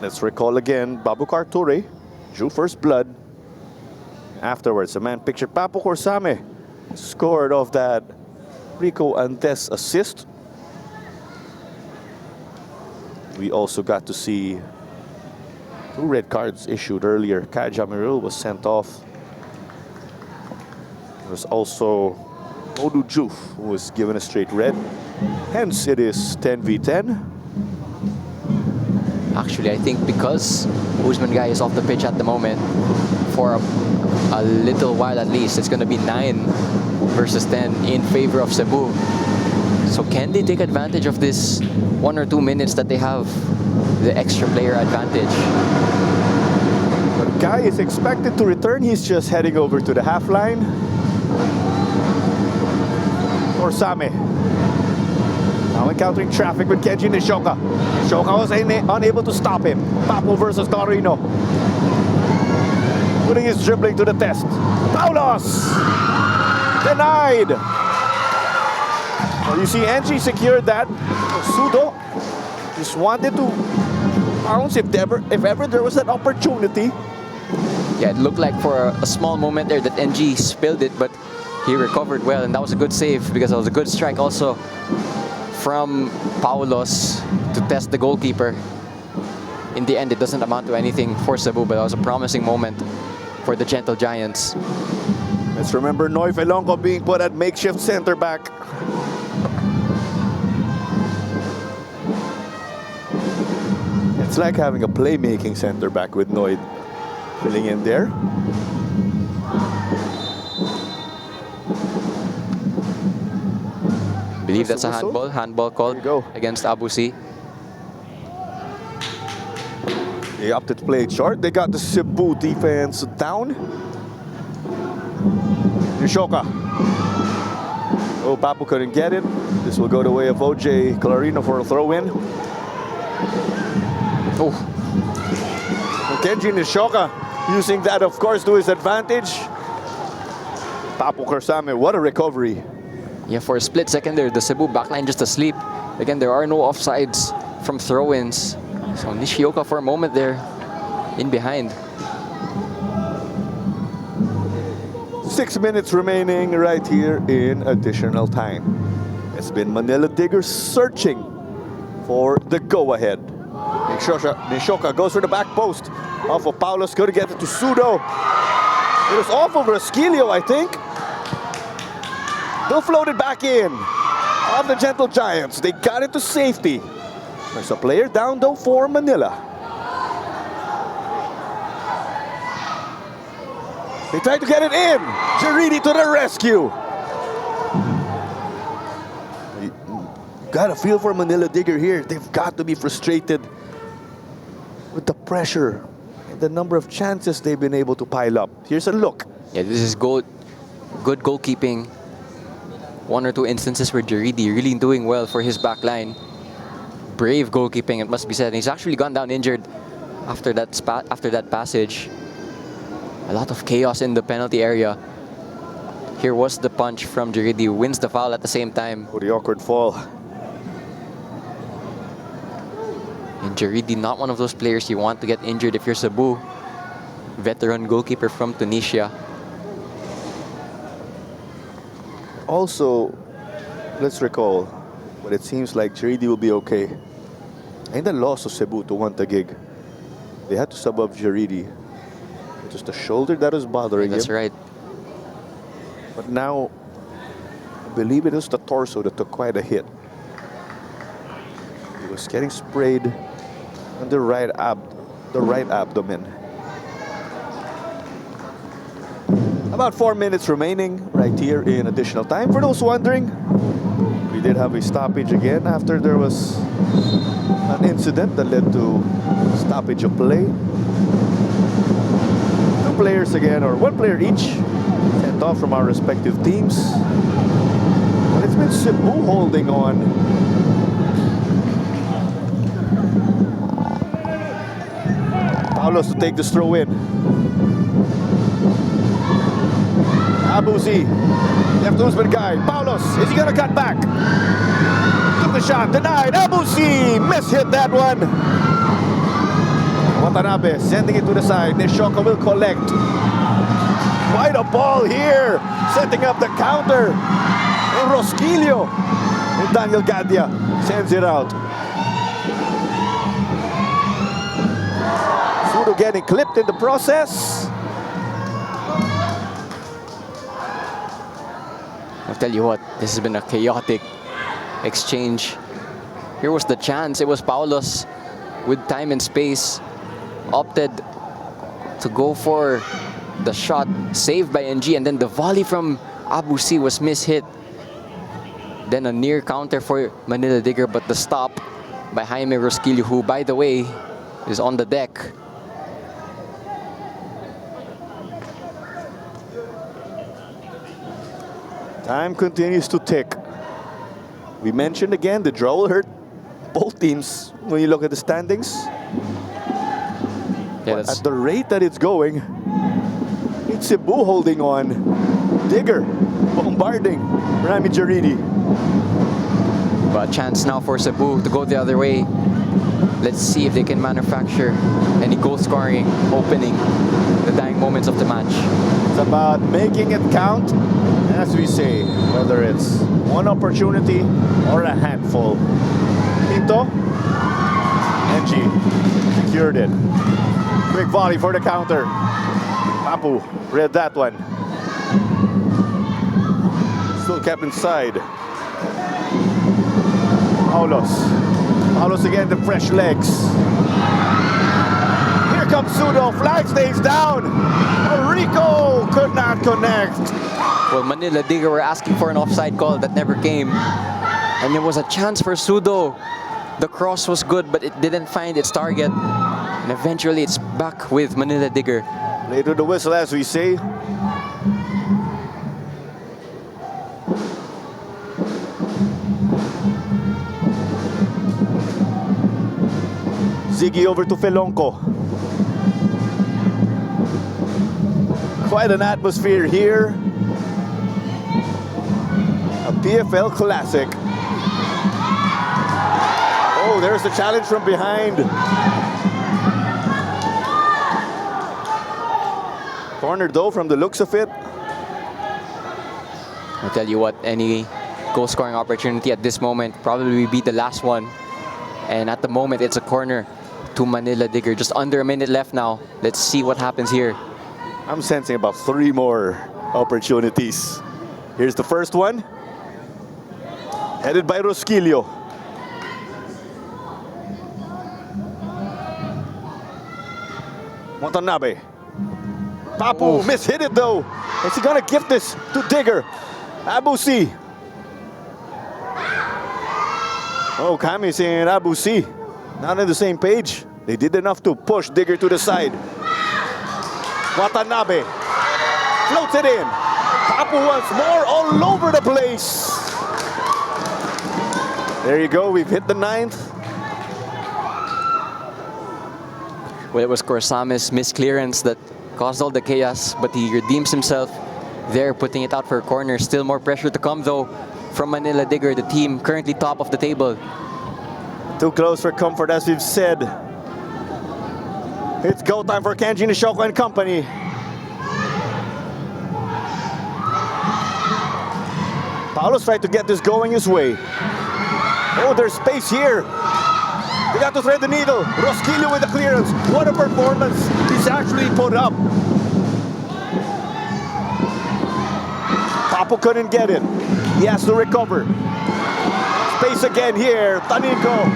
Speaker 1: let's recall again, Babukar Ture drew first blood. Afterwards, a man pictured Papu Korsame scored off that Rico Antes assist. we also got to see 2 red cards issued earlier. Kaja Mirul was sent off. There was also Modu Juf, who was given a straight red. Hence, it is 10v10.
Speaker 2: Actually, I think because Usman Guy is off the pitch at the moment, for a little while at least, it's going to be 9 versus 10 in favor of Cebu. So can they take advantage of this 1 or 2 minutes that they have the extra player advantage?
Speaker 1: But Guy is expected to return. He's just heading over to the half line. Orsame. Now encountering traffic with Kenji Nishoka. Nishoka was unable to stop him. Papo versus Clarino. Putting his dribbling to the test. Paulos! Denied! Well, you see, Angie secured that. Sudo just wanted to bounce if ever there was an opportunity.
Speaker 2: Yeah, it looked like for a small moment there that NG spilled it, but he recovered well, and that was a good save because it was a good strike also from Paulos to test the goalkeeper. In the end, it doesn't amount to anything for Cebu, but that was a promising moment for the Gentle Giants.
Speaker 1: Let's remember Noy Felonco being put at makeshift center back. It's like having a playmaking center back with Noy filling in there.
Speaker 2: I believe that's a handball called against Abusi.
Speaker 1: They opted to play it short. They got the Cebu defense down. Nishoka. Oh, Papu couldn't get it. This will go the way of OJ Clarino for a throw-in.
Speaker 2: Oh,
Speaker 1: Kenji Nishoka using that, of course, to his advantage. Papu Korsame, what a recovery.
Speaker 2: yeah, for a split second there, the Cebu backline just asleep. Again, there are no offsides from throw-ins. So Nishioka for a moment there, in behind.
Speaker 1: 6 minutes remaining right here in additional time. It's been Manila Diggers searching for the go-ahead. Nishoka goes for the back post. Off of Paulos, couldn't get it to Sudo. It was off of Rasquilio, I think. They'll float it back in. Of the Gentle Giants, they got it to safety. There's a player down though for Manila. They try to get it in. Jaridi to the rescue. You got a feel for Manila Digger here. They've got to be frustrated with the pressure and the number of chances they've been able to pile up. Here's a look.
Speaker 2: Yeah, this is good goalkeeping. 1 or 2 instances where Jaridi really doing well for his back line. Brave goalkeeping, it must be said. He's actually gone down injured after that passage. A lot of chaos in the penalty area. Here was the punch from Jaridi, who wins the foul at the same time.
Speaker 1: Oh, the awkward fall.
Speaker 2: And Jaridi, not one of those players you want to get injured if you're Cebu. Veteran goalkeeper from Tunisia.
Speaker 1: Also, let's recall, but it seems like Jaridi will be okay. In the loss of Cebu to Wantagig, they had to sub up Jaridi. It was the shoulder that was bothering him.
Speaker 2: That's right.
Speaker 1: But now, I believe it was the torso that took quite a hit. He was getting sprayed on the right abdomen. About 4 minutes remaining right here in additional time. For those wondering, we did have a stoppage again after there was an incident that led to stoppage of play. 2 players again, or 1 player each, sent off from our respective teams. But it's been Cebu holding on. Paulos to take this throw in. Abusi, left Usman Guy. Paulos, is he gonna cut back? Took the shot, denied. Abusi, miss-hit that one. Watanabe sending it to the side. Nishoka will collect. Quite a ball here, setting up the counter. And Rosquillo and Daniel Gadia sends it out. Sudo getting clipped in the process.
Speaker 2: I'll tell you what, this has been a chaotic exchange. Here was the chance. It was Paulos with time and space. Opted to go for the shot saved by NG, and then the volley from Abu C was mishit. Then a near counter for Manila Digger, but the stop by Jaime Rosquillo, who, by the way, is on the deck.
Speaker 1: Time continues to tick. We mentioned again, the draw will hurt both teams when you look at the standings.
Speaker 2: Yeah,
Speaker 1: But at the rate that it's going, it's Cebu holding on. Digger bombarding Rami Jaridi.
Speaker 2: but a chance now for Cebu to go the other way. Let's see if they can manufacture any goal-scoring opening the dying moments of the match.
Speaker 1: It's about making it count, as we say, whether it's one opportunity or a handful. Pinto, NG secured it. Quick volley for the counter. Papu read that one. Still kept inside. Paulos again, the fresh legs. Here comes Sudo, flag stays down. Rico could not connect.
Speaker 2: Well, Manila Digger were asking for an offside call that never came. And there was a chance for Sudo. The cross was good, but it didn't find its target. And eventually it's back with Manila Digger.
Speaker 1: Play to the whistle, as we say. Ziggy over to Felonco. Quite an atmosphere here. A PFL classic. Oh, there's the challenge from behind. Corner though, from the looks of it.
Speaker 2: I'll tell you what, any goal-scoring opportunity at this moment probably be the last one. And at the moment, it's a corner to Manila Digger. Just under a minute left now. Let's see what happens here.
Speaker 1: I'm sensing about 3 more opportunities. Here's the first one. Headed by Rosquillo. Watanabe. Papu mishit it though. Is he gonna gift this to Digger? Abu C. Oh, Kamis and Abu C not on the same page. They did enough to push Digger to the side. Watanabe floats it in. Papu once more, all over the place. There you go, we've hit the 9th.
Speaker 2: Well, it was Corsame's misclearance that caused all the chaos, but he redeems himself there, putting it out for a corner. Still more pressure to come though from Manila Digger, the team currently top of the table.
Speaker 1: Too close for comfort, as we've said. It's go time for Kenji Nishoko and company. Paulos tried to get this going his way. Oh, there's space here. They got to thread the needle. Rosquillo with the clearance. What a performance he's actually put up. Papu couldn't get it. He has to recover. Space again here. Tanico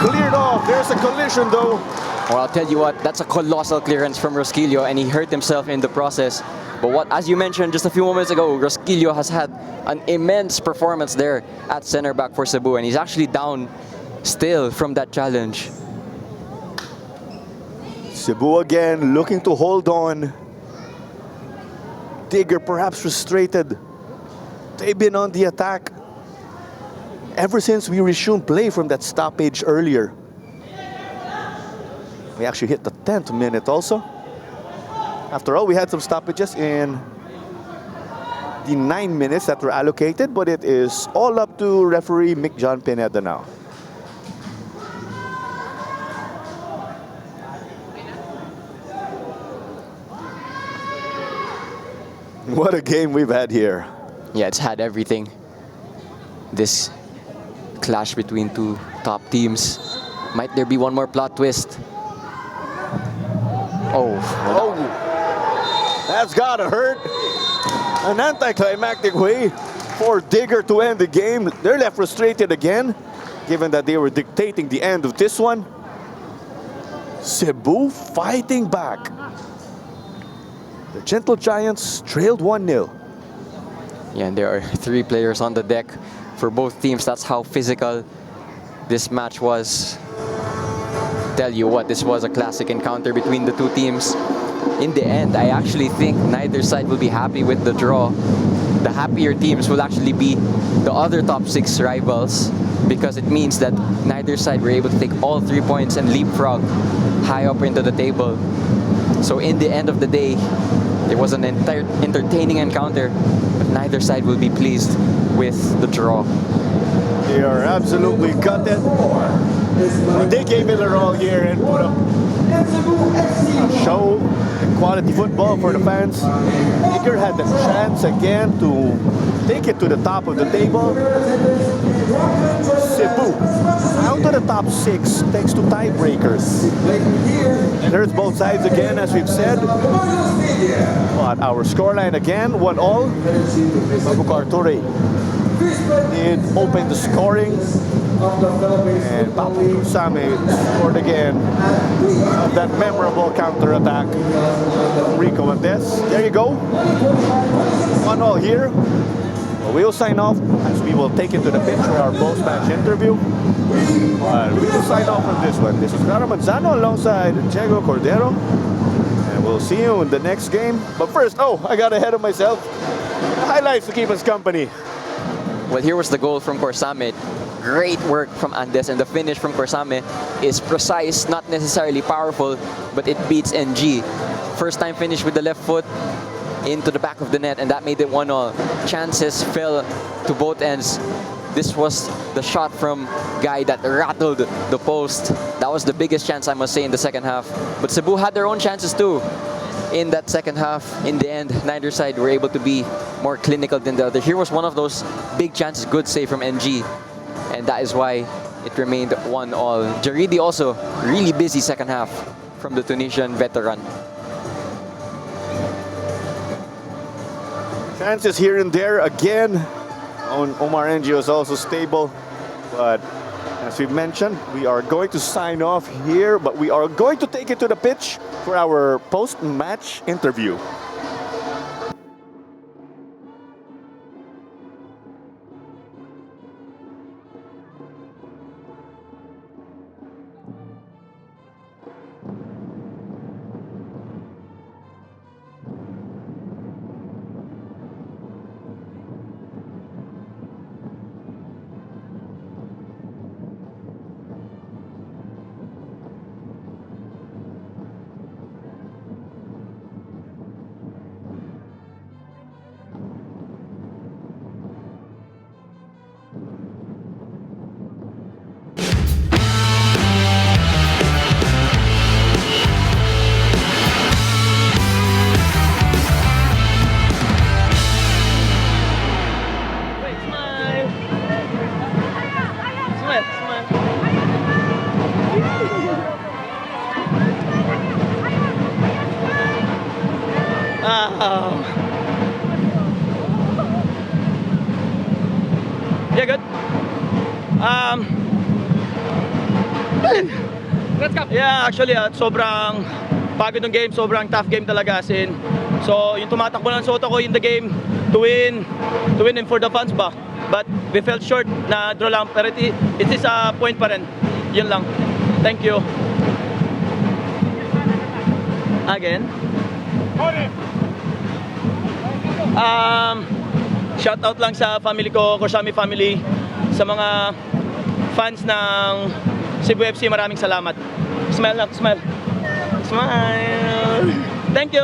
Speaker 1: cleared off. There's a collision though.
Speaker 2: Well, I'll tell you what, that's a colossal clearance from Rosquillo, and he hurt himself in the process. But what, as you mentioned just a few moments ago, Rosquillo has had an immense performance there at center back for Cebu, and he's actually down still from that challenge.
Speaker 1: Cebu again looking to hold on. Digger perhaps frustrated. They've been on the attack ever since we resumed play from that stoppage earlier. We actually hit the 10th minute also. After all, we had some stoppages in the 9 minutes that were allocated, but it is all up to referee Mick John Pineda now. What a game we've had here.
Speaker 2: Yeah, it's had everything. This clash between two top teams. Might there be one more plot twist? Oh,
Speaker 1: Oh, that's gotta hurt. An anticlimactic way for Digger to end the game. They're left frustrated again, given that they were dictating the end of this one. Cebu fighting back. The Gentle Giants trailed 1-0.
Speaker 2: yeah, and there are 3 players on the deck for both teams. That's how physical this match was. Tell you what, this was a classic encounter between the two teams. In the end, I actually think neither side will be happy with the draw. The happier teams will actually be the other top 6 rivals, because it means that neither side were able to take all 3 points and leapfrog high up into the table. So in the end of the day, it was an entertaining encounter, but neither side will be pleased with the draw.
Speaker 1: They are absolutely gutted. They gave it their all here and put up a show and quality football for the fans. Digger had the chance again to take it to the top of the table. Cebu out to the top 6 thanks to tiebreakers. It hurts both sides again, as we've said. But our scoreline again, 1-1. Mabucar Ture did open the scoring. And Papu Same scored again of that memorable counter-attack. Rico Andes. There you go. 1-1 here. We'll sign off as we will take it to the pitch for our post-match interview. But we will sign off from this one. This is Clara Manzano alongside Diego Cordero. And we'll see you in the next game. But first, I got ahead of myself. Highlights to keep us company.
Speaker 2: Well, here was the goal from Corsame. Great work from Andes, and the finish from Corsame is precise, not necessarily powerful, but it beats NG. First time finish with the left foot into the back of the net, and that made it 1-1. Chances fell to both ends. This was the shot from Guy that rattled the post. That was the biggest chance, I must say, in the second half. But Cebu had their own chances too in that second half. In the end, neither side were able to be more clinical than the other. Here was one of those big chances, good save from NG. And that is why it remained 1-1. Jaridi also really busy second half from the Tunisian veteran.
Speaker 1: Chances here and there again. Omar NG was also stable. But as we've mentioned, we are going to sign off here. But we are going to take it to the pitch for our post-match interview.
Speaker 6: Yeah, good. Yeah, actually, sobrang pagod ng game, sobrang tough game talaga as in. So, yung tumatakbo ng Soto ko in the game to win and for the fans ba. But we felt short na draw lang, pero it is a point pa rin. Yun lang. Thank you. Again. Shout out lang sa family ko, Corsame family, sa mga fans ng Cebu FC, maraming salamat. Smile lang, smile. Smile. Thank you.